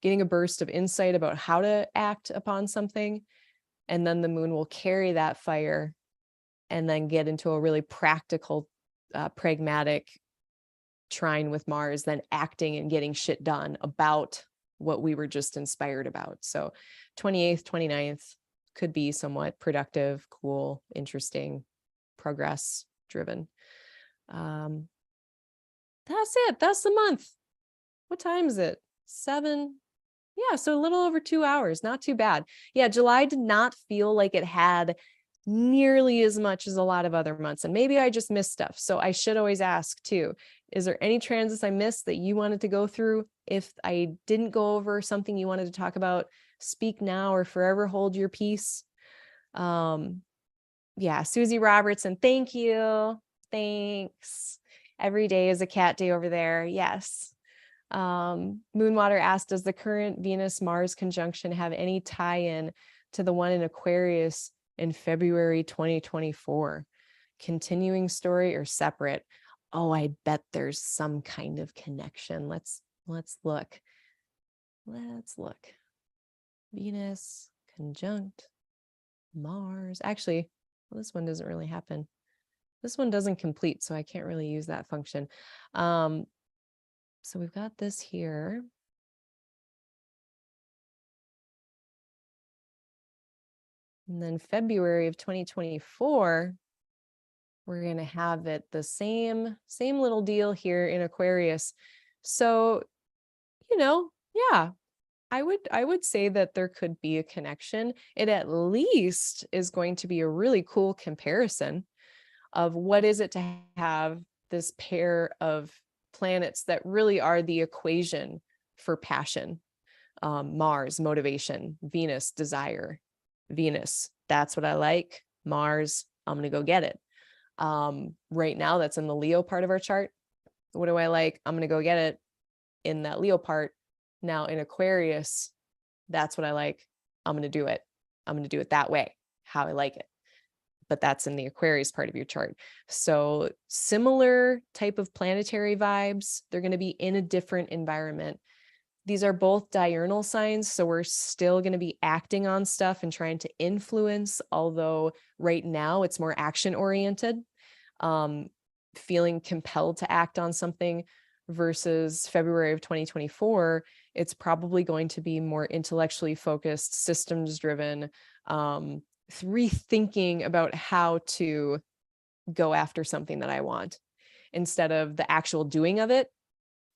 getting a burst of insight about how to act upon something. And then the moon will carry that fire and then get into a really practical, pragmatic trine with Mars, then acting and getting shit done about what we were just inspired about. So 28th, 29th could be somewhat productive, cool, interesting, progress driven. That's it. That's the month. What time is it? 7. Yeah, so a little over 2 hours, not too bad. Yeah, July did not feel like it had nearly as much as a lot of other months. And maybe I just missed stuff. So I should always ask too, is there any transits I missed that you wanted to go through? If I didn't go over something you wanted to talk about, speak now or forever hold your peace. Yeah, Susie Robertson, thank you. Thanks. Every day is a cat day over there. Yes. Moonwater asked, does the current Venus-Mars conjunction have any tie-in to the one in Aquarius in February 2024? Continuing story or separate? Oh, I bet there's some kind of connection. Let's look. Let's look. Venus conjunct Mars. Actually, well, this one doesn't really happen. This one doesn't complete, so I can't really use that function. So we've got this here. And then February of 2024, we're going to have it the same little deal here in Aquarius. So, yeah, I would say that there could be a connection. It at least is going to be a really cool comparison of what is it to have this pair of planets that really are the equation for passion. Mars, motivation; Venus, desire. Venus, that's what I like. Mars, I'm going to go get it. Right now, that's in the Leo part of our chart. What do I like? I'm going to go get it in that Leo part. Now in Aquarius, that's what I like. I'm going to do it. I'm going to do it that way, how I like it. But that's in the Aquarius part of your chart. So similar type of planetary vibes. They're going to be in a different environment. These are both diurnal signs, so we're still going to be acting on stuff and trying to influence, although right now it's more action oriented, feeling compelled to act on something, versus February of 2024, it's probably going to be more intellectually focused, systems driven, rethinking about how to go after something that I want instead of the actual doing of it.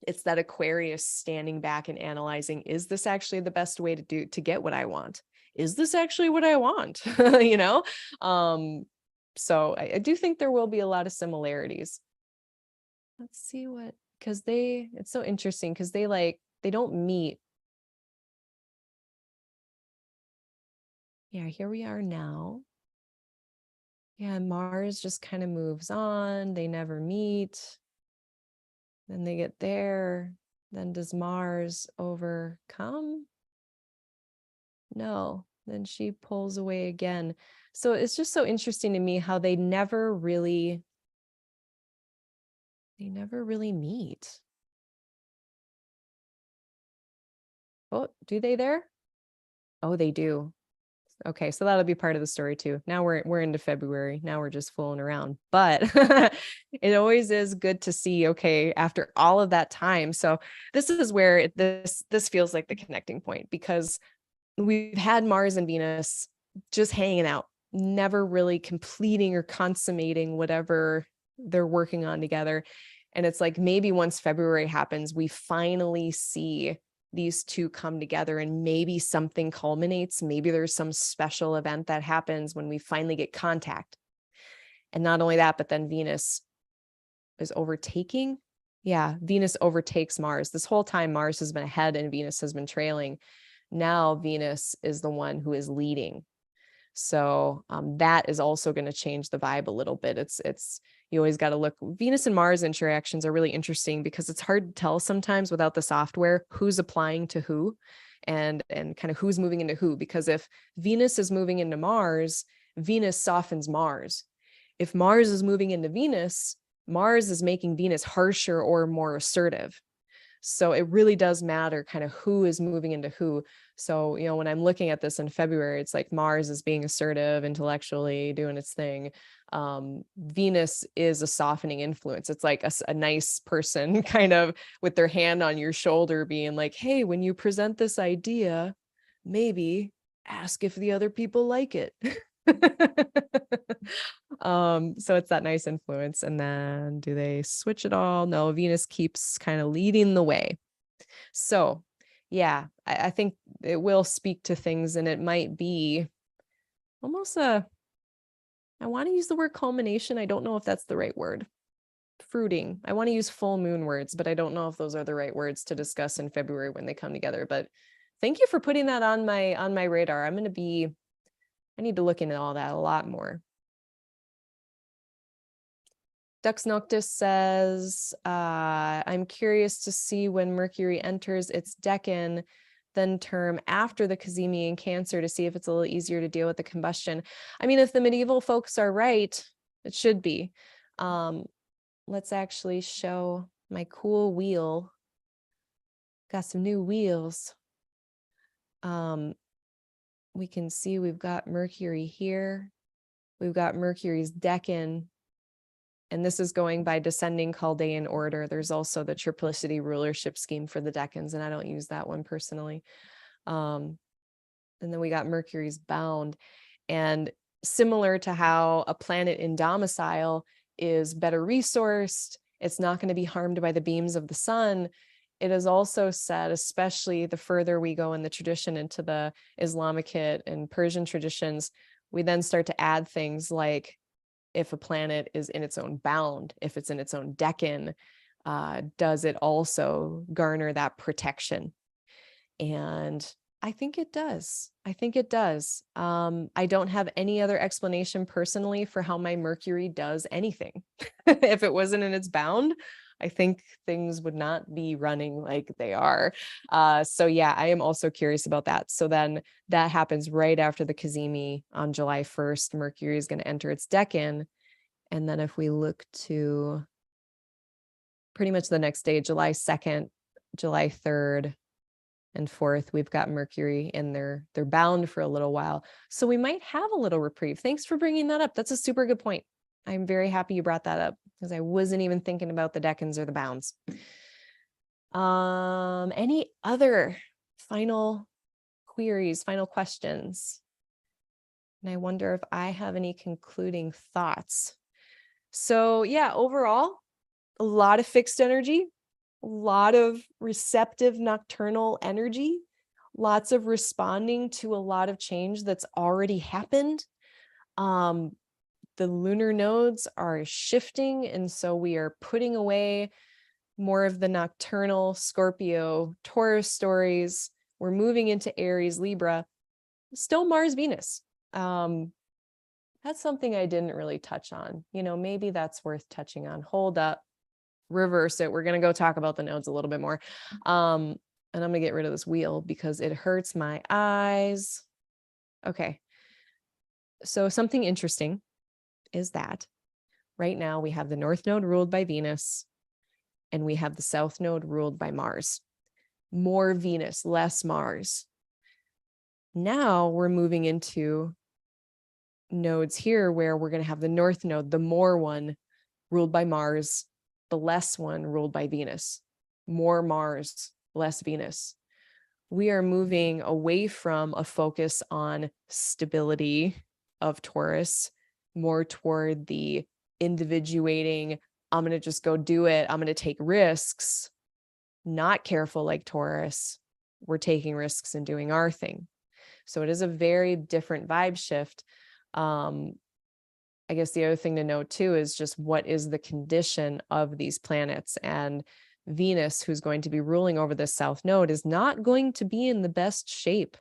It's that Aquarius standing back and analyzing, is this actually the best way to get what I want? Is this actually what I want? So I do think there will be a lot of similarities. Let's see because it's so interesting because they don't meet. Yeah, here we are now. Yeah, Mars just kind of moves on. They never meet. Then they get there. Then does Mars overcome? No. Then she pulls away again. So it's just so interesting to me how they never really meet. Oh, do they there? Oh, they do. Okay, so that'll be part of the story too. Now we're into February. Now we're just fooling around. But it always is good to see, okay, after all of that time. So this is where this feels like the connecting point, because we've had Mars and Venus just hanging out, never really completing or consummating whatever they're working on together. And it's like maybe once February happens, we finally see these two come together and maybe something culminates. Maybe there's some special event that happens when we finally get contact. And not only that, but then Venus is overtaking. Yeah, Venus overtakes Mars. This whole time Mars has been ahead and Venus has been trailing. Now Venus is the one who is leading. So that is also going to change the vibe a little bit. It's you always got to look. Venus and Mars interactions are really interesting because it's hard to tell sometimes without the software who's applying to who and kind of who's moving into who. Because if Venus is moving into Mars, Venus softens Mars. If Mars is moving into Venus, Mars is making Venus harsher or more assertive. So it really does matter kind of who is moving into who. So, when I'm looking at this in February, it's like Mars is being assertive, intellectually doing its thing. Venus is a softening influence. It's like a nice person kind of with their hand on your shoulder being like, hey, when you present this idea, maybe ask if the other people like it. So it's that nice influence. And then do they switch at all? No, Venus keeps kind of leading the way. So yeah, I think it will speak to things, and it might be almost I want to use the word culmination. I don't know if that's the right word. Fruiting. I want to use full moon words, but I don't know if those are the right words to discuss in February when they come together. But thank you for putting that on my radar. I need to look into all that a lot more. Dux Noctis says, I'm curious to see when Mercury enters its decan, then term after the Cazimi in Cancer, to see if it's a little easier to deal with the combustion. I mean, if the medieval folks are right, it should be. Let's actually show my cool wheel. Got some new wheels. We can see we've got Mercury here. We've got Mercury's decan. And this is going by descending Chaldean order. There's also the triplicity rulership scheme for the decans, and I don't use that one personally. And then we got Mercury's bound. And similar to how a planet in domicile is better resourced. It's not going to be harmed by the beams of the sun. It is also said, especially the further we go in the tradition into the Islamicate and Persian traditions, we then start to add things like if a planet is in its own bound, if it's in its own decan, does it also garner that protection? And I think it does. I think it does. I don't have any other explanation personally for how my Mercury does anything. If it wasn't in its bound, I think things would not be running like they are. So yeah, I am also curious about that. So then that happens right after the Cazimi on July 1st. Mercury is going to enter its decan. And then if we look to pretty much the next day, July 2nd, July 3rd, and 4th, we've got Mercury in they're bound for a little while. So we might have a little reprieve. Thanks for bringing that up. That's a super good point. I'm very happy you brought that up because I wasn't even thinking about the decans or the bounds. Any other final queries, final questions? And I wonder if I have any concluding thoughts. So yeah, overall, a lot of fixed energy, a lot of receptive nocturnal energy, lots of responding to a lot of change that's already happened. The lunar nodes are shifting, and so we are putting away more of the nocturnal Scorpio, Taurus stories. We're moving into Aries, Libra, still Mars, Venus. That's something I didn't really touch on. You know, maybe that's worth touching on. Hold up. Reverse it. We're going to go talk about the nodes a little bit more. And I'm going to get rid of this wheel because it hurts my eyes. Okay. So something interesting is that right now we have the North Node ruled by Venus and we have the South Node ruled by Mars. More Venus, less Mars. Now we're moving into nodes here where we're going to have the North Node, the more one, ruled by Mars, the less one ruled by Venus. More Mars, less Venus. We are moving away from a focus on stability of Taurus, more toward the individuating, I'm going to just go do it, I'm going to take risks, not careful like Taurus. We're taking risks and doing our thing. So it is a very different vibe shift. I guess the other thing to note too is just what is the condition of these planets, and Venus, who's going to be ruling over the South Node, is not going to be in the best shape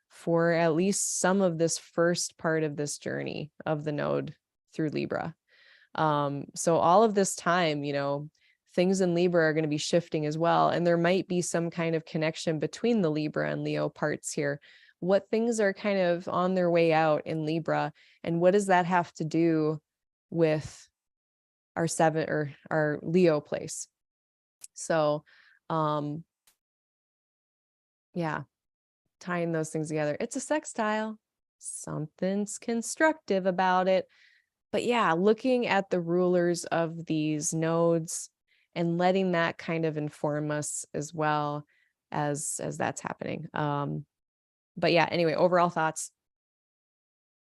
for at least some of this first part of this journey of the node through Libra. So all of this time, you know, things in Libra are going to be shifting as well. And there might be some kind of connection between the Libra and Leo parts here. What things are kind of on their way out in Libra, and what does that have to do with our seven or our Leo place? So, yeah, tying those things together. It's a sextile. Something's constructive about it. But yeah, looking at the rulers of these nodes and letting that kind of inform us as well as that's happening. But yeah, anyway, overall thoughts,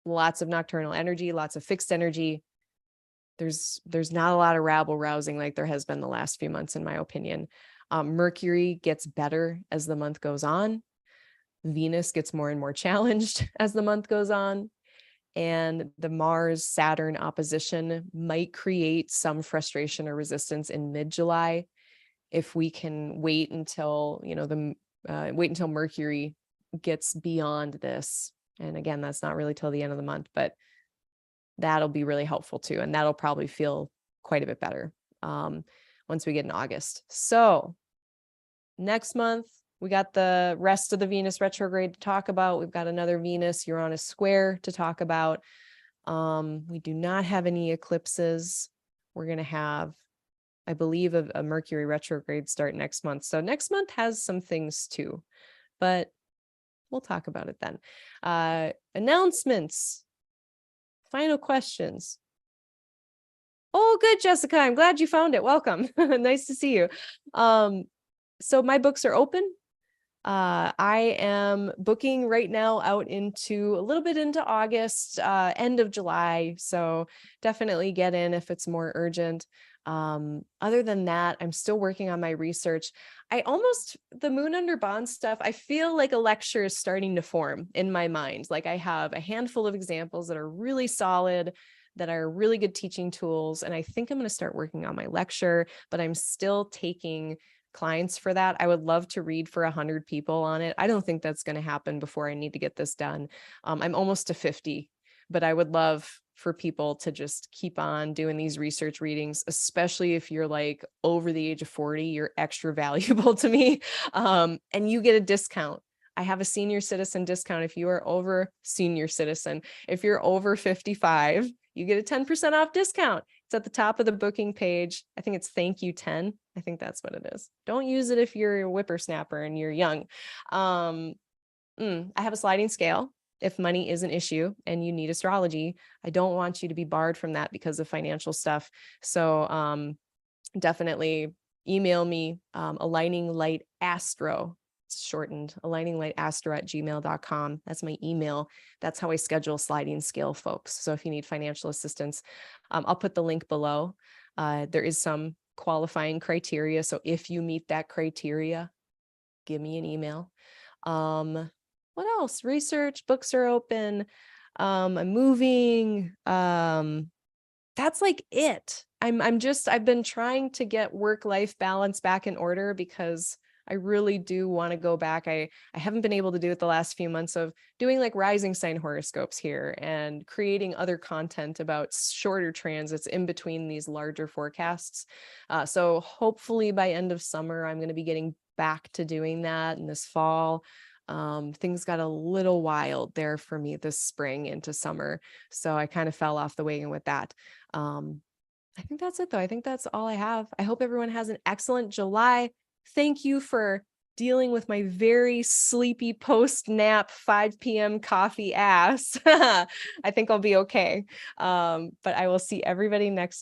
lots of nocturnal energy, lots of fixed energy. There's not a lot of rabble rousing like there has been the last few months, in my opinion. Mercury gets better as the month goes on. Venus gets more and more challenged as the month goes on. And the Mars-Saturn opposition might create some frustration or resistance in mid-July if we can wait until, you know, wait until Mercury gets beyond this. And again, that's not really till the end of the month, but that'll be really helpful too. And that'll probably feel quite a bit better once we get in August. So next month, we got the rest of the Venus retrograde to talk about. We've got another Venus-Uranus square to talk about. We do not have any eclipses. We're going to have, I believe, a Mercury retrograde start next month. So next month has some things too, but we'll talk about it then. Announcements. Final questions. Oh, good, Jessica. I'm glad you found it. Welcome. Nice to see you. So my books are open. I am booking right now out into a little bit into August, end of July. So definitely get in if it's more urgent. Other than that, I'm still working on my research. The moon under bond stuff, I feel like a lecture is starting to form in my mind. Like I have a handful of examples that are really solid, that are really good teaching tools. And I think I'm going to start working on my lecture, but I'm still taking clients for that. I would love to read for 100 people on it. I don't think that's going to happen before I need to get this done. I'm almost to 50, but I would love for people to just keep on doing these research readings, especially if you're like over the age of 40, you're extra valuable to me. And you get a discount. I have a senior citizen discount. If you are over senior citizen, if you're over 55, you get a 10% off discount. It's at the top of the booking page. I think it's thank you 10. I think that's what it is. Don't use it if you're a whippersnapper and you're young. I have a sliding scale. If money is an issue and you need astrology, I don't want you to be barred from that because of financial stuff. So definitely email me, Aligning Light Astro. It's shortened, aligninglightastro@gmail.com. That's my email. That's how I schedule sliding scale folks. So if you need financial assistance, I'll put the link below. There is some qualifying criteria. So if you meet that criteria, give me an email. What else? Research, books are open. I'm moving. That's like it. I've been trying to get work-life balance back in order because I really do want to go back. I haven't been able to do it the last few months of doing like rising sign horoscopes here and creating other content about shorter transits in between these larger forecasts. So hopefully by end of summer, I'm going to be getting back to doing that in this fall. Things got a little wild there for me this spring into summer. So I kind of fell off the wagon with that. I think that's it though. I think that's all I have. I hope everyone has an excellent July. Thank you for dealing with my very sleepy post-nap 5 p.m. coffee ass. I think I'll be okay. But I will see everybody next month.